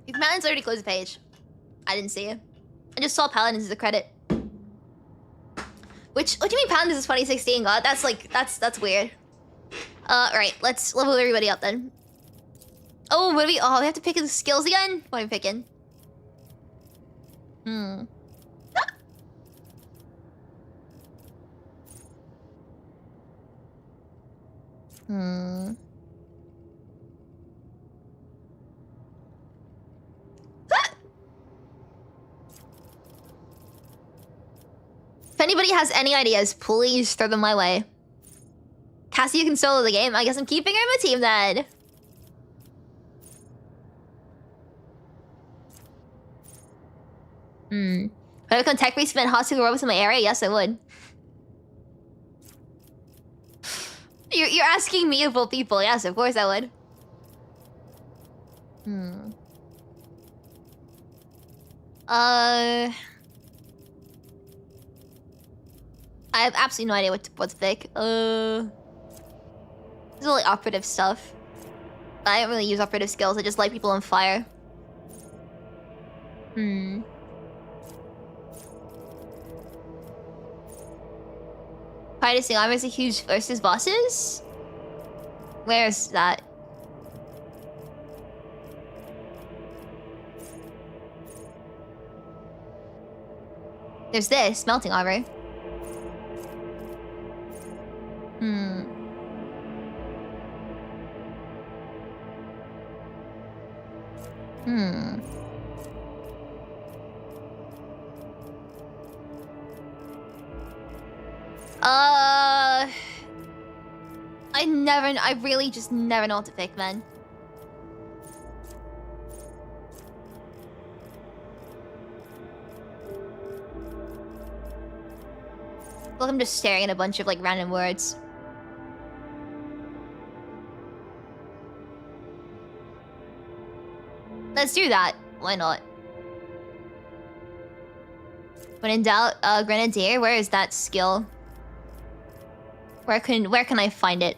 If Paladins already closed the page. I didn't see it. I just saw Paladins as a credit. Which, what do you mean Paladins is 2016? God, that's like, that's weird. Right, let's level everybody up then. Oh, what do we have to pick the skills again? What are we picking? If anybody has any ideas, please throw them my way. Cassia can solo the game. I guess I'm keeping her in my team then. Would I become tech based and hospital robots in my area? Yes, I would. You're asking me about people. Yes, of course I would. I have absolutely no idea what to pick. There's only operative stuff. I don't really use operative skills. I just light people on fire. Practicing armor is a huge versus bosses? Where's that? There's this, melting armor. I really just never know what to pick, man. Look, I'm just staring at a bunch of like random words. Let's do that. Why not? When in doubt, Grenadier, where is that skill? Where can I find it?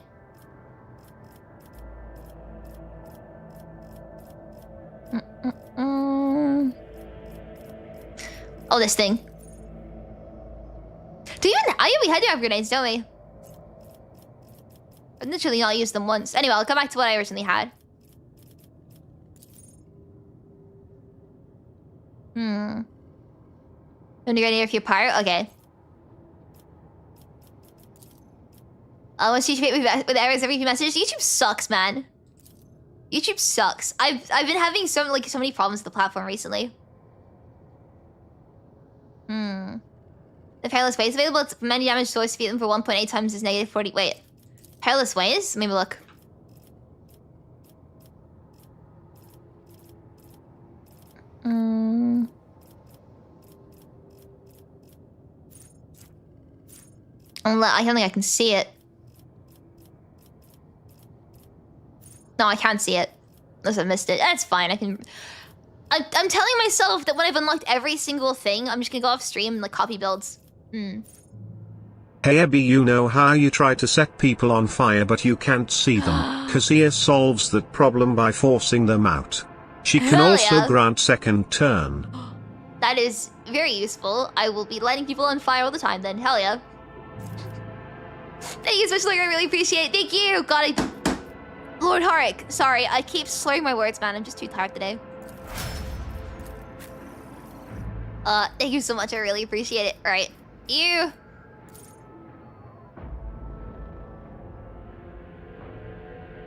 Oh, this thing. We had to have grenades, don't we? I've literally not used them once. Anyway, I'll come back to what I originally had. Underground air if you're pirate? Okay. Once YouTube with errors every few messages. YouTube sucks, man. YouTube sucks. I've been having so many problems with the platform recently. The Perilous Ways available. It's many damage source to beat them for 1.8 times is negative 40. Wait. Perilous Ways? Maybe look. I don't think I can see it. No, I can't see it. Unless I missed it. That's fine. I'm telling myself that when I've unlocked every single thing, I'm just gonna go off stream and like copy builds. Hey Ebi, you know how you try to set people on fire but you can't see them? Cassia solves that problem by forcing them out. She can Hell also yeah. grant second turn. That is very useful. I will be lighting people on fire all the time then. Hell yeah. Thank you, especially I really appreciate it. Thank you. God, Lord Harik. Sorry, I keep slurring my words, man. I'm just too tired today. Thank you so much. I really appreciate it. All right, you.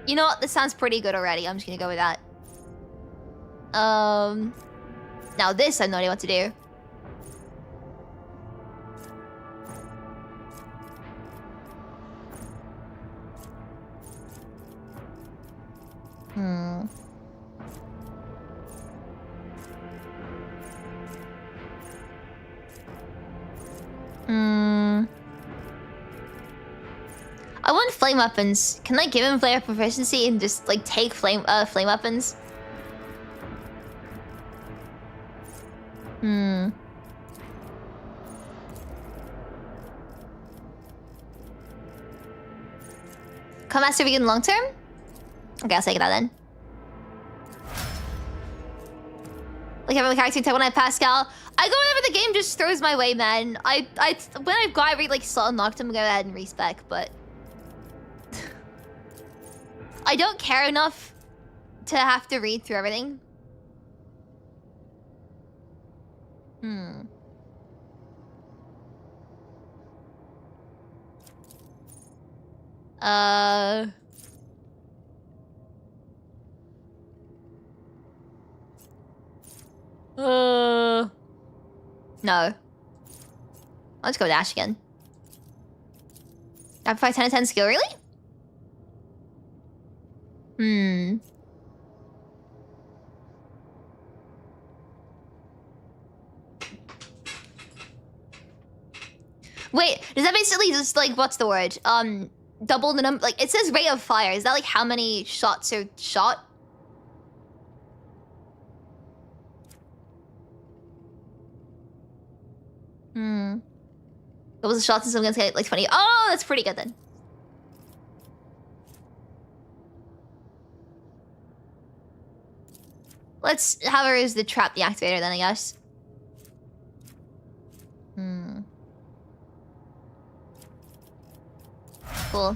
You know what? This sounds pretty good already. I'm just gonna go with that. Now this I have no idea what to do. I want flame weapons. Can I give him flame proficiency and just like take flame weapons? Come Master Vegan long term? Okay, I'll take that then. Like having a character type when I Pascal. I go whenever the game just throws my way, man. When I've got every like slot unlocked, I'm gonna go ahead and respec, but I don't care enough to have to read through everything. No. I'll just go dash again. Amplify 10 and 10 skill, really? Wait, does that basically just like, what's the word? Double the number, like it says rate of fire. Is that like how many shots are shot? Double the shots and someone's gonna get like 20. Oh, that's pretty good then. Let's have her as the trap deactivator then, I guess. Cool.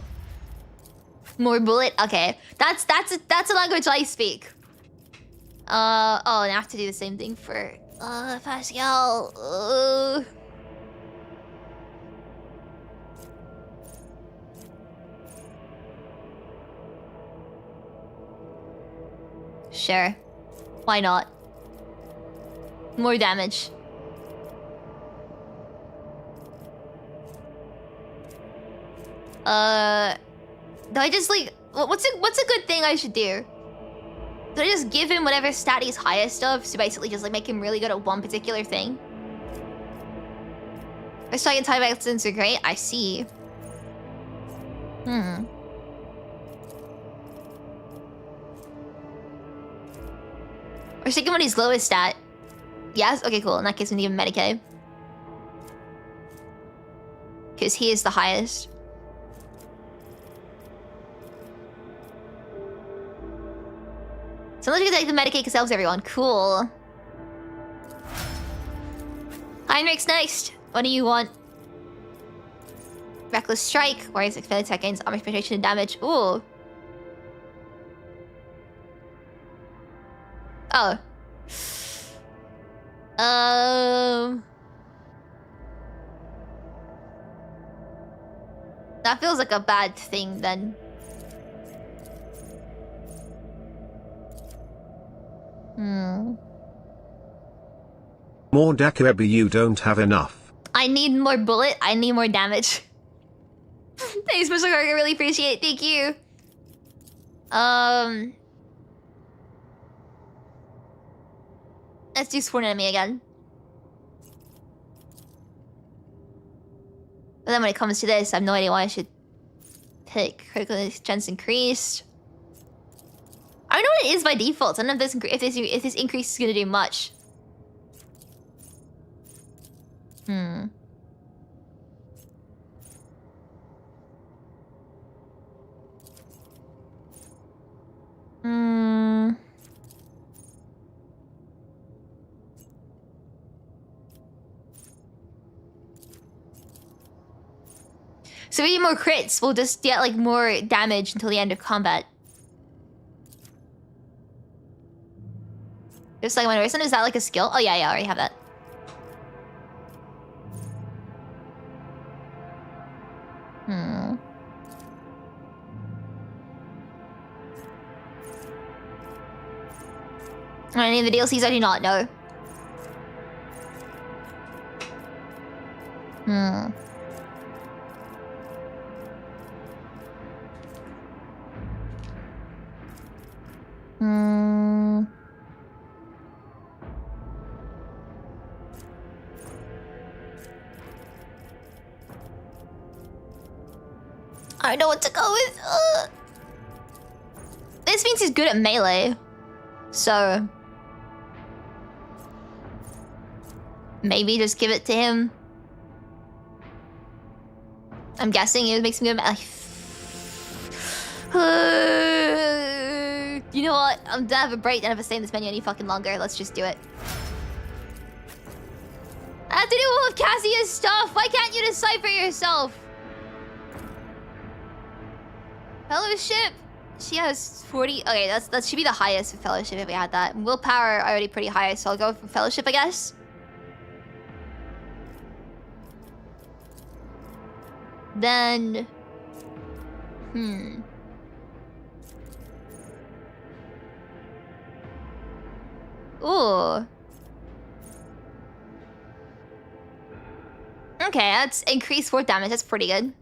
More bullet? Okay. That's a language I speak. Oh, and I have to do the same thing for Pascal. Sure. Why not? More damage. Do I just like what's a good thing I should do? Do I just give him whatever stat he's highest of, so basically just like make him really good at one particular thing? First strike and time accidents are great. I see. Or taking what his lowest stat. Yes? Okay, cool. In that case, we need him Medicaid. Because he is the highest. Someone's gonna take the Medicaid because helps everyone. Cool. Heinrich's next. What do you want? Reckless Strike. Warriors expended seconds. Armor penetration and damage. Ooh. Oh. That feels like a bad thing then. More Daku Ebi, you don't have enough. I need more bullet. I need more damage. Thanks, Mr. Clark. I really appreciate it. Thank you. Let's do Sworn Enemy again. But then when it comes to this, I have no idea why I should pick critical chance increased. I don't know what it is by default. I don't know if this increase is gonna do much. So we need more crits. We'll just get like more damage until the end of combat. Just like one person, is that like a skill? Oh yeah, I already have that. Any of the DLCs I do not know. I don't know what to go with. This means he's good at melee. So... maybe just give it to him. I'm guessing it makes me good at melee. You know what? I'm gonna have a break and have to stay in this menu any fucking longer. Let's just do it. I have to do all of Cassia's stuff. Why can't you decipher yourself? Fellowship. She has 40. Okay, that should be the highest for Fellowship if we had that. Willpower already pretty high, so I'll go for Fellowship, I guess. Then... Ooh. Okay, that's increased 4 damage. That's pretty good.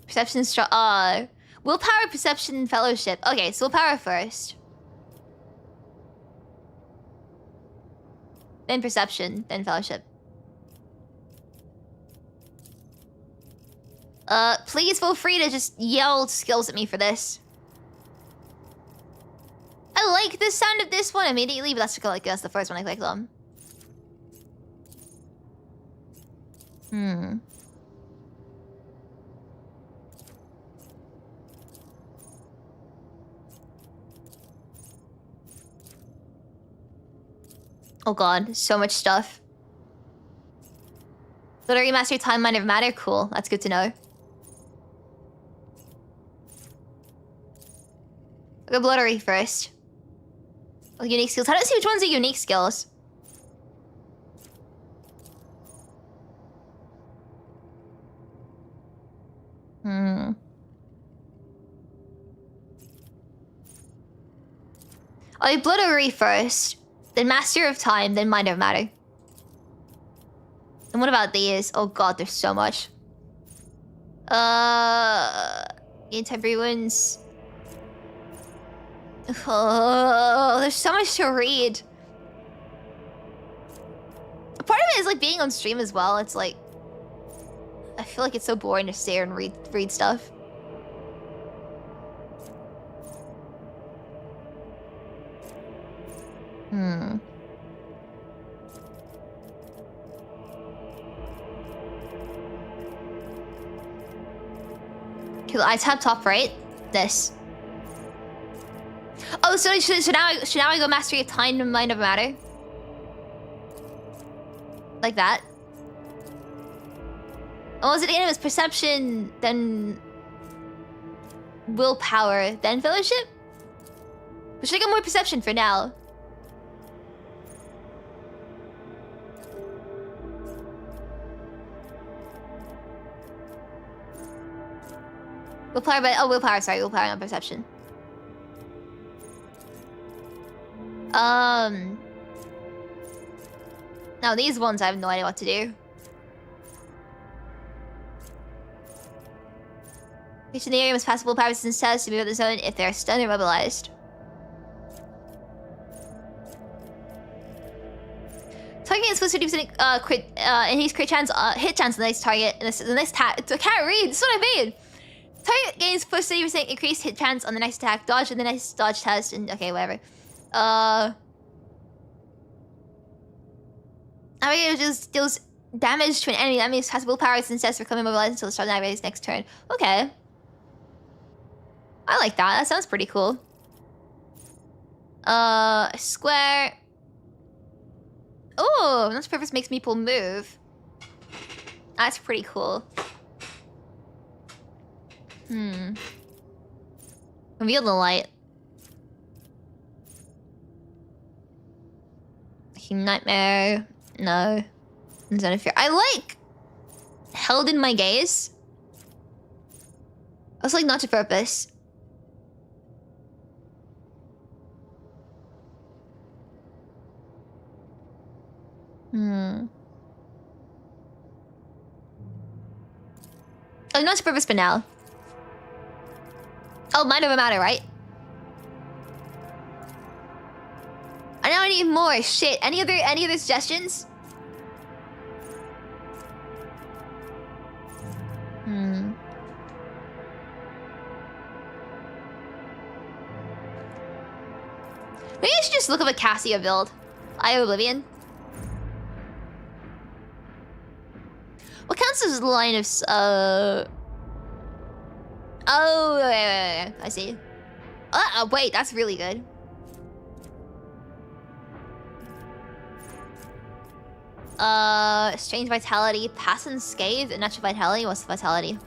Perception, willpower, perception, fellowship. Okay, so willpower first. Then perception, then fellowship. Please feel free to just yell skills at me for this. I like the sound of this one immediately, but that's the first one I clicked on. Oh god, so much stuff. Literary master time mind of matter, cool. That's good to know. I'll go blottery first. Oh, unique skills. How do I see which ones are unique skills? I'll do blottery first, then master of time, then mind of matter. And what about these? Oh god, there's so much. Gain temporary wounds. Oh, there's so much to read. Part of it is like being on stream as well. It's like I feel like it's so boring to stare and read stuff. Okay, I tap top right. This. Oh, so now I go mastery of time and mind of matter. Like that. Oh, was it again? It was perception, then willpower, then fellowship? But should I go more perception for now? Willpower, but willpower, sorry, willpower, not perception. Now these ones I have no idea what to do. Each in the area must pass willpower resistance tests to move out of the zone if they're stunned or mobilized. Target is supposed to do crit, increased crit chance, hit chance on the next target, and the next attack. I can't read. That's what I mean. Target gains plus 30% increased hit chance on the next attack, dodge, and the next dodge test, and okay, whatever. Navigator just deals damage to an enemy. That means has willpower resistance tests for coming mobilized until the start of Navigator's next turn. Okay. I like that. That sounds pretty cool. Square. Oh, Not's purpose makes people move. That's pretty cool. Reveal the light. Nightmare. No. Zone of fear. I like held in my gaze. I was like not to purpose. Oh, not to purpose, but now. Oh, mind over matter, right? I know I need more. Shit. Any other suggestions? Maybe I should just look up a Cassia build. Eye of Oblivion. What counts as line of Oh, wait. I see. Wait, that's really good. Strange vitality, pass unscathed, and natural vitality. What's the vitality?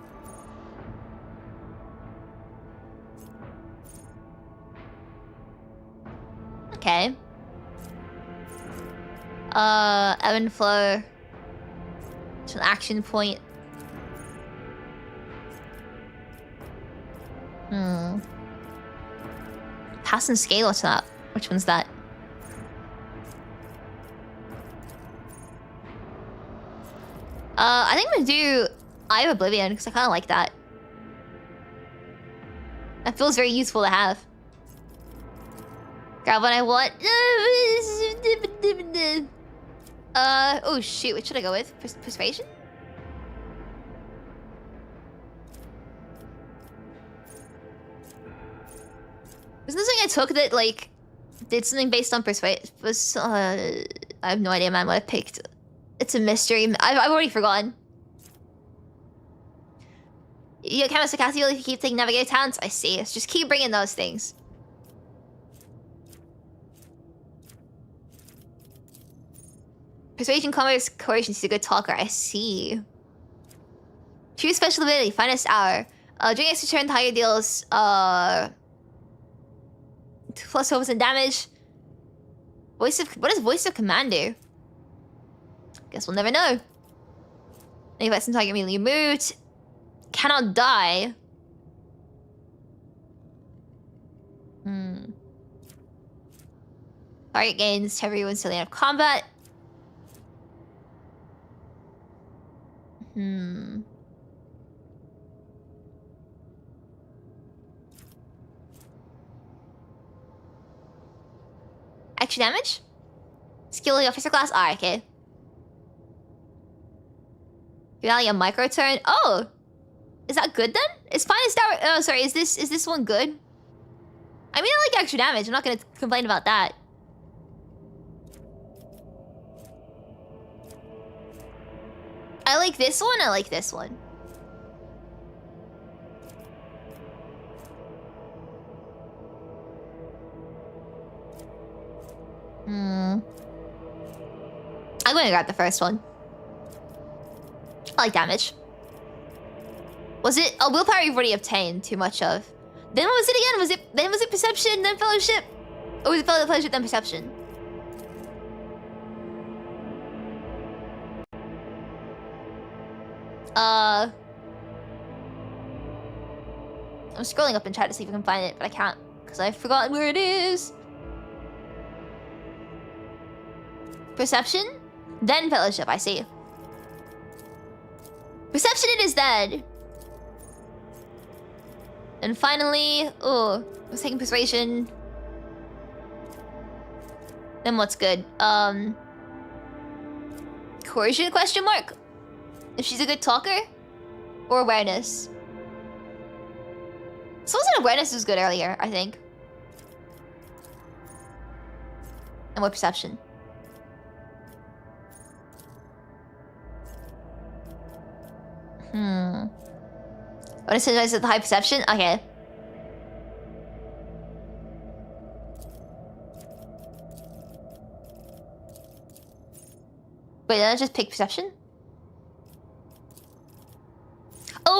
Okay. Ebb and flow. It's an action point. Pass and scale, what's that? Which one's that? I think I'm gonna do Eye of Oblivion, because I kinda like that. That feels very useful to have. Grab what I want. Oh shoot, what should I go with? Persuasion? Wasn't this something I took that, like, did something based on persuasion? I have no idea, man, what I picked. It's a mystery. I've already forgotten. You Chemist Cassia, if you keep taking Navigator talents, I see. Let's just keep bringing those things. Persuasion, commerce, coercion. She's a good talker. I see. Choose special ability. Finest hour. During extra turn, the higher deals plus focus and damage. What does voice of command do? Guess we'll never know. Any lessons target immediately moved. Cannot die. Target gains temporary when still out of combat. Extra damage? Skill officer class? Alright, okay. Finale a micro turn. Oh! Is that good then? Is finest hour oh sorry, is this one good? I mean I like extra damage, I'm not gonna complain about that. I like this one, I like this one. I'm gonna grab the first one. I like damage. Was it a willpower you've already obtained too much of? Then what was it again? Was it perception, then fellowship? Or was it fellowship, then perception? I'm scrolling up in chat to see if I can find it, but I can't because I've forgotten where it is. Perception, then fellowship. I see. Perception it is then. And finally, oh, I was taking persuasion. Then what's good? Coercion question mark? If she's a good talker? Or awareness? Someone said awareness was good earlier, I think. And what perception? What is it? The high perception? Okay. Wait, did I just pick perception?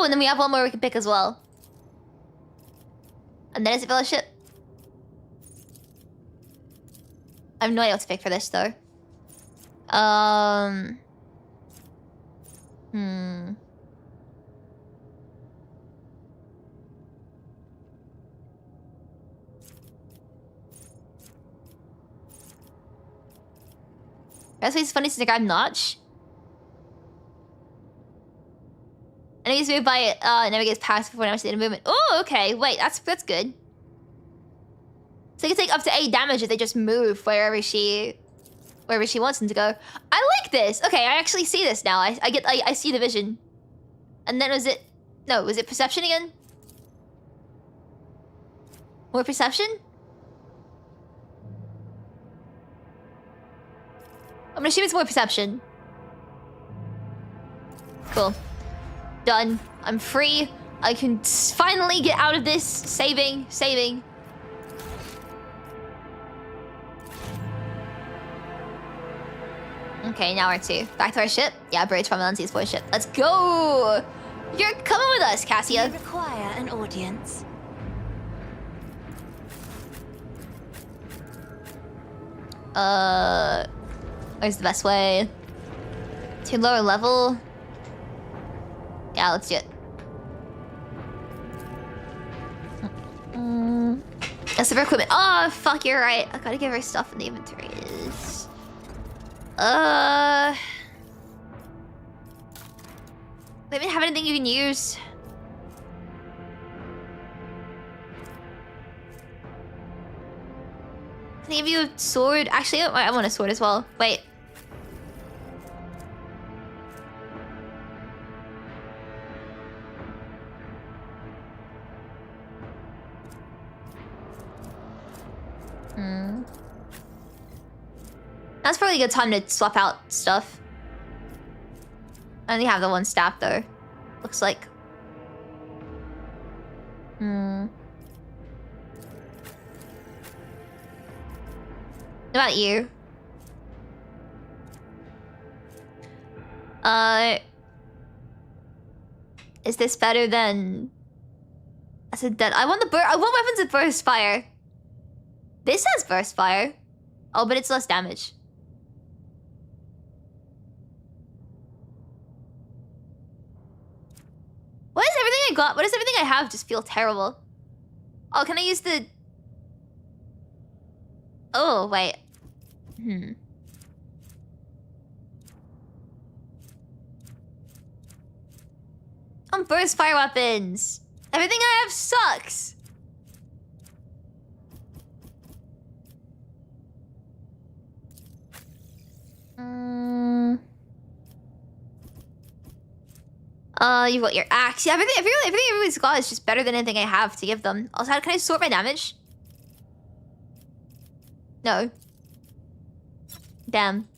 Oh, and then we have one more we can pick as well. And then it's a fellowship. I have no idea what to pick for this though. That's why it's funny to grab Notch. And he's moved by Navigator's powers before now in movement. Oh, okay. Wait, that's good. So they can take up to 8 damage if they just move wherever she wants them to go. I like this. Okay, I actually see this now. I see the vision. And then was it perception again? More perception? I'm gonna assume it's more perception. Cool. Done. I'm free. I can finally get out of this. Saving. Okay, now we're back to our ship. Yeah, bridge from Melancy's boy ship. Let's go! You're coming with us, Cassia. You require an audience. Where's the best way? To lower level? Yeah, let's do it. That's her equipment. Oh, fuck, you're right. I gotta give her stuff in the inventories. They don't have anything you can use. Can I give you a sword? Actually, I want a sword as well. Wait. That's probably a good time to swap out stuff. I only have the one staff though. Looks like. What about you? Is this better than? I said that I want weapons with burst fire. This has burst fire. Oh, but it's less damage. Why does everything I got? Why does everything I have just feel terrible? Oh, can I use the? Oh wait. On burst fire weapons. Everything I have sucks. You've got your axe. Yeah, everything everybody's got is just better than anything I have to give them. Also, can I sort my damage? No. Damn.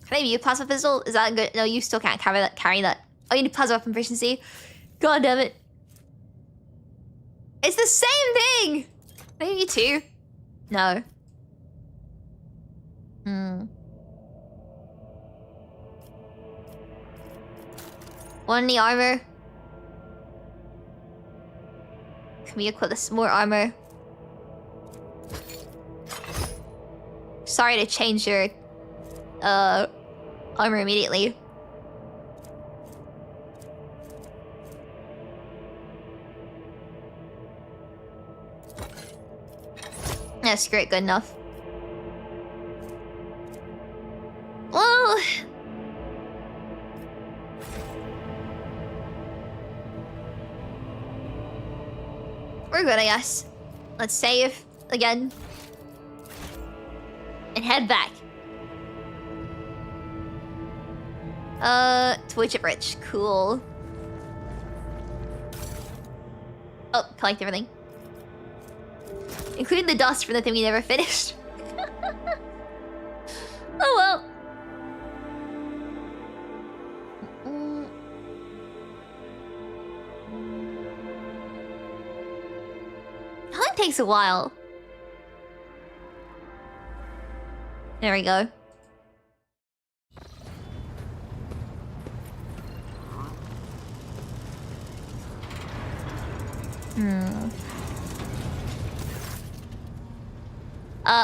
Can I mute plasma pistol? Is that good? No, you still can't carry that. Oh, you need plasma weapon proficiency. God damn it. It's the same thing! Maybe two? No. One in the armor. Can we equip this more armor? Sorry to change your armor immediately. That's great, good enough. Well, we're good, I guess. Let's save again and head back. Twitch it rich, cool. Oh, collect everything. Including the dust from the thing we never finished. Oh well. That takes a while. There we go.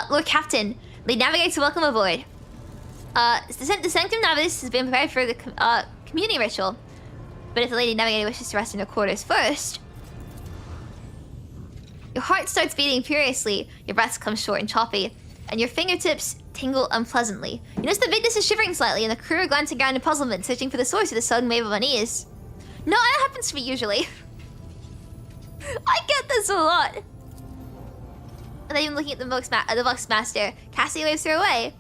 Lord Captain, Lead Navigator, welcome aboard. The Sanctum Navis has been prepared for the community ritual. But if the Lady Navigator wishes to rest in her quarters first... Your heart starts beating furiously, your breaths come short and choppy, and your fingertips tingle unpleasantly. You notice the Victus is shivering slightly, and the crew are glancing around in puzzlement, searching for the source of the sudden wave of unease. No, that happens to me usually. I get this a lot. And then even looking at the Vox Master, Cassia waves her away.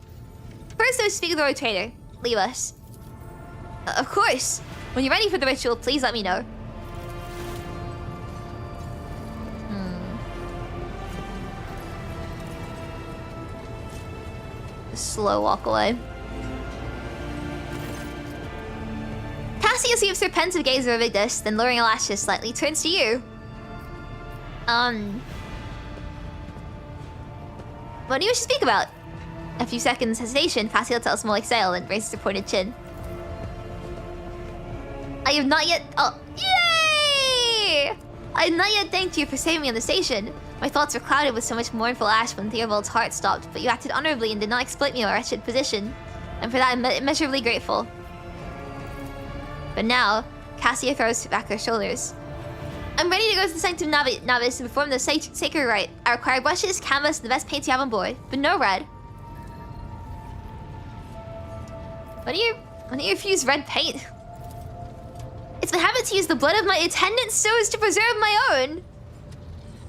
First, though, speak with the Rogue Trader. Leave us. Of course. When you're ready for the ritual, please let me know. Slow walk away. Cassia sweeps her pensive gaze over Victus, then lowering her lashes slightly, turns to you. What do you wish to speak about? A few seconds hesitation, Cassia tells more like sail, and raises her pointed chin. I have not yet... Oh, yay! I have not yet thanked you for saving me on the station. My thoughts were clouded with so much mournful ash when Theobald's heart stopped, but you acted honorably and did not exploit me in my wretched position. And for that, I'm immeasurably grateful. But now, Cassia throws back her shoulders. I'm ready to go to the Sanctum Navis and perform the sacred rite. I require brushes, canvas, and the best paints you have on board, but no red. Why do you refuse red paint? It's my habit to use the blood of my attendants so as to preserve my own.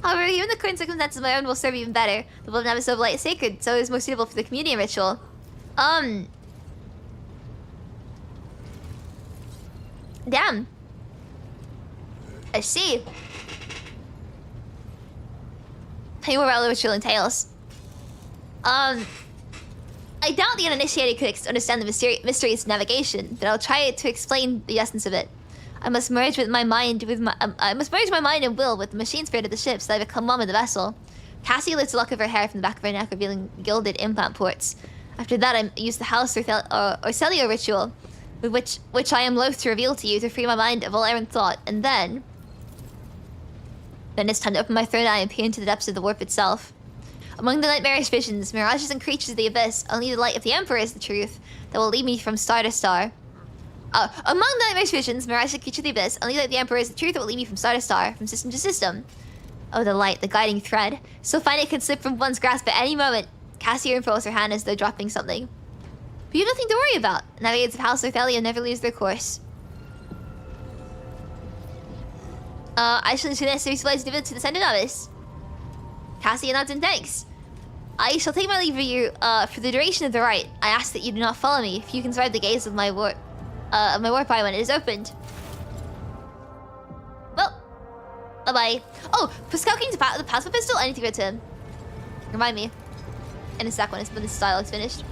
However, given the current circumstances, my own will serve even better. The blood of Navis of Light is sacred, so it is more suitable for the community ritual. Damn. I see. Tell you more about the ritual entails. I doubt the uninitiated could understand the mysteries of navigation, but I'll try to explain the essence of it. I must merge my mind and will with the machine spirit of the ship so that I become one with the vessel. Cassie lifts a lock of her hair from the back of her neck, revealing gilded implant ports. After that, I use the house or celio ritual, which I am loath to reveal to you to free my mind of all errant thought, and then it's time to open my third eye and peer into the depths of the warp itself. Among the nightmarish visions, mirages and creatures of the abyss, only the light of the Emperor is the truth that will lead me from star to star. Among the nightmarish visions, mirages and creatures of the abyss, only the light of the Emperor is the truth that will lead me from star to star, from system to system. Oh, the light, the guiding thread. So fine it can slip from one's grasp at any moment. Cassia unfurls her hand as though dropping something. But you have nothing to worry about. Navigators of House Othelio never lose their course. I shall ensure necessary supplies delivered to the Sanctum Navis. Cassia nods in thanks. I shall take my leave of you for the duration of the rite. I ask that you do not follow me if you can survive the gaze of my warp eye when it is opened. Well, bye-bye. Oh, for scouting the plasma pistol, I need to go to him. Remind me. In a sec when this dialogue's finished.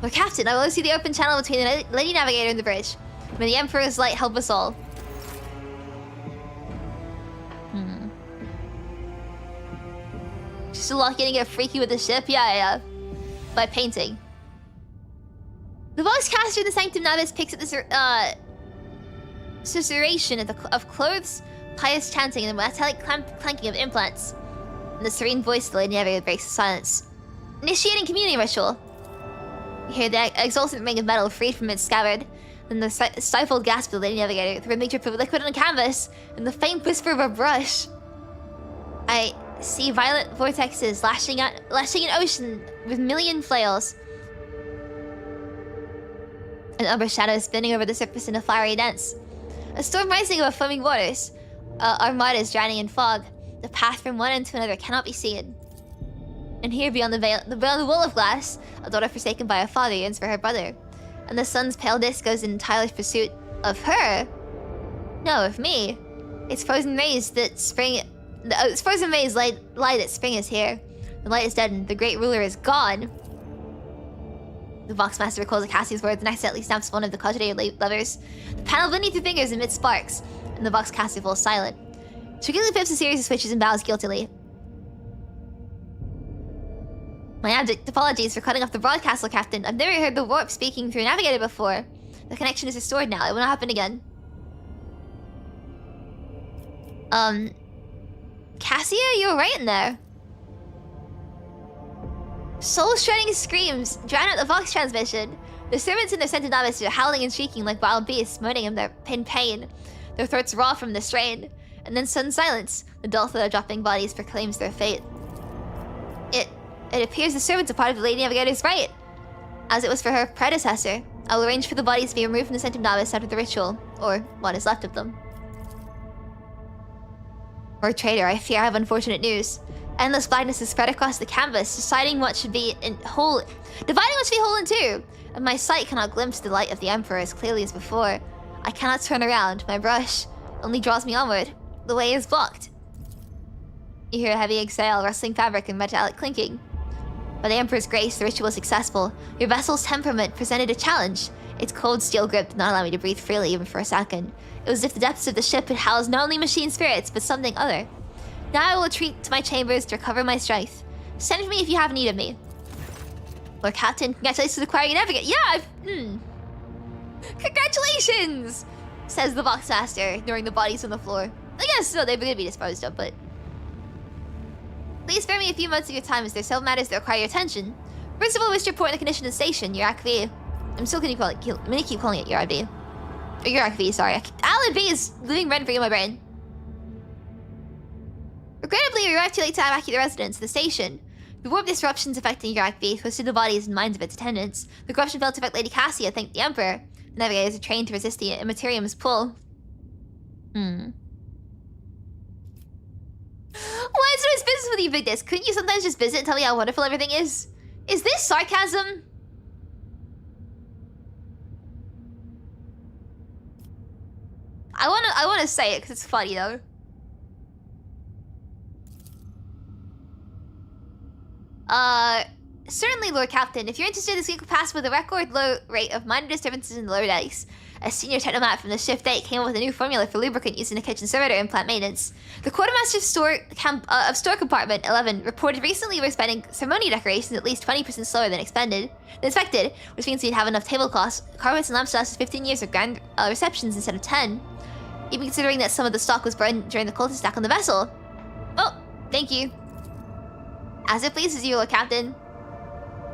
Lord Captain, I will see the open channel between the Lady Navigator and the bridge. May the Emperor's light help us all. Just getting get freaky with the ship? Yeah. By painting. The voice caster in the Sanctum Navis picks up the susurration of clothes, pious chanting, and the metallic clanking of implants. And the serene voice of the Lady Navigator breaks the silence. Initiating community ritual. You hear the exultant ring of metal freed from its scabbard, then the stifled gasp of the Lady Navigator, the rhythmic drip of liquid on canvas, and the faint whisper of a brush. I see violet vortexes lashing an ocean with million flails. An umber shadow spinning over the surface in a fiery dance. A storm rising above foaming waters. Armadas drowning in fog. The path from one end to another cannot be seen. And here beyond the wall of glass, a daughter forsaken by a father yearns for her brother. And the sun's pale disk goes in tireless pursuit of her. No, of me. Its frozen rays that spring... Its frozen rays light that spring is here. The light is deadened. The great ruler is gone. The Vox Master recalls Cassia's words and accidentally snaps one of the cogitated levers. The panel beneath her fingers emits sparks, and the Vox Caster falls silent. She quickly flips a series of switches and bows guiltily. My abject apologies for cutting off the broadcast, Lord Captain. I've never heard the warp speaking through Navigator before. The connection is restored now. It will not happen again. Cassia, you're right in there. Soul-shredding screams drown out the Vox transmission. The servants in their scented novice are howling and shrieking like wild beasts, moaning in their pain. Their throats raw from the strain. And then sudden silence. The dull thud of dropping bodies proclaims their fate. It appears the servants are part of the Lady Navigator's right, as it was for her predecessor. I will arrange for the bodies to be removed from the scented novice after the ritual, or what is left of them. Rogue Trader, I fear I have unfortunate news. Endless blackness is spread across the canvas, dividing what should be whole in two, and my sight cannot glimpse the light of the Emperor as clearly as before. I cannot turn around. My brush only draws me onward. The way is blocked. You hear a heavy exhale, rustling fabric, and metallic clinking. By the Emperor's grace, the ritual was successful. Your vessel's temperament presented a challenge. Its cold steel grip did not allow me to breathe freely even for a second. It was as if the depths of the ship had housed not only machine spirits, but something other. Now I will retreat to my chambers to recover my strength. Send for me if you have need of me. Lord Captain, congratulations to acquiring a Navigator. Yeah, Congratulations! Says the Vox Master, ignoring the bodies on the floor. I guess so, they're gonna be disposed of, but... Please spare me a few moments of your time as there are several matters that require your attention. First of all, I wish to report on the condition of the station, your ACV. I'm gonna keep calling it your IB. Or your ACV, sorry. Alan B is living rent-free in my brain. Regrettably, you arrived too late to evacuate the residents of the station. The warp disruptions affecting your ACV twisted the bodies and minds of its attendants. The corruption failed to affect Lady Cassia, thank the Emperor. The Navigators are trained to resist the Immaterium's pull. Why is there business with you, Big Disc? Couldn't you sometimes just visit and tell me how wonderful everything is? Is this sarcasm? I wanna say it because it's funny though. Certainly, Lord Captain. If you're interested, this week will pass with a record low rate of minor disturbances in the lower decks. A senior technomat from the Shift 8 came up with a new formula for lubricant used in the kitchen servitor and plant maintenance. The Quartermaster of Store Compartment 11 reported recently we're spending ceremony decorations at least 20% slower than expected, which means we'd have enough tablecloths, carpets, and lamps to last 15 years of grand receptions instead of 10. Even considering that some of the stock was burned during the cultist attack on the vessel. Oh, thank you. As it pleases you, Lord Captain.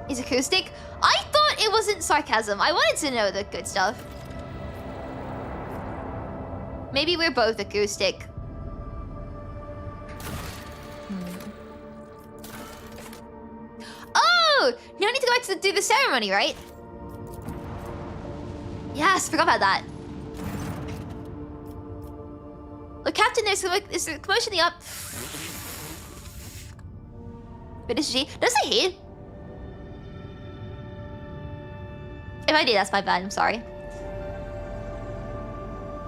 Is acoustic? I thought it wasn't sarcasm. I wanted to know the good stuff. Maybe we're both acoustic. Oh! No need to go back to do the ceremony, right? Yes, forgot about that. Look, Captain, there's a commotion in the up. British G. Does it he? If I did, that's my bad. I'm sorry.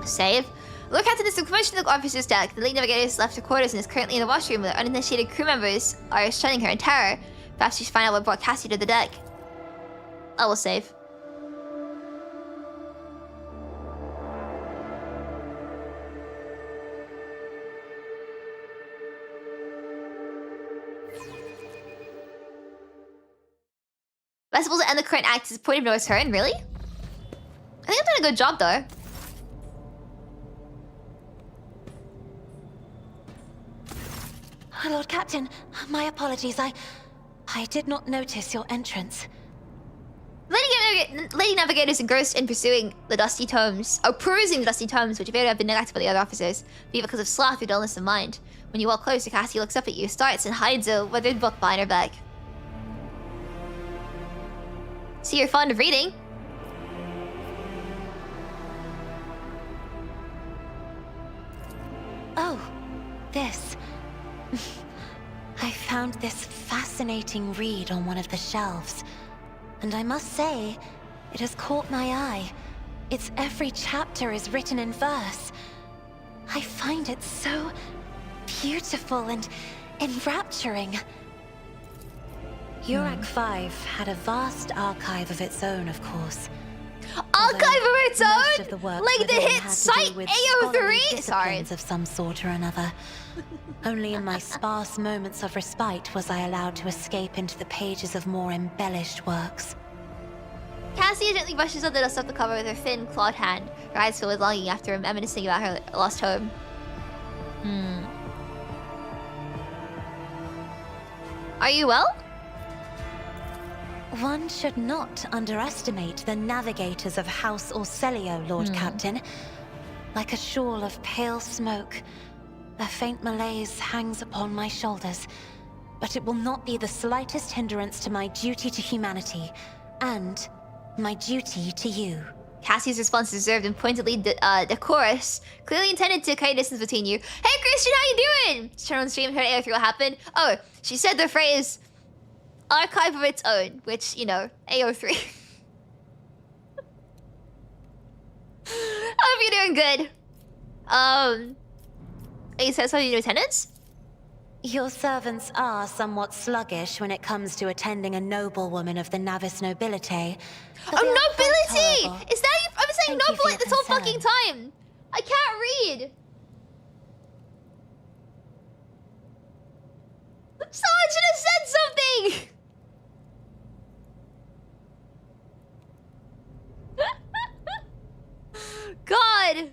Save. Look, Captain, there's a commotion in the officer's deck. The Lady Navigator has left her quarters and is currently in the washroom where uninitiated crew members are shunning her in terror. Perhaps you should find out what brought Cassia to the deck. I will save. Vessels to end the current act is point of no return, really? I think I've done a good job though. Lord Captain, my apologies. I did not notice your entrance. Lady Navigator is engrossed in pursuing the dusty tomes, or perusing the dusty tomes, which appear to have been neglected by the other officers, be it because of sloth or dullness of mind. When you walk closer, Cassia looks up at you, starts, and hides a weathered book behind her back. See, you're fond of reading. Oh, this. I found this fascinating read on one of the shelves. And I must say, it has caught my eye. Its every chapter is written in verse. I find it so beautiful and enrapturing. Urak 5 had a vast archive of its own, of course. Archive of its most own? of the work Like the within hit had to site do with AO3? scholarly Sorry. disciplines of some sort or another. Only in my sparse moments of respite was I allowed to escape into the pages of more embellished works. Cassia gently brushes up the dust off the cover with her thin, clawed hand, her eyes filled with longing after reminiscing about her lost home. Are you well? One should not underestimate the navigators of House Orselio, Lord Captain. Like a shawl of pale smoke, a faint malaise hangs upon my shoulders, but it will not be the slightest hindrance to my duty to humanity, and my duty to you. Cassie's response is reserved and pointedly decorous, clearly intended to create distance between you. Hey Christian, how you doing? She turned on stream, heard AO3 what happened. Oh, she said the phrase archive of its own, which, you know, AO3. I hope you're doing good. You said something to attendance? Your servants are somewhat sluggish when it comes to attending a noblewoman of the Navis nobility. Oh, nobility! Is that you? I've been saying noble like this whole fucking time. I can't read. Someone should have said something. God.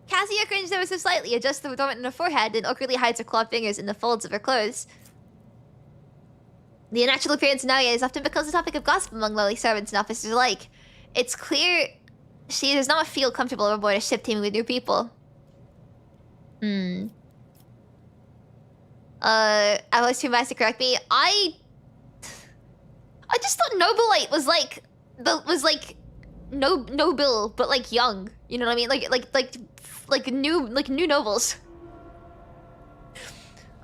Cassia cringes ever so slightly, adjusts the adornment in her forehead, and awkwardly hides her clawed fingers in the folds of her clothes. The unnatural appearance of Navigator often becomes a topic of gossip among lowly servants and officers alike. It's clear she does not feel comfortable aboard a ship teeming with new people. I was too fast to correct me. I just thought Nobilite was like noble, but like young. You know what I mean? Like new nobles.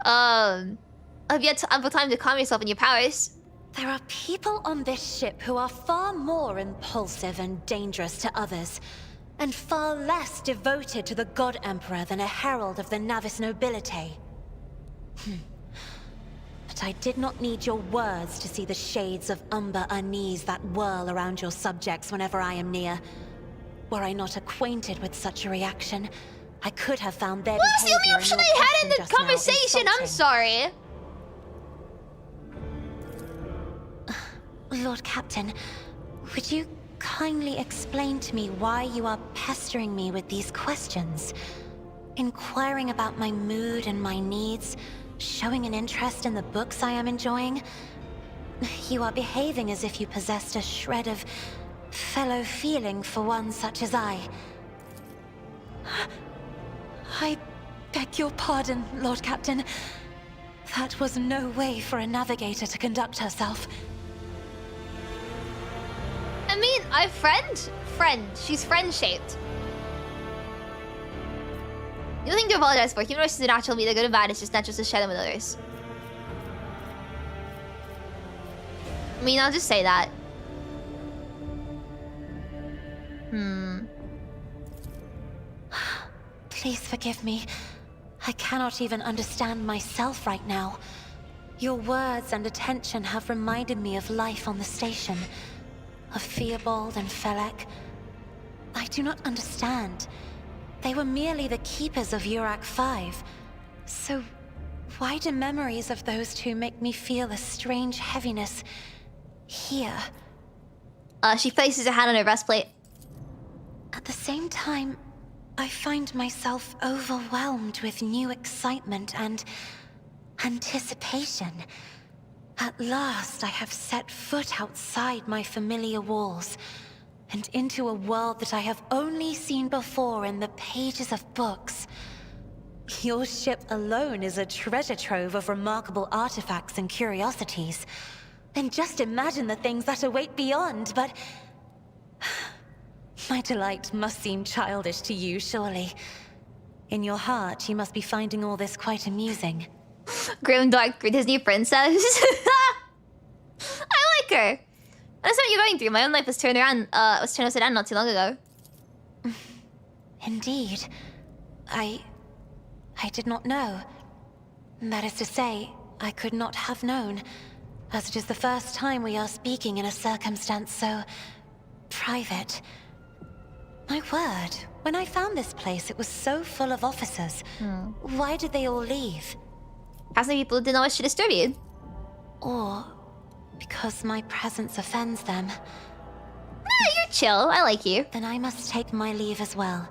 I've yet to ample time to calm yourself in your powers. There are people on this ship who are far more impulsive and dangerous to others, and far less devoted to the God Emperor than a herald of the Navis nobility. But I did not need your words to see the shades of umber unease that whirl around your subjects whenever I am near. Were I not acquainted with such a reaction, I could have found their What was the only option I had in the conversation? I'm sorry. Lord Captain, would you kindly explain to me why you are pestering me with these questions? Inquiring about my mood and my needs, showing an interest in the books I am enjoying. You are behaving as if you possessed a shred of fellow feeling for one such as I. I beg your pardon, Lord Captain. That was no way for a navigator to conduct herself. I mean, friend. She's friend-shaped. Nothing to apologize for. Human race is a natural, be the good and bad. It's just natural to share them with others. I mean, I'll just say that. Please forgive me. I cannot even understand myself right now. Your words and attention have reminded me of life on the station. Of Theobald and Felek. I do not understand. They were merely the keepers of Urak 5. So, why do memories of those two make me feel a strange heaviness here? She places her hand on her breastplate. At the same time, I find myself overwhelmed with new excitement and anticipation. At last, I have set foot outside my familiar walls, and into a world that I have only seen before in the pages of books. Your ship alone is a treasure trove of remarkable artifacts and curiosities. And just imagine the things that await beyond, but... My delight must seem childish to you, surely. In your heart, you must be finding all this quite amusing. Grim dark Disney princess. I like her. That's what you're going through. My own life was turned upside down not too long ago. Indeed. I did not know. That is to say, I could not have known. as it is the first time we are speaking in a circumstance so private. My word, when I found this place, it was so full of officers. Why did they all leave? Some people didn't wish to disturb you. Or because my presence offends them. You're chill. I like you. Then I must take my leave as well.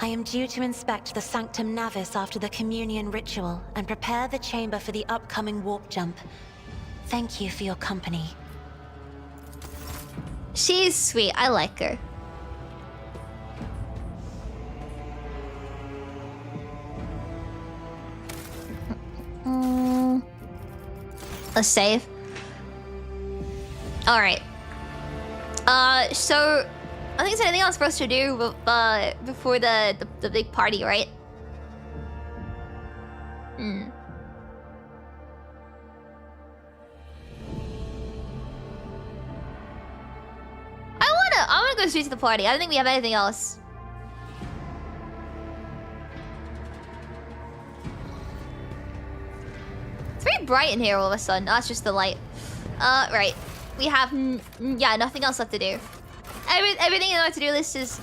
I am due to inspect the Sanctum Navis after the communion ritual and prepare the chamber for the upcoming warp jump. Thank you for your company. She's sweet. I like her. Let's save. All right. So I think there's anything else for us to do before the big party, right? I wanna go straight to the party. I don't think we have anything else. It's very bright in here all of a sudden. That's just the light. Right. We have yeah, nothing else left to do. Everything in our to-do list is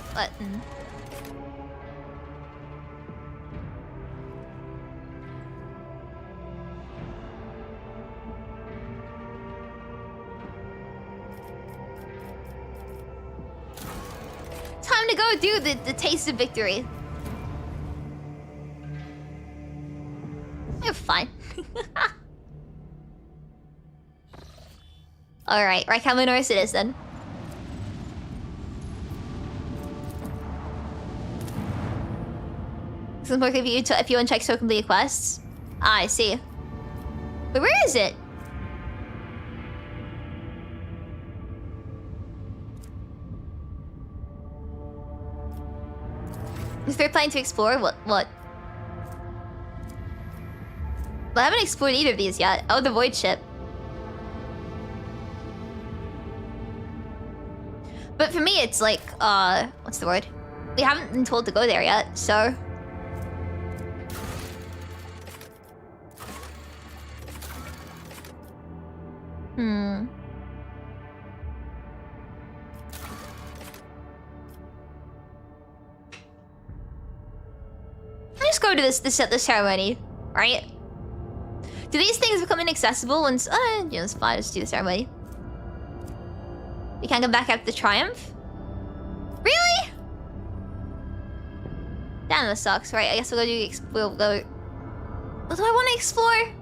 time to go do the taste of victory. You're fine. Alright, right, Kaminoris it is then. It's important if you uncheck so complete quests. Ah, I see. But where is it? Is there planning to explore? What? But I haven't explored either of these yet. Oh, the void ship. But for me, it's like, what's the word? We haven't been told to go there yet, so... Let's go to this ceremony, right? Do these things become inaccessible once... you know, it's fine, let's do the ceremony. We can't come back after the triumph? Really? Damn, that sucks. Right, I guess we'll go... What do I want to explore?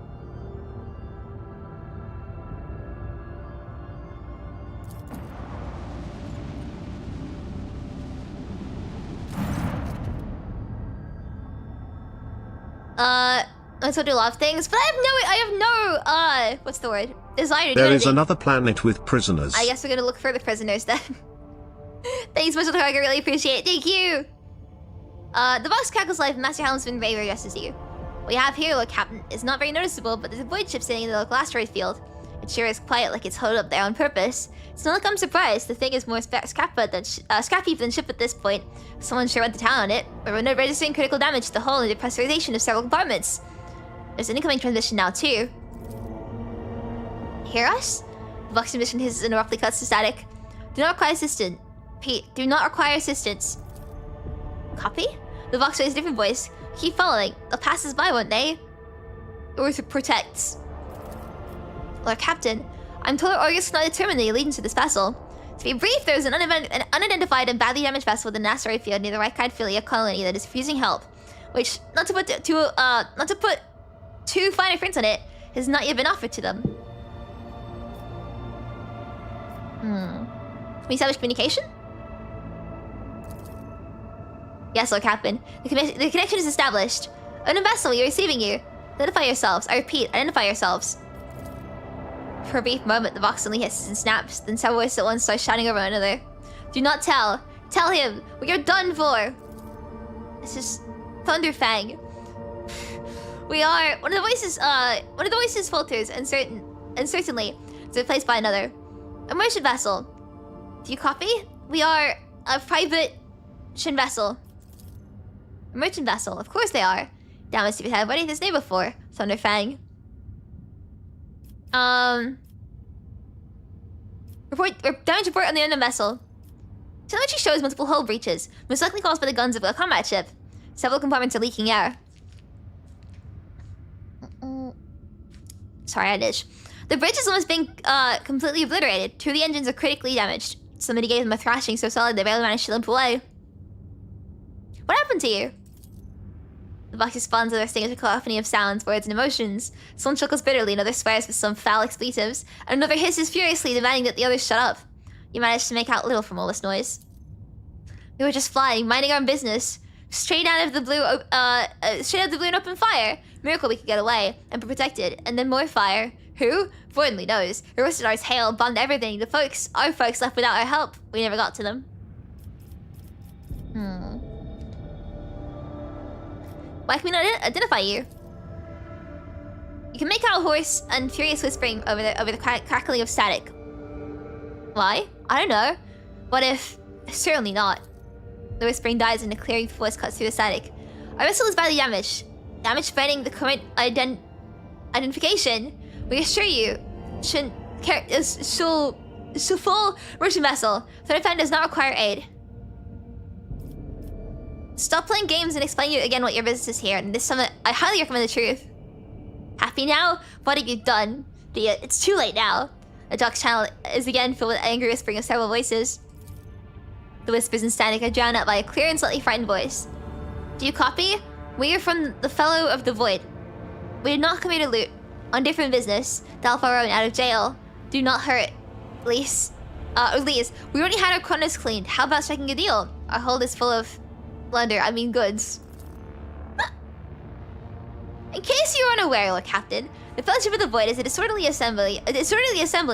Let's go do a lot of things, but I have no, what's the word? Desire to do There is anything. another planet with prisoners. I guess we're gonna look for the prisoners then. Thanks, Special Target, I really appreciate it. Thank you! The box crackles life, Master Helm's been very restless to you. What you have here, Lord Captain, is not very noticeable, but there's a void ship sitting in the local asteroid field. It sure is quiet, like it's huddled up there on purpose. It's not like I'm surprised. The thing is more scrap heap than ship at this point. Someone sure went to town on it. We're not registering critical damage to the hull and depressurization of several compartments. There's an incoming transmission now, too. Hear us? The box transmission hisses and abruptly cuts to static. Do not require assistance. Pete, do not require assistance. Copy? The box raised a different voice. Keep following. They'll pass us by, won't they? Earth protects. Lord Captain, I'm told our August cannot determine the allegiance of this vessel. To be brief, there is an unidentified and badly damaged vessel with an asteroid field near the Rykide colony that is refusing help. Which, not to put too fine a print on it, has not yet been offered to them. Can we establish communication? Yes, Lord Captain. The connection is established. On a vessel, we are receiving you. Identify yourselves. I repeat, identify yourselves. For a brief moment, the box suddenly hisses and snaps, then several voices at once start shouting over one another. Do not tell. Tell him. We are done for. This is Thunderfang. We are... One of the voices falters, and certainly is replaced by another. A merchant vessel. Do you copy? We are a private vessel. A merchant vessel. Of course they are. Damn it, stupid head. What ain't this name before? Thunderfang. Damage report on the unknown vessel. Telemetry shows multiple hull breaches, most likely caused by the guns of a combat ship. Several compartments are leaking air. Sorry, I dish. The bridge is almost being completely obliterated. 2 of the engines are critically damaged. Somebody gave them a thrashing so solid they barely managed to limp away. What happened to you? The box responds with a distinguished cacophony of sounds, words, and emotions. Someone chuckles bitterly, another swears with some foul expletives, and another hisses furiously, demanding that the others shut up. You managed to make out little from all this noise. We were just flying, minding our own business. Straight out of the blue and open fire. Miracle we could get away and be protected, and then more fire. Who? Warden knows. Arrested our tail, bombed everything. Our folks left without our help. We never got to them. Why can we not identify you? You can make out a horse and furious whispering over the crackling of static. Why? I don't know. What if... Certainly not. The whispering dies and a clearing voice cuts through the static. Our vessel is badly damaged. Damage preventing the current identification. We assure you, full merchant vessel. Third Fan does not require aid. Stop playing games and explain you again what your business is here. And this summit, I highly recommend the truth. Happy now? What have you done? It's too late now. The dock's channel is again filled with angry whispering of several voices. The whispers and static are drowned out by a clear and slightly frightened voice. Do you copy? We are from the Fellow of the Void. We did not come here to loot. On different business. The Alpha Rowan out of jail. Do not hurt. Lease. We already had our chronos cleaned. How about striking a deal? Our hold is full of... goods. In case you are unaware, Lord Captain, the Fellowship of the Void is a disorderly assembly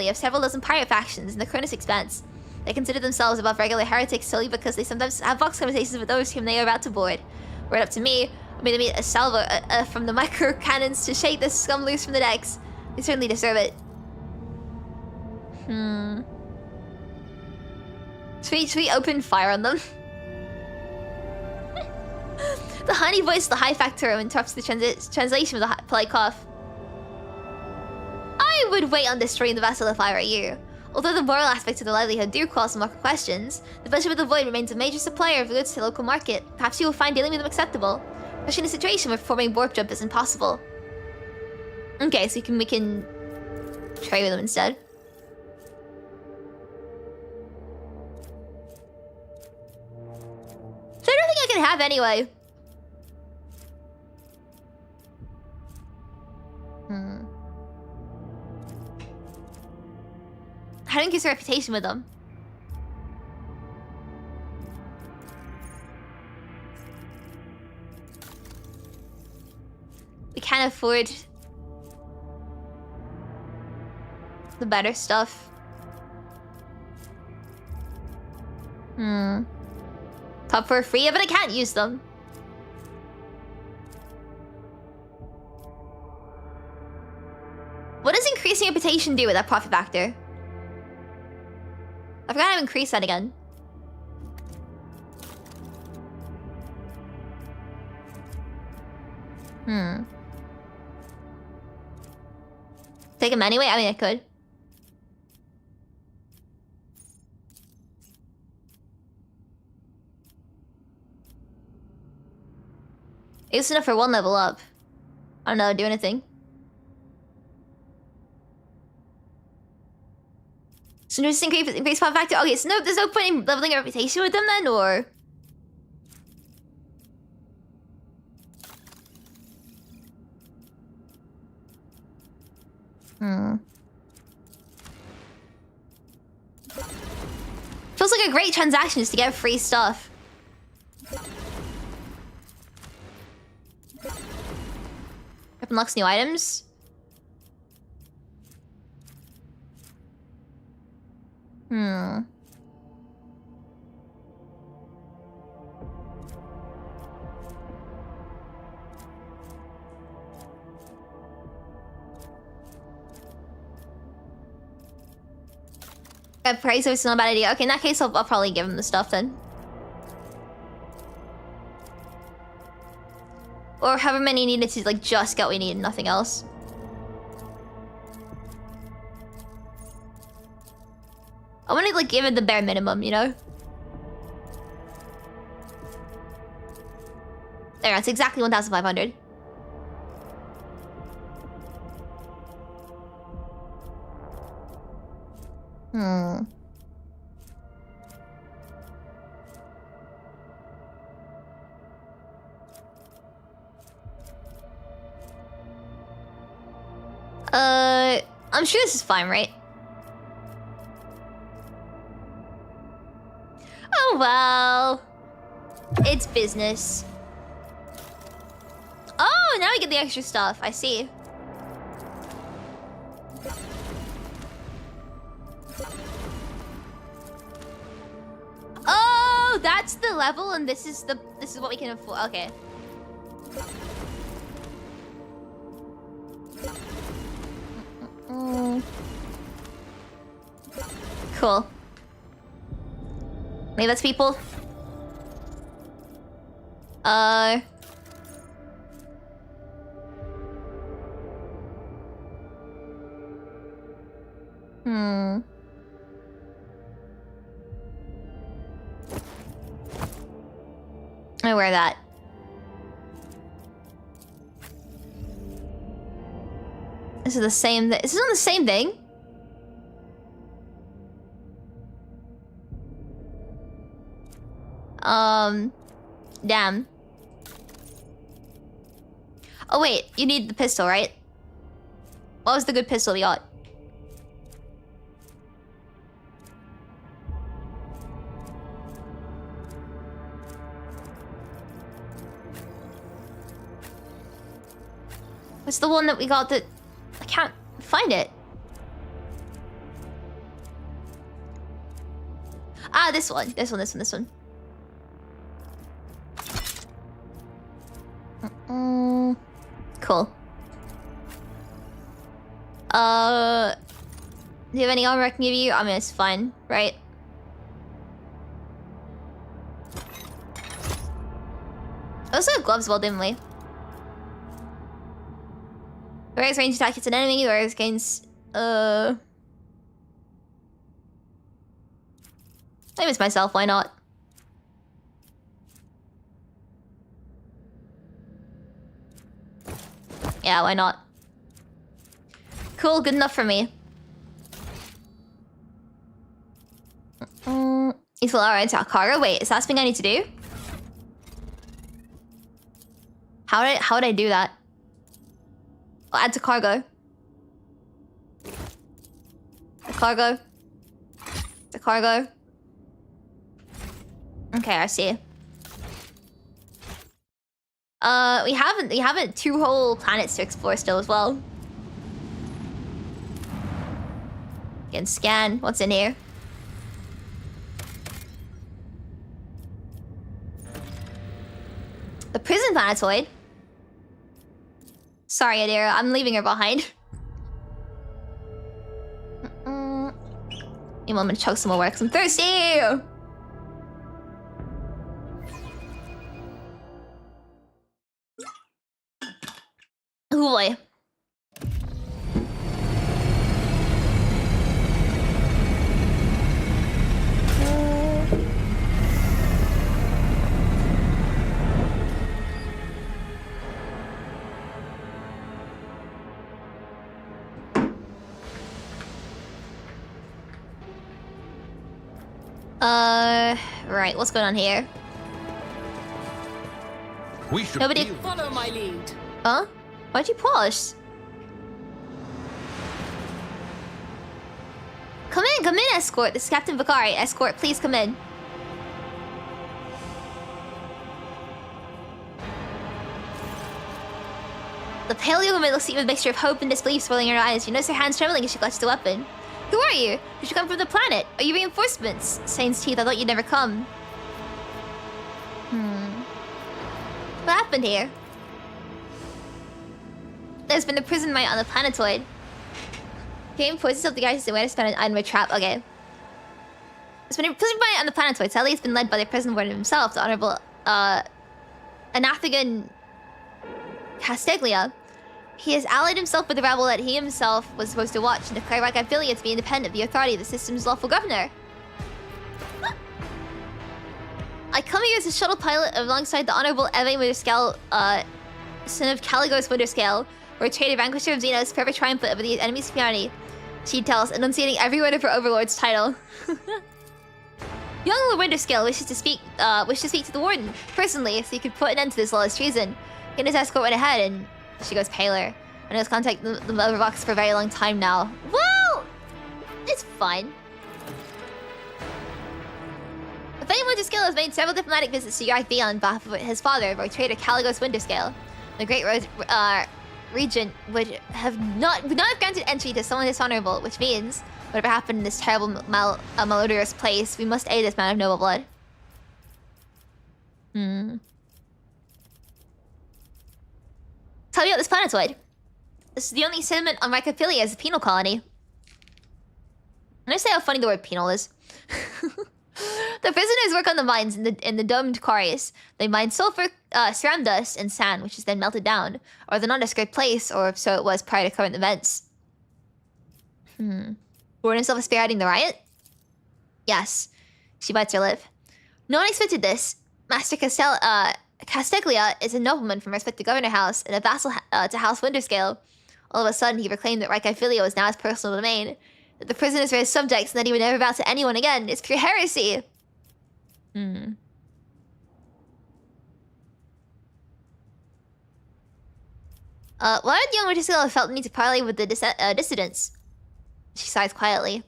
of several dozen pirate factions in the Chronos Expanse. They consider themselves above regular heretics solely because they sometimes have vox conversations with those whom they are about to board. Were it up to me, I made them meet a salvo from the micro cannons to shake the scum loose from the decks. They certainly deserve it. Should we open fire on them? The honey voice, the high factor interrupts the translation with a polite cough. I would wait on destroying the vessel if I were you. Although the moral aspects of the livelihood do cause some questions, the Fellowship of the Void remains a major supplier of goods to the local market. Perhaps you will find dealing with them acceptable, especially in a situation where performing warp jump is impossible. Okay, so we can trade with them instead. So I don't think I can have anyway. How do you increase your reputation with them? We can't afford the better stuff. Pop for free, but I can't use them. What does increasing reputation do with that profit factor? I forgot how to increase that again. Take them anyway? I mean, I could. It's enough for one level up. I don't know, do anything. So just increase pop factor. Okay, so there's no point in leveling a reputation with them then, or? Feels like a great transaction just to get free stuff. Unlocks new items. Price is not a bad idea. Okay, in that case, I'll probably give him the stuff then. Or however many needed to like just get what we need and nothing else. I want to like give it the bare minimum, you know? There, that's exactly 1,500. I'm sure this is fine, right? Oh well. It's business. Oh, now we get the extra stuff. I see. Oh, that's the level, and this is what we can afford. Okay. Cool. Maybe that's people. I wear that. This is the same. This is on the same thing. Damn. Oh wait, you need the pistol, right? What was the good pistol we got? What's the one that we got that... I can't find it. Ah, this one. This one. Cool. Do you have any armor I can give you? I mean, it's fine, right? I also have gloves, well, didn't we? Whereas range attack hits an enemy, whereas gains... I miss myself, why not? Yeah, why not? Cool, good enough for me. It's alright to cargo. Wait, is that something I need to do? How would I do that? I'll add to cargo. The cargo. Okay, I see. We haven't 2 whole planets to explore still as well. Again, scan. What's in here? The prison planetoid. Sorry, Adira, I'm leaving her behind. I'm gonna chug some more because I'm thirsty. Oh boy. Right, what's going on here? We should Nobody follow my lead. Huh? Why'd you pause? Come in, escort. This is Captain Vicari. Escort, please come in. The pale young woman looks at you with a mixture of hope and disbelief swirling in her eyes. You notice her hands trembling as she clutches the weapon. Who are you? Did you come from the planet? Are you reinforcements? Sane's teeth, I thought you'd never come. What happened here? There's been a prison riot on the planetoid. Game poisons up the guys to awareness found an item trap. Okay. There's been a prison riot on the planetoid. Sadly, it's been led by the prison warden himself, the Honorable Anathagan Castiglia. He has allied himself with the rebel that he himself was supposed to watch and declare Rack affiliate to be independent of the authority of the system's lawful governor. I come here as a shuttle pilot alongside the Honorable Ebi Winterscale, son of Caligos Winterscale, Rogue Trader, vanquisher of Xenos, forever triumphant over the enemy's humanity. She tells, enunciating every word of her overlord's title. Young Lord Winterscale wishes to speak to the warden personally, so he could put an end to this lawless treason. He and his escort went ahead, and she goes paler. I know it's contact the mother box for a very long time now. Well, it's fine. Fame Winterscale has made several diplomatic visits to Yark B on behalf of his father, Rogue Trader Caligos Winterscale. The Great Regent would not have granted entry to someone dishonorable, which means, whatever happened in this terrible, malodorous place, we must aid this man of noble blood. Tell me about this planetoid. This is the only settlement on Ricophilia as a penal colony. And I say how funny the word penal is. The prisoners work on the mines in the domed quarries. They mine sulfur, ceram dust, and sand, which is then melted down, or the nondescript place, or so it was prior to current events. Warden himself is spearheading the riot? Yes. She bites her lip. No one expected this. Master Casteglia is a nobleman from respected Governor House and a vassal to House Winterscale. All of a sudden, he proclaimed that Ricophilia was now his personal domain. That the prisoners were his subjects and that he would never bow to anyone again. It's pure heresy. Why did young Winterscale have felt the need to parley with the dissidents? She sighs quietly.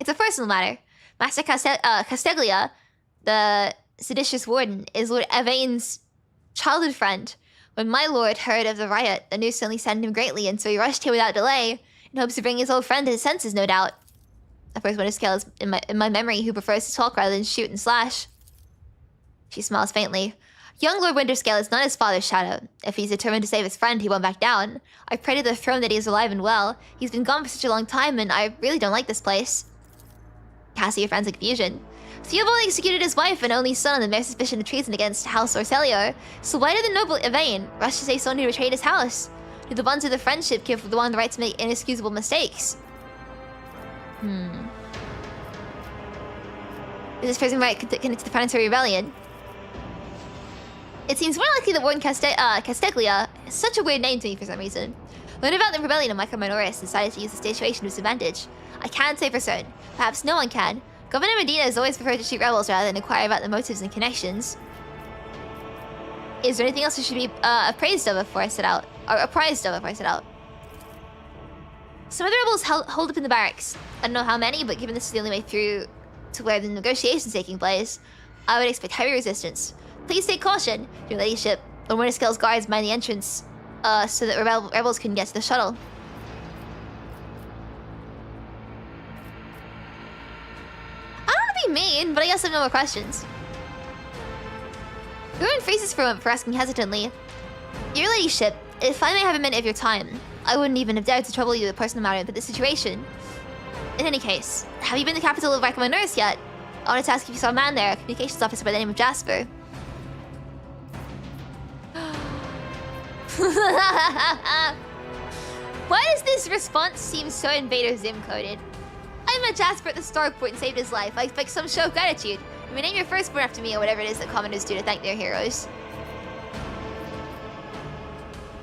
It's a personal matter. Master Casteglia, the seditious warden, is Lord Evain's childhood friend. When my lord heard of the riot, the news suddenly saddened him greatly, and so he rushed here without delay, in hopes of bringing his old friend to his senses, no doubt. At first, Winterscale is in my memory who prefers to talk rather than shoot and slash. She smiles faintly. Young Lord Winterscale is not his father's shadow. If he's determined to save his friend, he won't back down. I pray to the throne that he is alive and well. He's been gone for such a long time, and I really don't like this place. Cassia frowns in confusion. So you have only executed his wife and only son on the mere suspicion of treason against House Orcelio. So why did the noble Evain rush to say someone who betrayed his house? Do the bonds of the friendship give the one the right to make inexcusable mistakes? Is this person right connected to the Planetary Rebellion? It seems more likely that Warden Casteglia is such a weird name to me for some reason. Learned about the rebellion of Micro Minoris and decided to use the situation to his advantage. I can't say for certain. Perhaps no one can. Governor Medina has always preferred to shoot rebels rather than inquire about the motives and connections. Is there anything else we should be appraised of before I set out? Or apprised of before I set out? Some of the rebels hold up in the barracks. I don't know how many, but given this is the only way through to where the negotiations taking place, I would expect heavy resistance. Please take caution, your ladyship. Lord Winterscale's guards mind the entrance, so that rebels couldn't get to the shuttle. I don't want to be mean, but I guess I have no more questions. Ruin freezes for a moment for asking hesitantly. Your ladyship, if I may have a minute of your time, I wouldn't even have dared to trouble you with a personal matter about this situation. In any case, have you been to the capital of Warhammer Rogue yet? I wanted to ask if you saw a man there, a communications officer by the name of Jasper. Why does this response seem so Invader Zim coded? I met Jasper at the starport and saved his life. I expect some show of gratitude. You may name your firstborn after me or whatever it is that commoners do to thank their heroes.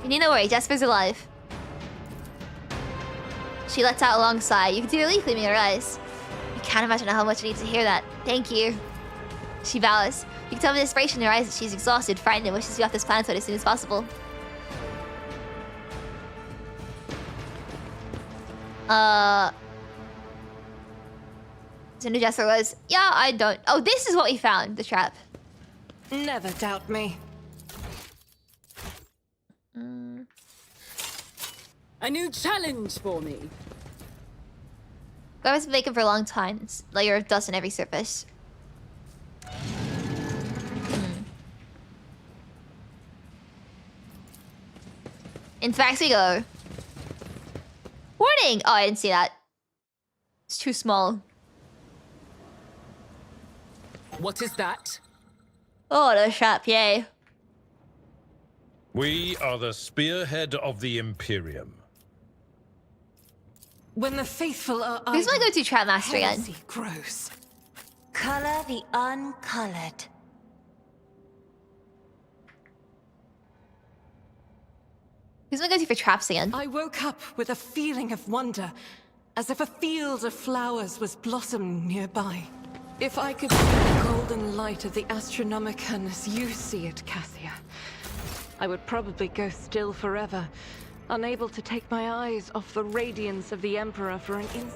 You need no worry, Jasper's alive. She lets out a long sigh. You can see relief gleaming in her eyes. You can't imagine how much I need to hear that. Thank you. She bows. You can tell by the inspiration in her eyes that she's exhausted, frightened, and wishes to be off this planet as soon as possible. So Jasper was, yeah, I don't. Oh, this is what we found, the trap. Never doubt me. A new challenge for me. Garment's been vacant for a long time. It's a layer of dust on every surface. In fact, we go. Warning! Oh, I didn't see that. It's too small. What is that? Oh, the trap, yay. We are the spearhead of the Imperium. When the faithful are Who's my go-to trap master again? grows. Color the uncolored. Who's gonna go for traps again? I woke up with a feeling of wonder, as if a field of flowers was blossoming nearby. If I could see the golden light of the Astronomicon as you see it, Cassia, I would probably go still forever, unable to take my eyes off the radiance of the Emperor for an instant.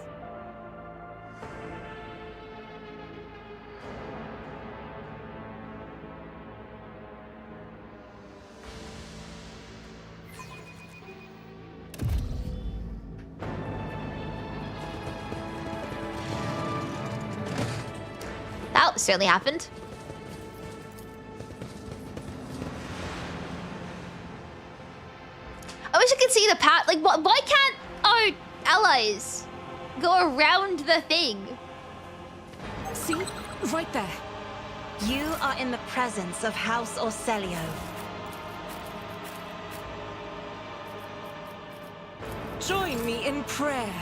That certainly happened. I wish I could see the path. Like, why can't our allies go around the thing? See? Right there. You are in the presence of House Orselio. Join me in prayer.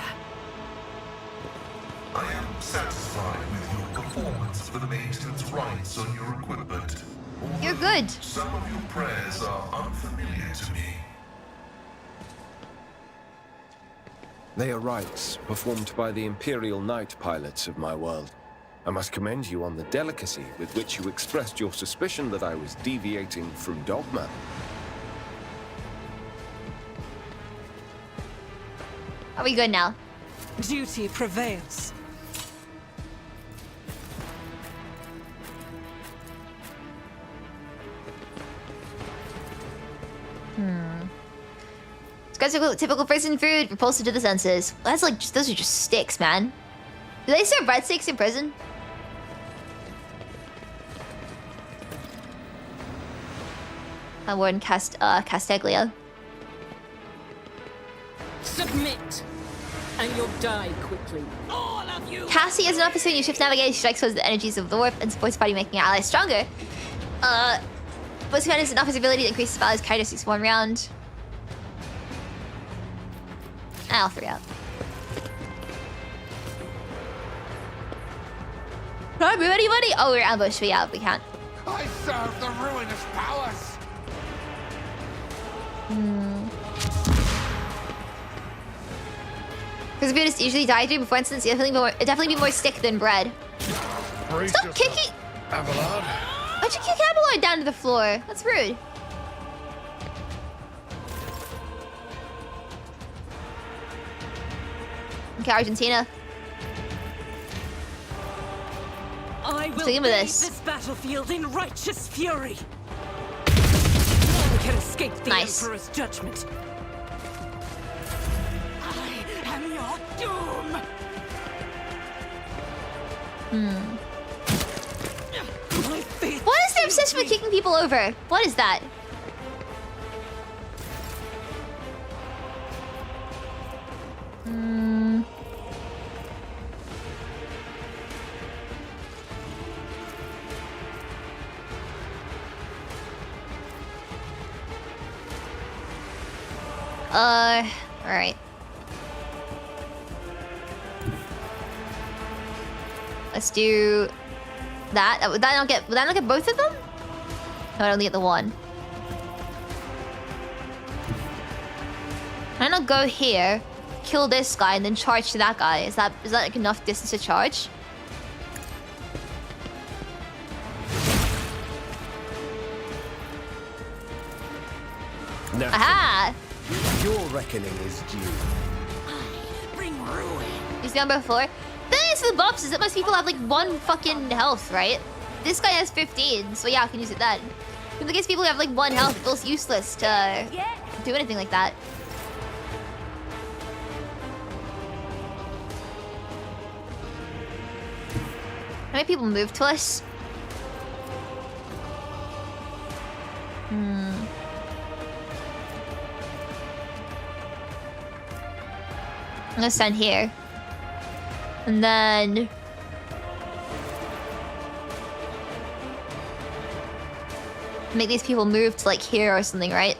I am satisfied with your performance of the maintenance rites on your equipment. You're good. Some of your prayers are unfamiliar to me. They are rites performed by the Imperial Night pilots of my world. I must commend you on the delicacy with which you expressed your suspicion that I was deviating from dogma. Are we good now? Duty prevails. It's typical prison food, repulsive to the senses. That's like, those are just sticks, man. Do they serve breadsticks in prison? Warden Casteglia. Submit, and you'll die quickly. All of you! Cassie is an officer in your ship's navigation. She strikes towards the energies of the warp and supports the party, making your allies stronger. Voice command is an officer's ability that increases the allies' characteristics 1 round. I'll 3 out. Can I move anybody? Oh, we're ambushed. Yeah, we can't. I serve the ruinous powers. Because if you just usually die through before instance, it'd definitely be more stick than bread. Stop kicking! Abelard. Why'd you kick Abelard down to the floor? That's rude. Okay, Argentina. I will Think of lead this. this battlefield in righteous fury. None can escape the Emperor's judgment. I am your doom. What is their obsession with kicking people over? What is that? Alright. Let's do that. Would that not get both of them? No, I only get the one. Can I not go here, kill this guy, and then charge to that guy? Is that like enough distance to charge? Aha! Your reckoning is due. Bring ruin. He's down by the floor. The thing is for the buffs is that most people have like 1 fucking health, right? This guy has 15, so yeah, I can use it then. But I guess people who have like 1 health, it feels useless to do anything like that. How many people move to us? I'm gonna stand here. And then... make these people move to like here or something, right?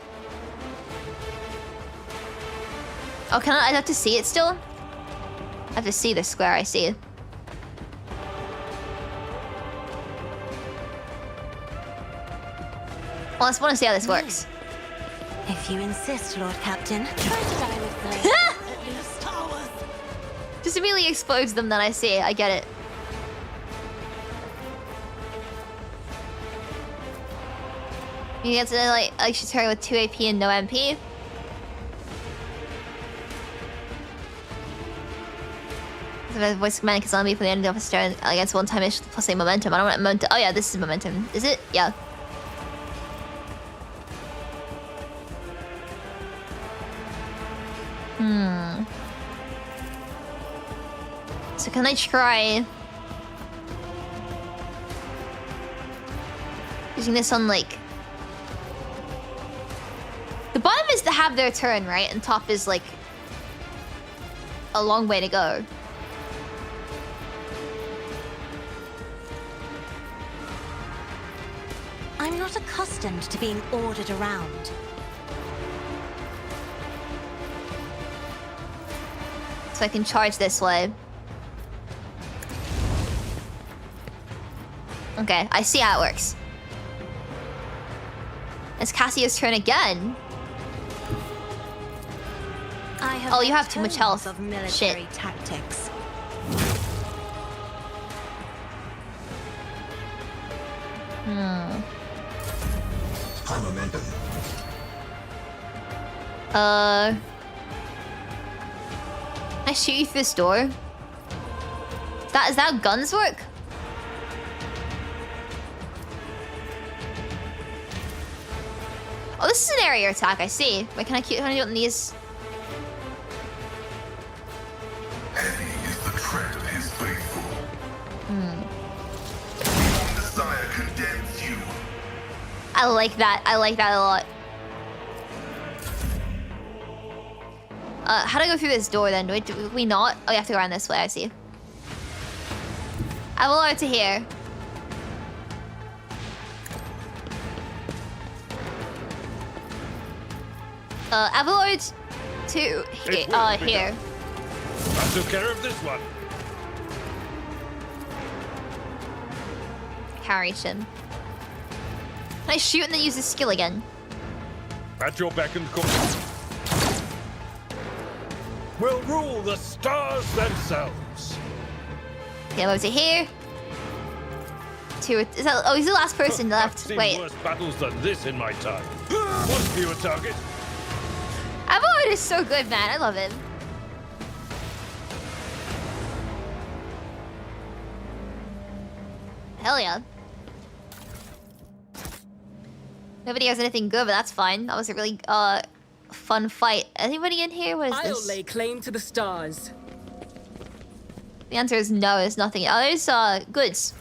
Oh, can I have to see it still? I have to see the square, I see. Well, I just want to see how this works. If you insist, Lord Captain. Try to die with me. At least. Just immediately explodes them, then I see it. I get it. You get to like should target with 2 AP and no MP. The voice command can only be for the end of the turn against one-time ish plus a momentum. I don't want momentum. Oh yeah, this is momentum. Is it? Yeah. So can I try using this on like the bottom is to have their turn, right? And top is like a long way to go. I'm not accustomed to being ordered around. So I can charge this way. Okay, I see how it works. It's Cassia's turn again. Oh, you have too much health. Of military Shit. Tactics. High momentum. Can I shoot you through this door? Is that how guns work? Oh, this is an area attack, I see. Wait, can I do it on these? Heavy is the tread of his faithful. Desire condemns you. I like that. I like that a lot. How do I go through this door then? Do we not? Oh, you have to go around this way, I see. I will over to here. Avalord to here. I took care of this one. Carration. Can I shoot and then use this skill again? At your beck and call. Will rule the stars themselves. Okay, I'm over to here. Is that, oh, he's the last person left. I've seen Wait. worse battles than this in my time. One fewer target. Avalord is so good, man. I love him. Hell yeah. Nobody has anything good, but that's fine. That was a really fun fight. Anybody in here? What is this? I'll lay claim to the stars. The answer is no, there's nothing. Oh, there's goods.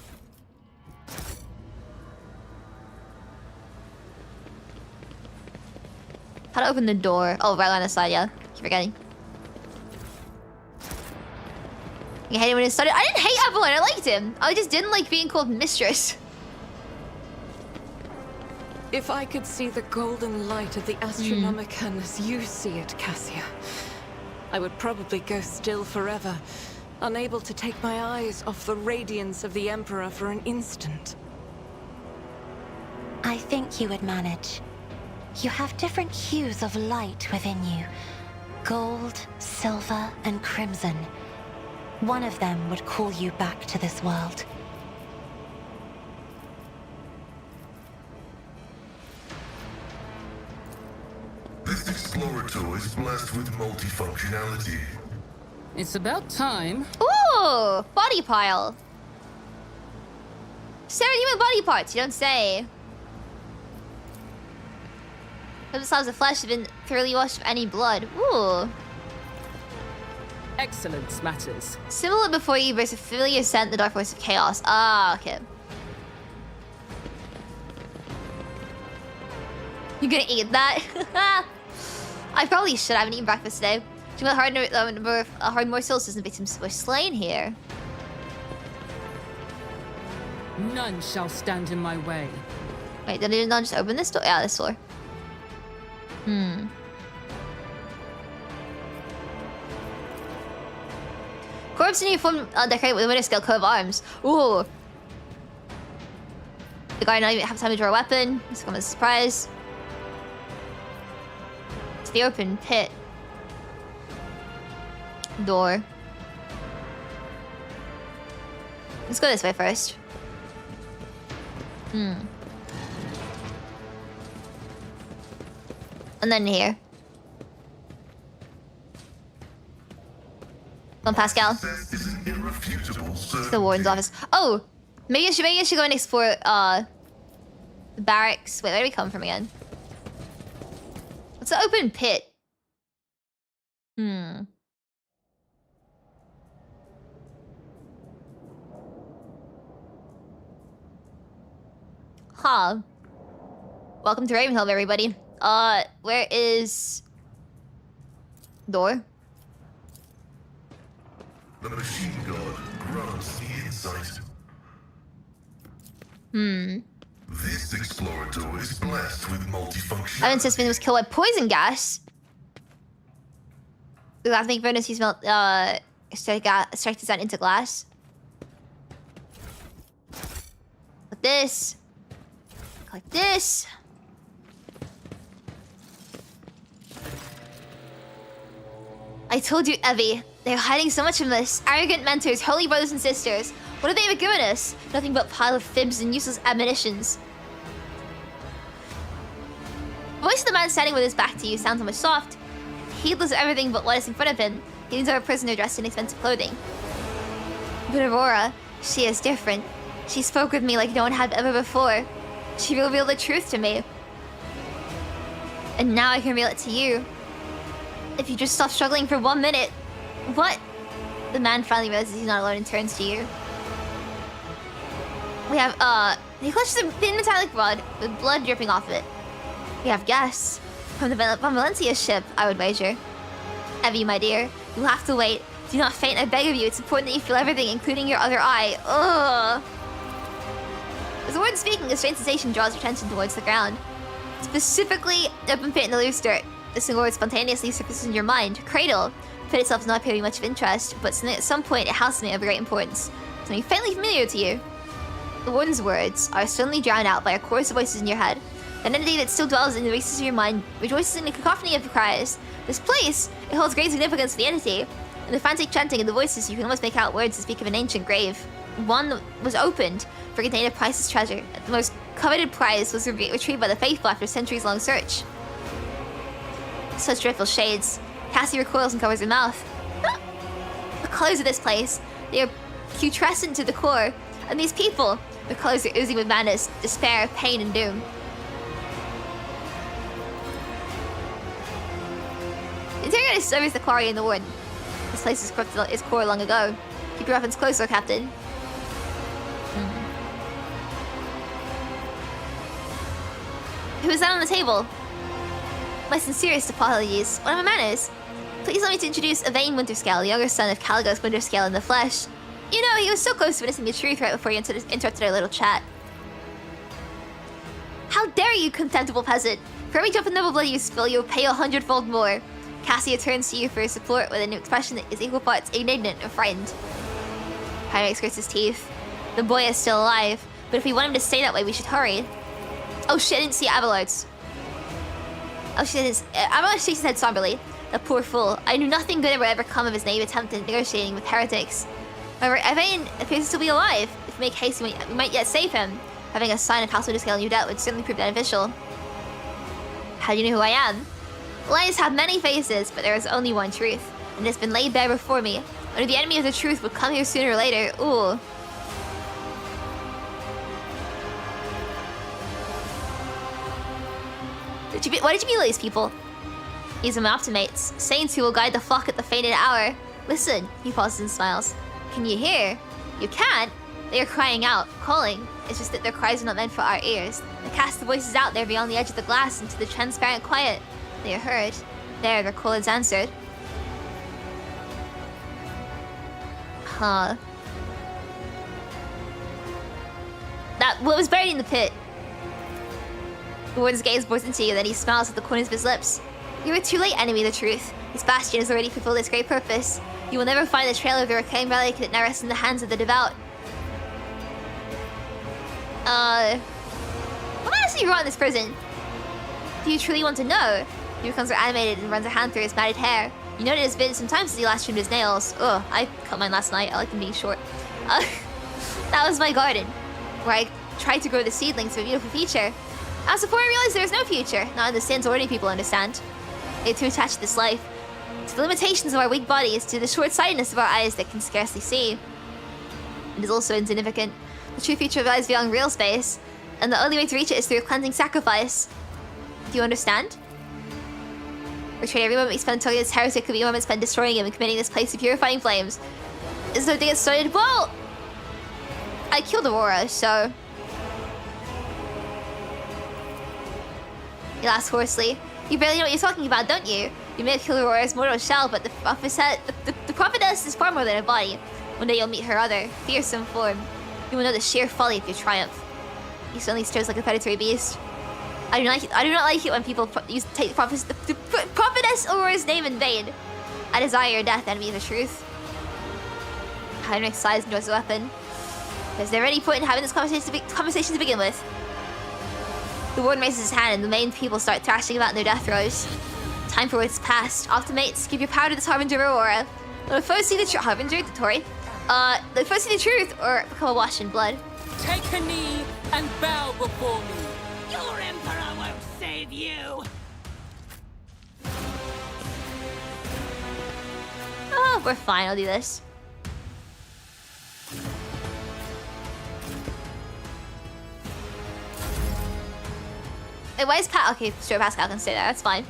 How to open the door? Oh, right on the side, yeah. Keep forgetting. I hated when it started. I didn't hate Evelyn, I liked him. I just didn't like being called mistress. If I could see the golden light of the Astronomicon as you see it, Cassia, I would probably go still forever, unable to take my eyes off the radiance of the Emperor for an instant. I think you would manage. You have different hues of light within you. Gold, silver, and crimson. One of them would call you back to this world. This Explorator is blessed with multifunctionality. It's about time. Ooh, body pile. 7 human body parts, you don't say. Those slabs of flesh have been thoroughly washed of any blood. Ooh. Excellence matters. Similar before you versus familiar scent, the dark voice of chaos. Ah, okay. You're gonna eat that? I probably should. I haven't eaten breakfast today. Too much hard morsels as the victims were slain here. None shall stand in my way. Wait, did it not just open this door? Yeah, this door. Corpse in uniform decorated with a winter scale coat of arms. Ooh. The guard not even have time to draw a weapon. It's come as a surprise. It's the open pit. Door. Let's go this way first. And then here. Come on, Pascal. It's the warden's office. Oh! Maybe I should go and explore the barracks. Wait, where do we come from again? It's an open pit. Huh. Welcome to Ravenhill, everybody. Where is... door? The machine god grants the insight. This explorator is blessed with multifunction. Evan says was killed by poison gas. The last make bonus use melt strike this out into glass. Like this. Like this. I told you, Ebi. They're hiding so much from us. Arrogant mentors, holy brothers and sisters. What have they ever given us? Nothing but pile of fibs and useless admonitions. The voice of the man standing with his back to you sounds almost soft. Heedless of everything but what is in front of him, he leans over a prisoner dressed in expensive clothing. But Aurora, she is different. She spoke with me like no one had ever before. She revealed the truth to me. And now I can reveal it to you. If you just stop struggling for 1 minute. What? The man finally realizes he's not alone and turns to you. We have, he clutches a thin metallic rod with blood dripping off of it. We have gas. From Valencia's ship, I would wager. Ebi, my dear, you'll have to wait. Do not faint, I beg of you. It's important that you feel everything, including your other eye. Ugh. As the word speaking, a strange sensation draws your attention towards the ground. Specifically, the open pit in the loose dirt. The single word spontaneously surfaces in your mind. Cradle. The pit itself does not appear to be much of interest, but at some point it has something of great importance. Something faintly familiar to you. The warden's words are suddenly drowned out by a chorus of voices in your head. An entity that still dwells in the recesses of your mind rejoices in the cacophony of the cries. This place, it holds great significance for the entity. In the frantic chanting of the voices, you can almost make out words that speak of an ancient grave. One that was opened for containing a priceless treasure. The most coveted prize was retrieved by the faithful after a centuries-long search. Such dreadful shades. Cassie recoils and covers her mouth. The colors of this place, they are putrescent to the core. And these people, their colors are oozing with madness, despair, pain, and doom. The interrogator surveys the quarry in the warden. This place is corrupted its core long ago. Keep your weapons closer, Captain. Who is that on the table? My sincerest apologies. What are my manners? Please let me to introduce Yvain Winterscale, the younger son of Caligos Winterscale in the flesh. You know, he was so close to witnessing the truth right before you interrupted our little chat. How dare you, contemptible peasant! For every drop of noble blood you spill, you'll pay 100-fold more. Cassia turns to you for support with an expression that is equal parts indignant and frightened. Heinrich grits his teeth. The boy is still alive, but if we want him to stay that way, we should hurry. Oh shit, I didn't see Abelard's. Oh shit, Abelard shakes his head somberly. That poor fool. I knew nothing good would ever come of his naive attempt at negotiating with heretics. However, Yvain appears to still be alive. If we make haste, we might yet save him. Having a sign of House Winterscale in your debt would certainly prove beneficial. How do you know who I am? Lies have many faces, but there is only one truth, and it has been laid bare before me. Only the enemy of the truth would come here sooner or later. Ooh. Why did you mutilate these people? These are my optimates, saints who will guide the flock at the fated hour. Listen, he pauses and smiles. Can you hear? You can't? They are crying out, calling. It's just that their cries are not meant for our ears. They cast the voices out there beyond the edge of the glass into the transparent quiet. They are heard. There, their call is answered. Huh. What was buried in the pit? The warden's gaze bores into you, then he smiles at the corners of his lips. You were too late, enemy of the truth. This bastion has already fulfilled its great purpose. You will never find the trail of the reclaimed relic that now rests in the hands of the devout. do you want in this prison? Do you truly want to know? He becomes animated and runs a hand through his matted hair. You know it has been some time since he last trimmed his nails. Ugh, I cut mine last night. I like them being short. That was my garden, where I tried to grow the seedlings of a beautiful future. As before I realized there is no future, not in the sense ordinary people understand. They are too attached to this life, to the limitations of our weak bodies, to the short-sightedness of our eyes that can scarcely see. It is also insignificant. The true future lies beyond real space, and the only way to reach it is through a cleansing sacrifice. Do you understand? We trade every moment we spend talking this heretic could be a moment spent destroying him and committing this place to purifying flames. Is there to get started? Well, I killed Aurora, so. You laughed hoarsely. You barely know what you're talking about, don't you? You may have killed Aurora's mortal shell, but the prophetess is far more than a body. One day you'll meet her other, fearsome form. You will know the sheer folly of your triumph. He suddenly stirs like a predatory beast. I do not like it when people take the prophetess Aurora's name in vain. I desire your death, enemy of the truth. Heinrich sighs and draws a weapon. Is there any point in having this conversation to begin with? The warden raises his hand and the main people start thrashing about in their death throes. Time for what's past. Optimates, give your power to this Harbinger Aurora. Let the foes see the truth. Harbinger, the Tory. Let the foes see the truth or become awash in blood. Take a knee and bow before me. Your emperor won't save you! Oh, we're fine. I'll do this. Wait, why is Pat? Okay, sure, Pascal can stay there. That's fine.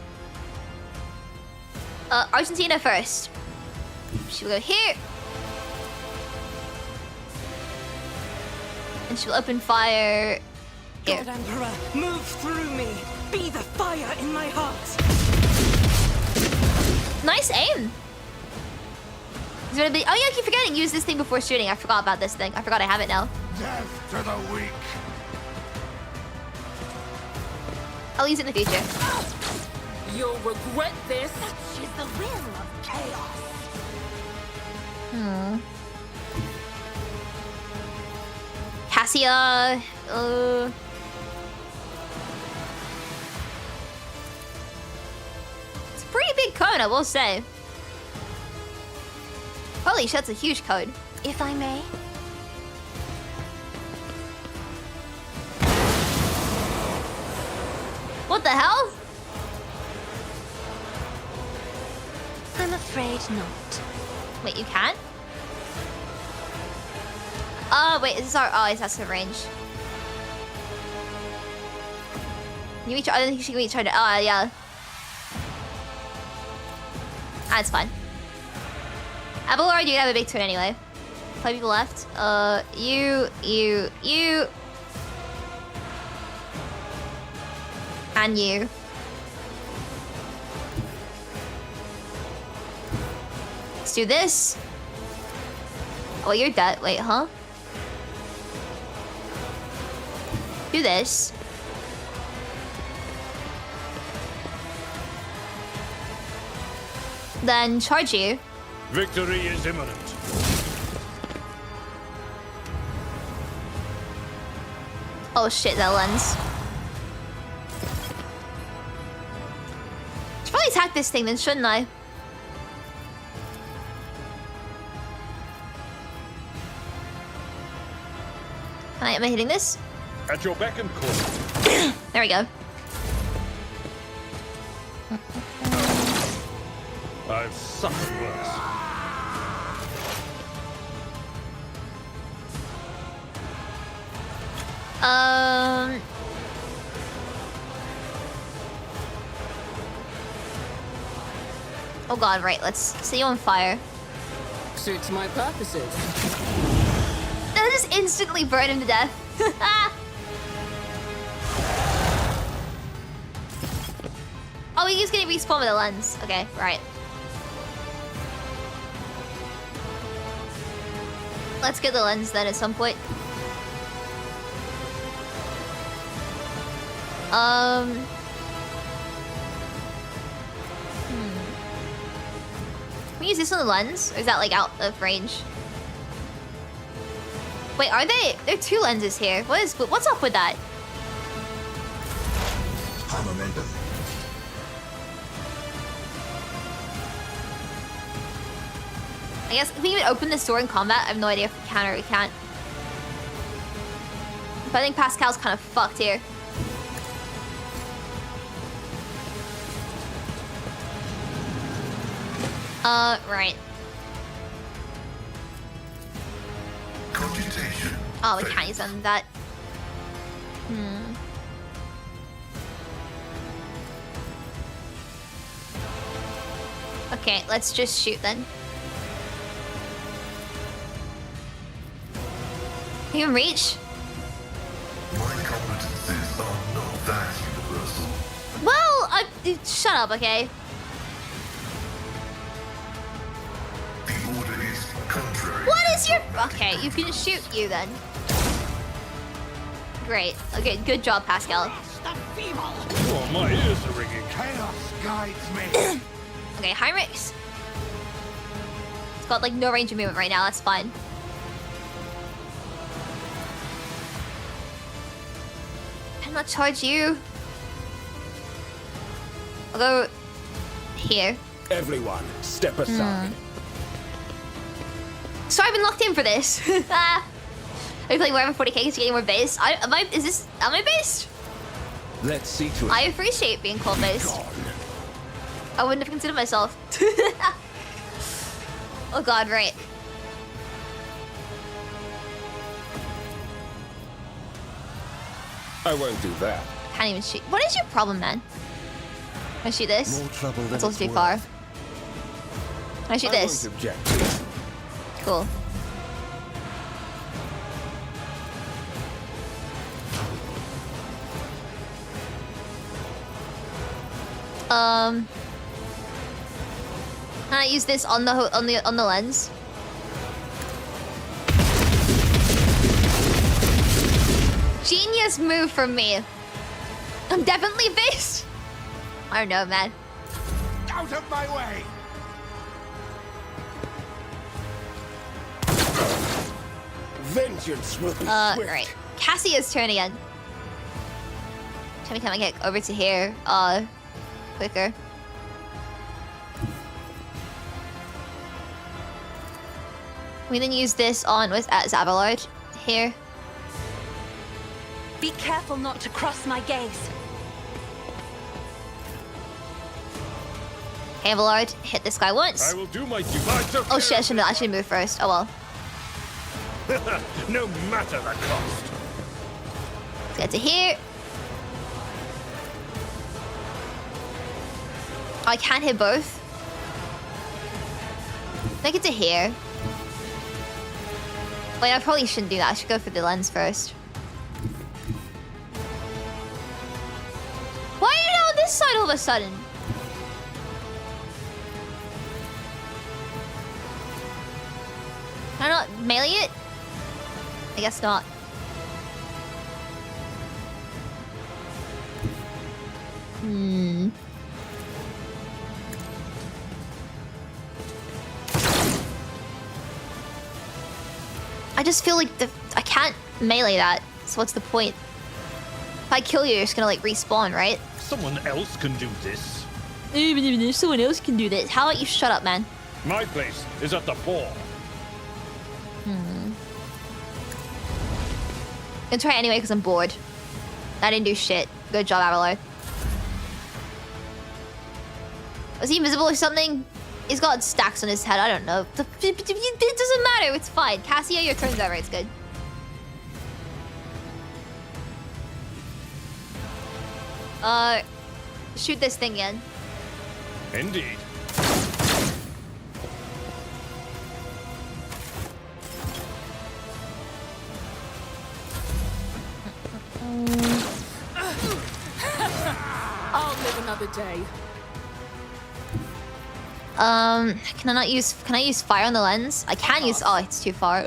Argentina first. She will go here. And she will open fire here. God Emperor, move through me. Be the fire in my heart. Nice aim. Is there gonna be? Oh yeah, I keep forgetting. Use this thing before shooting. I forgot about this thing. I forgot I have it now. Death to the weak. I'll use it in the future. You'll regret this. Such is the will of chaos. Cassia. It's a pretty big cone, I will say. Holy shit, that's a huge code. If I may. What the hell? I'm afraid not. Wait, you can't? Wait, is this our... Oh, it has some range. Can you reach... I don't think she can reach her... yeah. That's fine. Abelard, you can have a big turn anyway. 5 people left. You. And you. Let's do this. Oh, you're dead. Wait, huh? Do this. Then charge you. Victory is imminent. Oh shit, that lens. Should probably attack this thing then, shouldn't I? Am I hitting this? At your beck and call. There we go. I've suffered worse. Oh god, right, let's set you on fire. Suits my purposes. That'll just instantly burn him to death. Oh, he's gonna respawn with a lens. Okay, right. Let's get the lens then at some point. Can we use this on the lens? Or is that like out of range? Wait, are they? There are 2 lenses here. What's up with that? our momentum. I guess if we even open this door in combat, I have no idea if we can or we can't. But I think Pascal's kind of fucked here. Right. Cogitation. Oh, we can't use them that. Okay, let's just shoot then. You can reach? My competencies are not that universal. Well, shut up, okay? The order is contrary. What is your... Okay, you can shoot you then. Great. Okay, good job, Pascal. Oh, my ears are ringing. Chaos guides me. Okay, Heinrichs. It's got like no range of movement right now, that's fine. I'm not charge you. I'll go here. Everyone, step aside. So I've been locked in for this. Are you playing Warhammer 40k because you're getting more based? Am I based? Let's see to it. I appreciate being called based. I wouldn't have considered myself. Oh god, right. I won't do that. Can't even shoot. What is your problem, man? Can I shoot this? More trouble than That's also it's too far. worth. Can I shoot I this? won't object. Cool. Can I use this on the lens? Genius move from me. I'm definitely based. I don't know, man. Out of my way. Vengeance will be swift. Right. Cassia's turn again. Tell me, can I get over to here? Quicker. We then use this on with Zavalard here. Be careful not to cross my gaze. Okay, Valard, hit this guy once. I will do my duty. Oh shit, I should move first. Oh well. No matter the cost. Let's get to here. I can't hit both. Make it to here. Wait, I probably shouldn't do that. I should go for the lens first. Why are you on this side all of a sudden? Can I not melee it? I guess not. I just feel like I can't melee that, so what's the point? If I kill you, you're just gonna like respawn, right? Someone else can do this. Someone else can do this. How about you shut up, man? My place is at the ball. I'm gonna try anyway because I'm bored. I didn't do shit. Good job, Avalor. Was he invisible or something? He's got stacks on his head. I don't know. It doesn't matter. It's fine. Cassia, your turn's over. It's good. Shoot this thing again. Indeed. I'll live another day. Can I use fire on the lens? I can use. Oh, it's too far. I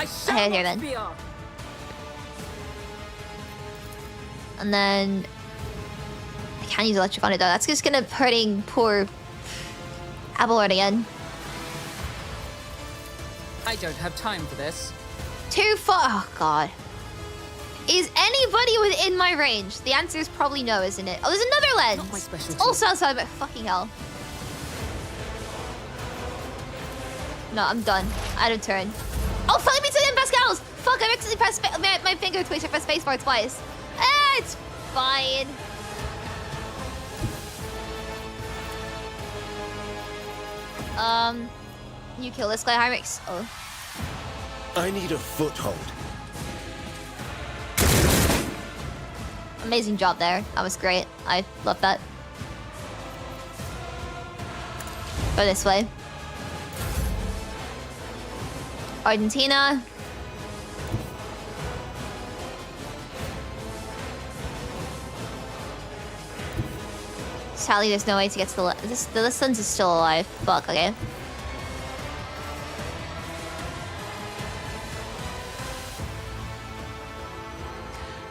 shall here not then. fear. And then I can't use electric on it though. That's just gonna hurting poor Abelard again. I don't have time for this. Too far. Oh god. Is anybody within my range? The answer is probably no, isn't it? Oh, there's another lens. Not my specialty. It's also outside, but fucking hell. No, I'm done. Out of turn. Oh, fuck me to the Pascals! Fuck, I accidentally pressed my finger twitch. I pressed spacebar twice. Ah, it's fine. You kill this guy, Hyrix. Oh. I need a foothold. Amazing job there. That was great. I love that. Go this way. Argentina. Sadly, there's no way to get to the the Listens is still alive. Fuck, okay.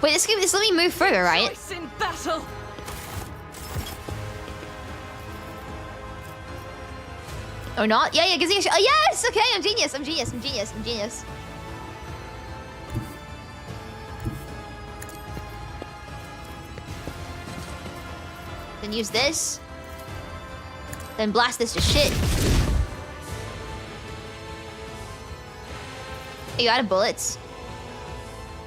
Wait, this let me move further, right? Choice in battle. Or not? Yeah, gives me a shot. Oh, yes! Okay, I'm genius. I'm genius. I'm genius. I'm genius. Then use this. Then blast this to shit. Are you out of bullets?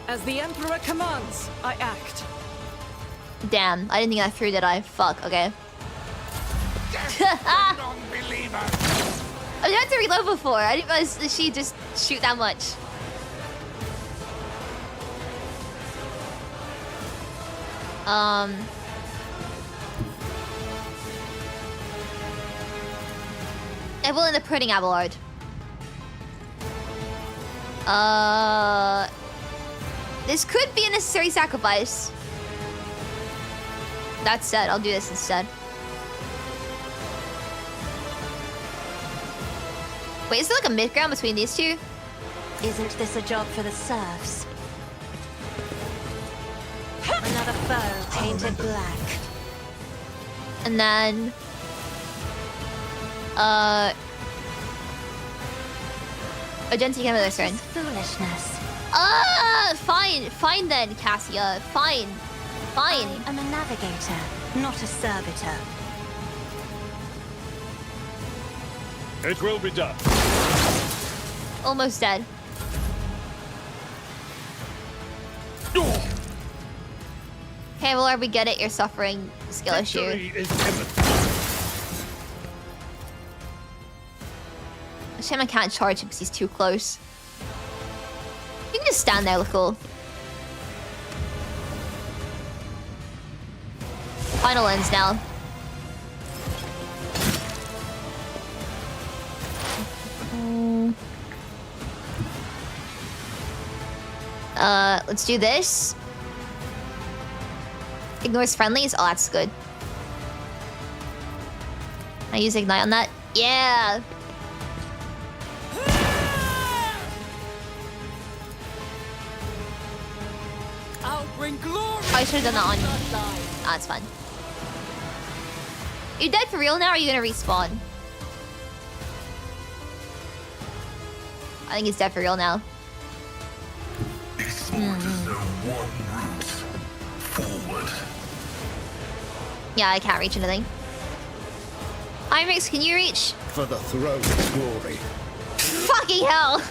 As the Emperor commands, I act. Damn, I didn't think that through, did I? Fuck, okay. I had to reload before. I didn't realize that she just shoot that much. Evelyn the Pudding Abelard. This could be a necessary sacrifice. That said, I'll do this instead. Wait, is there like a mid-ground between these two? Isn't this a job for the serfs? Another foe painted black. And then... Agenti came with their turn. Foolishness. Fine then, Cassia. Fine. I'm a navigator, not a servitor. It will be done. Almost dead. Okay, well, we get it. You're suffering skill issue. Shame I can't charge him because he's too close. You can just stand there, look cool. Final lens now. Let's do this. Ignores friendlies. Oh, that's good. I use ignite on that. Yeah. I'll bring glory. I should have done that on you. Ah, it's fun. You're dead for real now, or are you gonna respawn? I think he's dead for real now. Forward. Yeah, I can't reach anything. Imrix, can you reach? For the throne of glory. Fucking hell!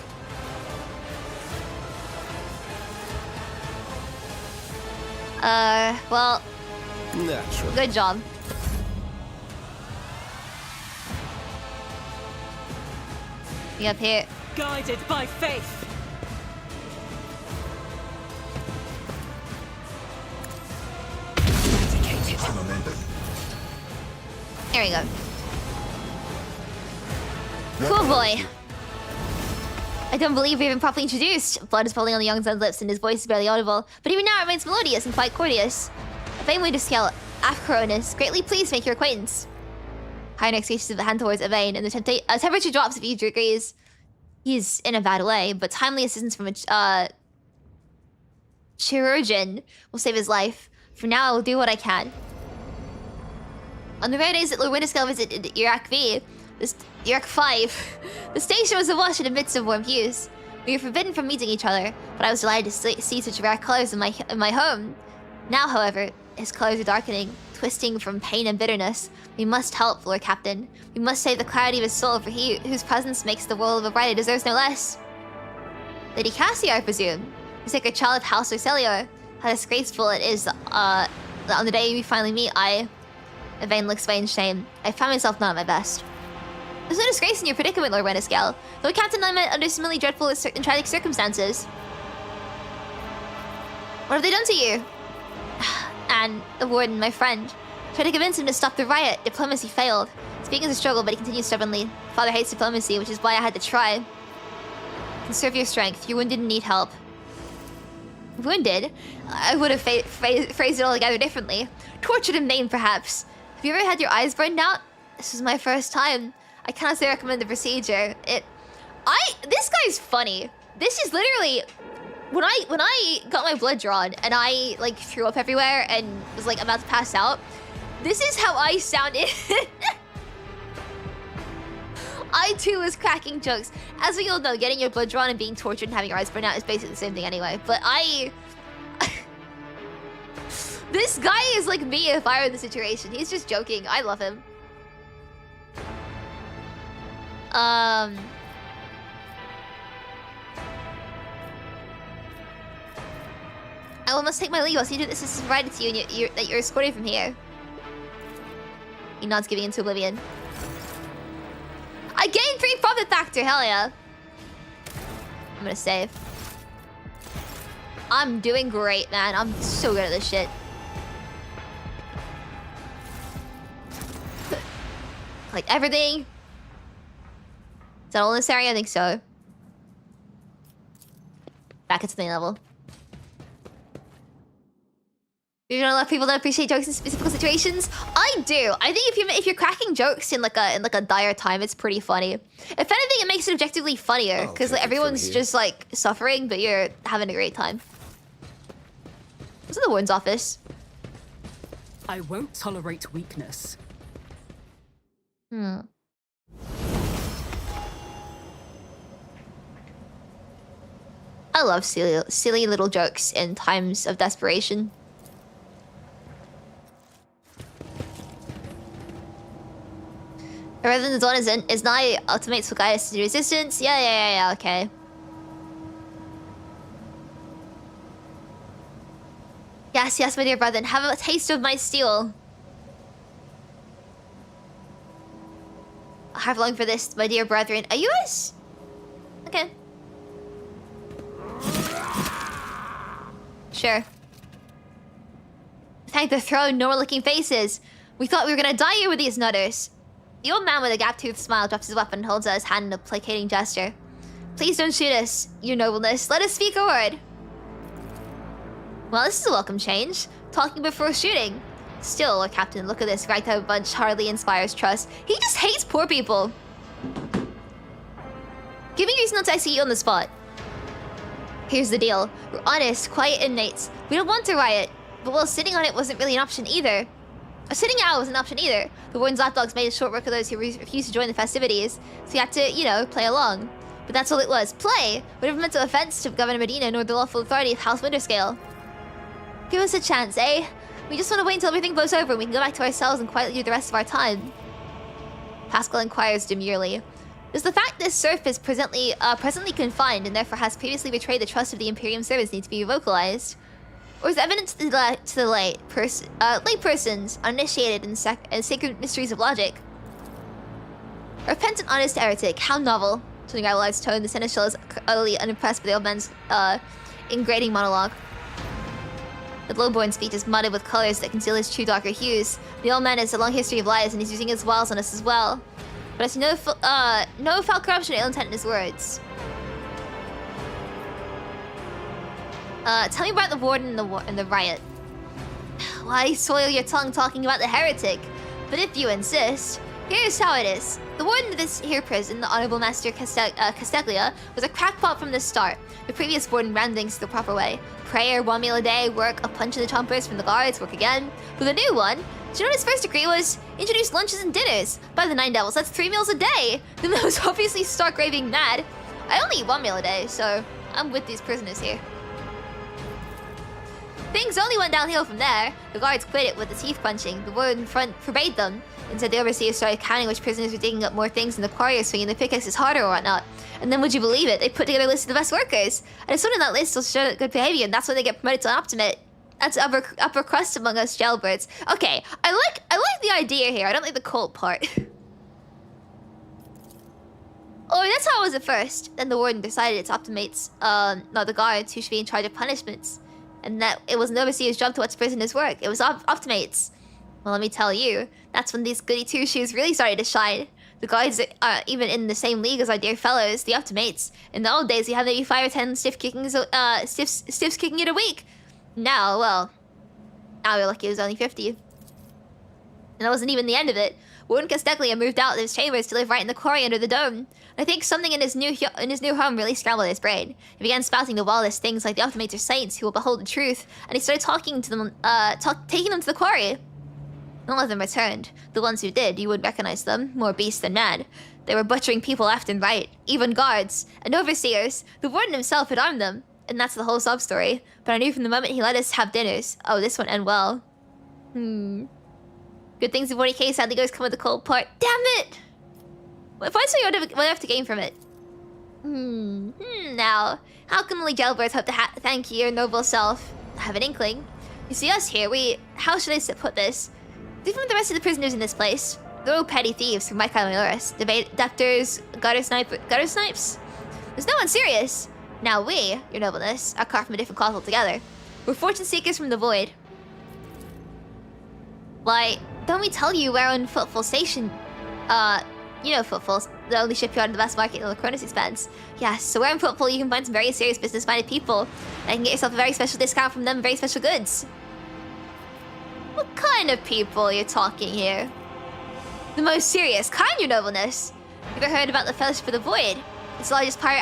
Well... Natural. Good job. Me up here. Guided by faith. There we go. Cool boy. I don't believe we've been properly introduced. Blood is falling on the young son's lips and his voice is barely audible. But even now it remains melodious and quite courteous. A family to scale Afcronus. Greatly pleased to make your acquaintance. Hynix reaches the hand towards Evane and the temperature drops a few degrees. He's in a bad way, but timely assistance from a chirurgeon will save his life. For now, I will do what I can. On the rare days that Lord Winterscale visited Iraq V, Iraq 5, the station was awash in the midst of warm hues. We were forbidden from meeting each other, but I was delighted to see such rare colors in my home. Now, however, his colors are darkening, twisting from pain and bitterness. We must help, Lord Captain. We must save the clarity of his soul, for he whose presence makes the world of a brighter deserves no less. Lady Cassia, I presume, the sacred child of House Orcelio. How disgraceful it is that on the day we finally meet, Yvain looks away in shame. I found myself not at my best. There's no disgrace in your predicament, Lord Reniscale. Though Captain and I met under similarly dreadful and tragic circumstances. What have they done to you? And the warden, my friend, tried to convince him to stop the riot. Diplomacy failed. Speaking is a struggle, but he continues stubbornly. Father hates diplomacy, which is why I had to try. Conserve your strength. You're wounded and need help. Wounded? I would have phrased it altogether differently. Tortured and maimed, perhaps. Have you ever had your eyes burned out? This was my first time. I cannot say I recommend the procedure. This guy's funny. This is literally... When I got my blood drawn and I like threw up everywhere and was like about to pass out, this is how I sounded. I too was cracking jokes. As we all know, getting your blood drawn and being tortured and having your eyes burned out is basically the same thing anyway. But this guy is like me if I were in the situation. He's just joking. I love him. I will must take my leave. I'll see that this is provided to you and that you're escorted from here. He nods, giving into oblivion. I gained 3 profit factor, hell yeah. I'm gonna save. I'm doing great, man. I'm so good at this shit. Like everything. Is that all in this area? I think so. Back at something level. You're gonna let people that appreciate jokes in specific situations? I do. I think if you're cracking jokes in like a dire time, it's pretty funny. If anything, it makes it objectively funnier because like, everyone's just like suffering, but you're having a great time. What's in the warden's office? I won't tolerate weakness. I love silly little jokes in times of desperation. Rather than the dawn is nigh, ultimates will guide us to resistance. Yeah, okay. Yes, my dear brethren, have a taste of my steel. I have longed for this, my dear brethren. Are you guys? Okay. Sure. Thank the throne, no more looking faces. We thought we were gonna die here with these nutters. The old man with a gap-toothed smile drops his weapon and holds out his hand in a placating gesture. Please don't shoot us, your nobleness. Let us speak a word. Well, this is a welcome change. Talking before shooting. Still, Lord Captain, look at this ragtag bunch hardly inspires trust. He just hates poor people. Give me reason not to execute you on the spot. Here's the deal. We're honest, quiet inmates. We don't want to riot. But while sitting on it wasn't really an option either. Sitting out was an option either. The warden's lapdogs made short work of those who refused to join the festivities. So we had to, you know, play along. But that's all it was. Play! Whatever meant no offense to Governor Medina nor the lawful authority of House Winterscale. Give us a chance, eh? We just want to wait until everything blows over and we can go back to ourselves and quietly do the rest of our time. Pascal inquires demurely. Does the fact this serf is presently confined and therefore has previously betrayed the trust of the Imperium servants need to be vocalized? Or is evidence to the lay persons uninitiated in sacred mysteries of logic? A repentant honest heretic, how novel. To the Gravelive's tone, the seneschal is utterly unimpressed by the old man's ingrating monologue. The lowborn speech is mudded with colors that conceal his true darker hues. The old man has a long history of lies and he's using his wiles on us as well. But I see no foul corruption or ill intent in his words. Tell me about the warden and the riot. Why soil your tongue talking about the heretic? But if you insist, here's how it is. The warden of this here prison, the Honorable Master Casteglia, was a crackpot from the start. The previous warden ran things the proper way. Prayer, 1 meal a day, work, a punch in the chompers from the guards, work again. For the new one, do you know what his first decree was? Introduce lunches and dinners. By the 9 devils, that's 3 meals a day. The most obviously stark raving mad. I only eat 1 meal a day, so I'm with these prisoners here. Things only went downhill from there. The guards quit it with the teeth clenching. The warden in front forbade them. Instead, the overseer started counting which prisoners were digging up more things in the quarry or swinging the pickaxes harder or whatnot. And then, would you believe it, they put together a list of the best workers. And someone in that list will show good behavior, and that's why they get promoted to an optimate. That's upper crust among us jailbirds. Okay, I like the idea here. I don't like the cult part. Oh, that's how it was at first. Then the warden decided it's optimates, not the guards, who should be in charge of punishments. And that it was an overseer's job to watch prisoners work. It was optimates. Well, let me tell you, that's when these goody two-shoes really started to shine. The guards are even in the same league as our dear fellows, the optimates. In the old days, we had maybe 5 or 10 stiffs kicking it a week. Now, well, now we're lucky it was only 50. And that wasn't even the end of it. Warden Casteglia moved out of his chambers to live right in the quarry under the dome. I think something in his new home really scrambled his brain. He began spouting the wildest things like the optimates are saints who will behold the truth, and he started talking to them, taking them to the quarry. None of them returned. The ones who did, you would recognize them, more beast than man. They were butchering people left and right, even guards, and overseers. The warden himself had armed them, and that's the whole sub-story. But I knew from the moment he let us have dinners, oh, this won't end well. Good things in 40k sadly goes come with the cold part. Damn it! If I saw you, what do I have to gain from it? Now, how can only jailbirds hope to thank your noble self? I have an inkling. You see us here, how should I put this? Different from the rest of the prisoners in this place. They're all petty thieves from Micah and Loris. Debtors, gutter snipes. There's no one serious. Now we, your nobleness, are carved from a different cloth altogether. We're fortune seekers from the void. Why, don't we tell you we're on Footfall Station? You know Footfall, the only shipyard in the vast market in the Cronus expanse. Yes, so where in Footfall you can find some very serious business-minded people. And you can get yourself a very special discount from them, very special goods. What kind of people are you talking here? The most serious kind, your nobleness. You ever heard about the Fellowship of the Void? It's the largest pirate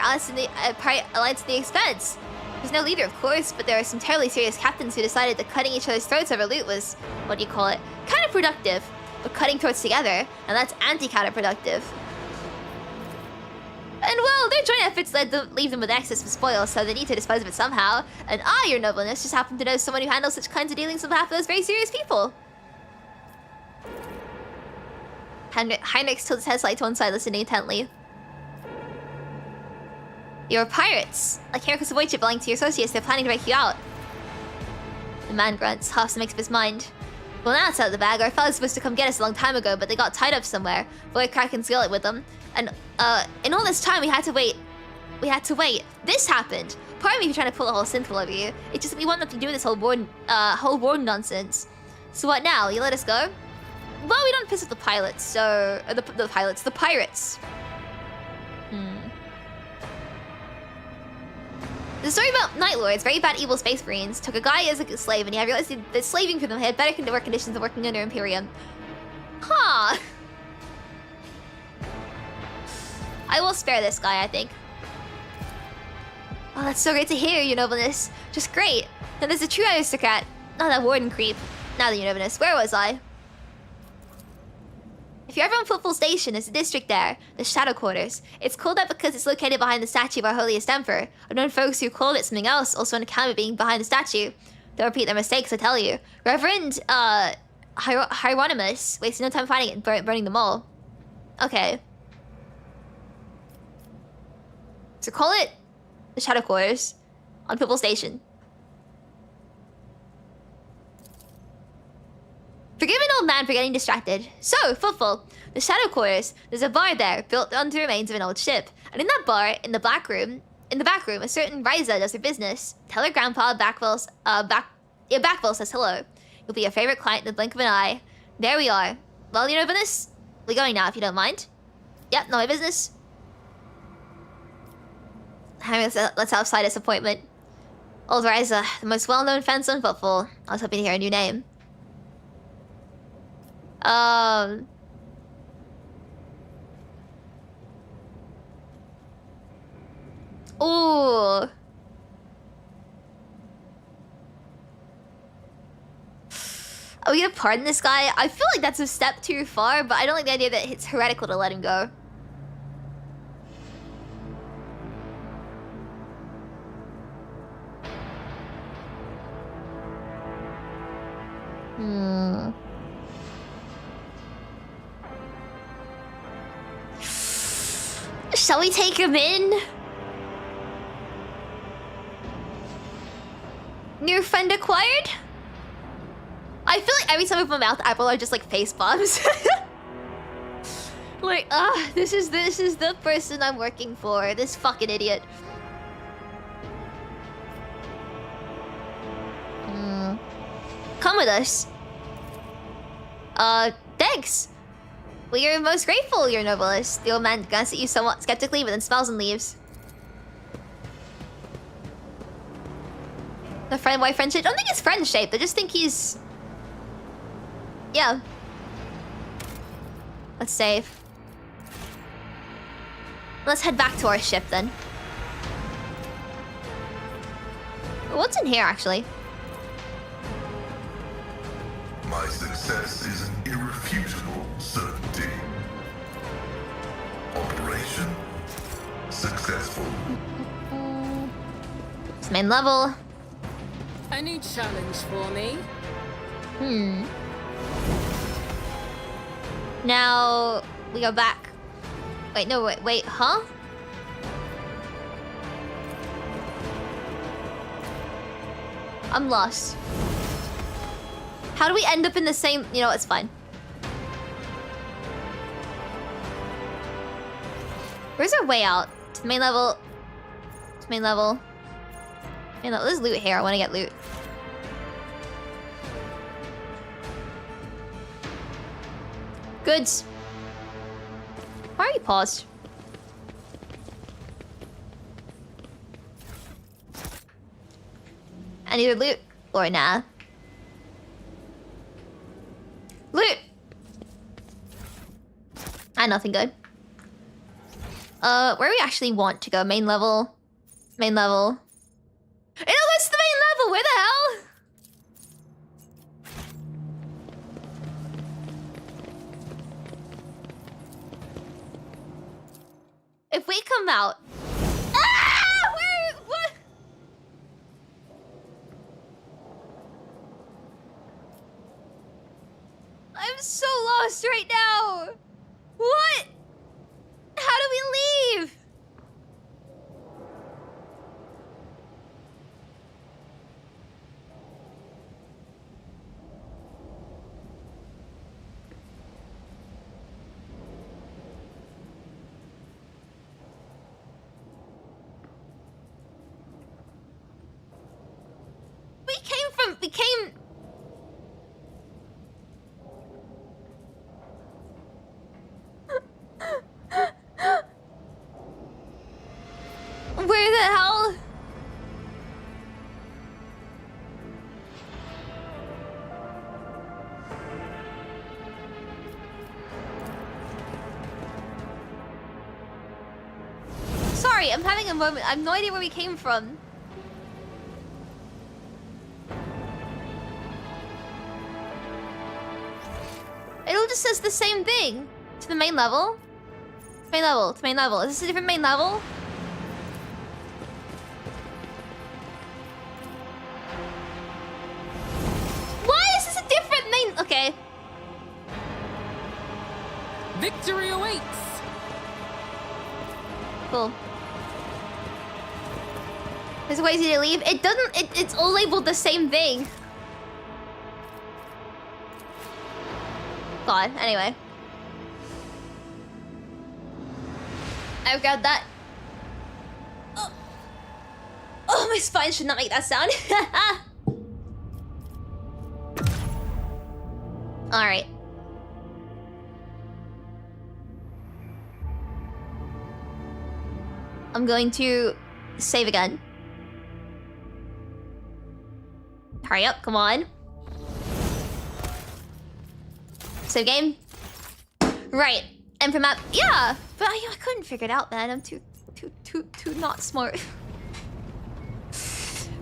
alliance in the expanse. There's no leader, of course, but there are some terribly serious captains who decided that cutting each other's throats over loot was, what do you call it, counterproductive. But cutting throats together, and that's anti-counterproductive. And well, their joint efforts led to leave them with excess of spoil, so they need to dispose of it somehow. And I, your nobleness, just happen to know someone who handles such kinds of dealings on behalf of those very serious people. Heinrich tilted his head slightly to one side, listening intently. You're pirates. Like Heracles of Voidship belonging to your associates, they're planning to break you out. The man grunts, half makes up his mind. Well, now it's out of the bag. Our fellas supposed to come get us a long time ago, but they got tied up somewhere. Void Kraken skillet with them. And, in all this time, we had to wait. This happened. Pardon me for trying to pull a whole synth over you. It's just that we want nothing to do with this whole warden nonsense. So what now? You let us go? Well, we don't piss off the pilots, so... the pirates. The story about Night Lords, very bad evil space marines, took a guy as a slave and he realized that slaving for them had better work conditions than working under Imperium. Huh. I will spare this guy, I think. Oh, that's so great to hear, your nobleness. Just great. And there's a true aristocrat. Not that warden creep. Now that your nobleness, where was I? If you're ever on Footfall Station, there's a district there, the Shadow Quarters. It's called that because it's located behind the statue of our holiest emperor. I've known folks who called it something else, also on account of being behind the statue. Don't repeat their mistakes, I tell you. Reverend, Hieronymus wasted no time finding it and burning them all. Okay. So call it the Shadow Quarters on Footfall Station. Forgive an old man for getting distracted. So, Footfall, the Shadow Quarters, there's a bar there, built on the remains of an old ship. And in that bar, in the back room, a certain Ryza does her business. Tell her grandpa Backville says hello. You'll be your favorite client in the blink of an eye. There we are. Well, you know this? We're going now, if you don't mind. Yep, not my business. Let's have Sidus appointment. Old Ryza, the most well-known fence on Footfall. I was hoping to hear a new name. Ooh. Are we gonna pardon this guy? I feel like that's a step too far, but I don't like the idea that it's heretical to let him go. Shall we take him in? New friend acquired? I feel like every time I open my mouth, Apple are just like face bombs. Like, this is the person I'm working for. This fucking idiot. Come with us. Thanks. We are most grateful, your noblest. The old man glances at you somewhat skeptically, but then smiles and leaves. The friend-wife friendship? I don't think it's friend-shaped. I just think he's... Yeah. Let's save. Let's head back to our ship, then. What's in here, actually? My success is an irrefutable certainty. Operation successful. It's main level. Any challenge for me? Now we go back. Wait, no, wait, huh? I'm lost. How do we end up in the same... You know, it's fine. Where's our way out? To the main level. To main level. You know, there's loot here. I want to get loot. Goods. Why are you paused? I need loot or nah. Loot! Ah, nothing good. Where we actually want to go? Main level. Main level. It goes to the main level! Where the hell? If we come out... Ah! Where... What? I'm so lost right now. What? How do we leave? We came... Where the hell? Sorry, I'm having a moment. I have no idea where we came from. It all just says the same thing. To the main level? Main level, to main level. Is this a different main level? Why is this a different main... Okay. Victory awaits! Cool. There's ways to leave. It doesn't... It's all labeled the same thing. God, anyway. I've got that. Oh, my spine should not make that sound. Alright. I'm going to save again. Hurry up, come on. Save game. Right. And from map. Yeah, but I couldn't figure it out, man. I'm too not smart.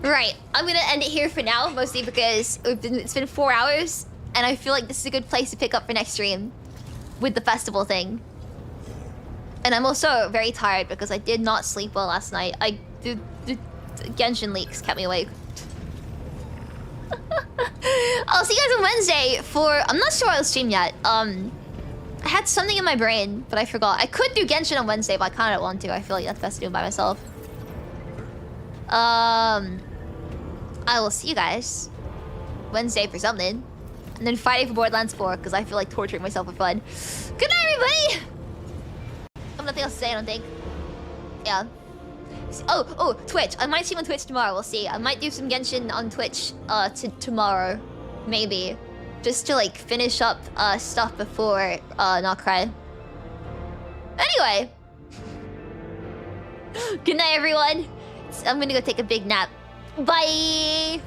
Right. I'm gonna end it here for now, mostly because it's been 4 hours, and I feel like this is a good place to pick up for next stream with the festival thing. And I'm also very tired because I did not sleep well last night. The Genshin leaks kept me awake. I'll see you guys on Wednesday for... I'm not sure I'll stream yet. I had something in my brain, but I forgot. I could do Genshin on Wednesday, but I kind of don't want to. I feel like that's best to do it by myself. I will see you guys Wednesday for something. And then Friday for Borderlands 4, because I feel like torturing myself for fun. Good night, everybody! I have nothing else to say, I don't think. Yeah. Oh, Twitch. I might stream on Twitch tomorrow, we'll see. I might do some Genshin on Twitch tomorrow. Maybe. Just to like finish up stuff before not cry. Anyway. Good night, everyone. I'm gonna go take a big nap. Bye!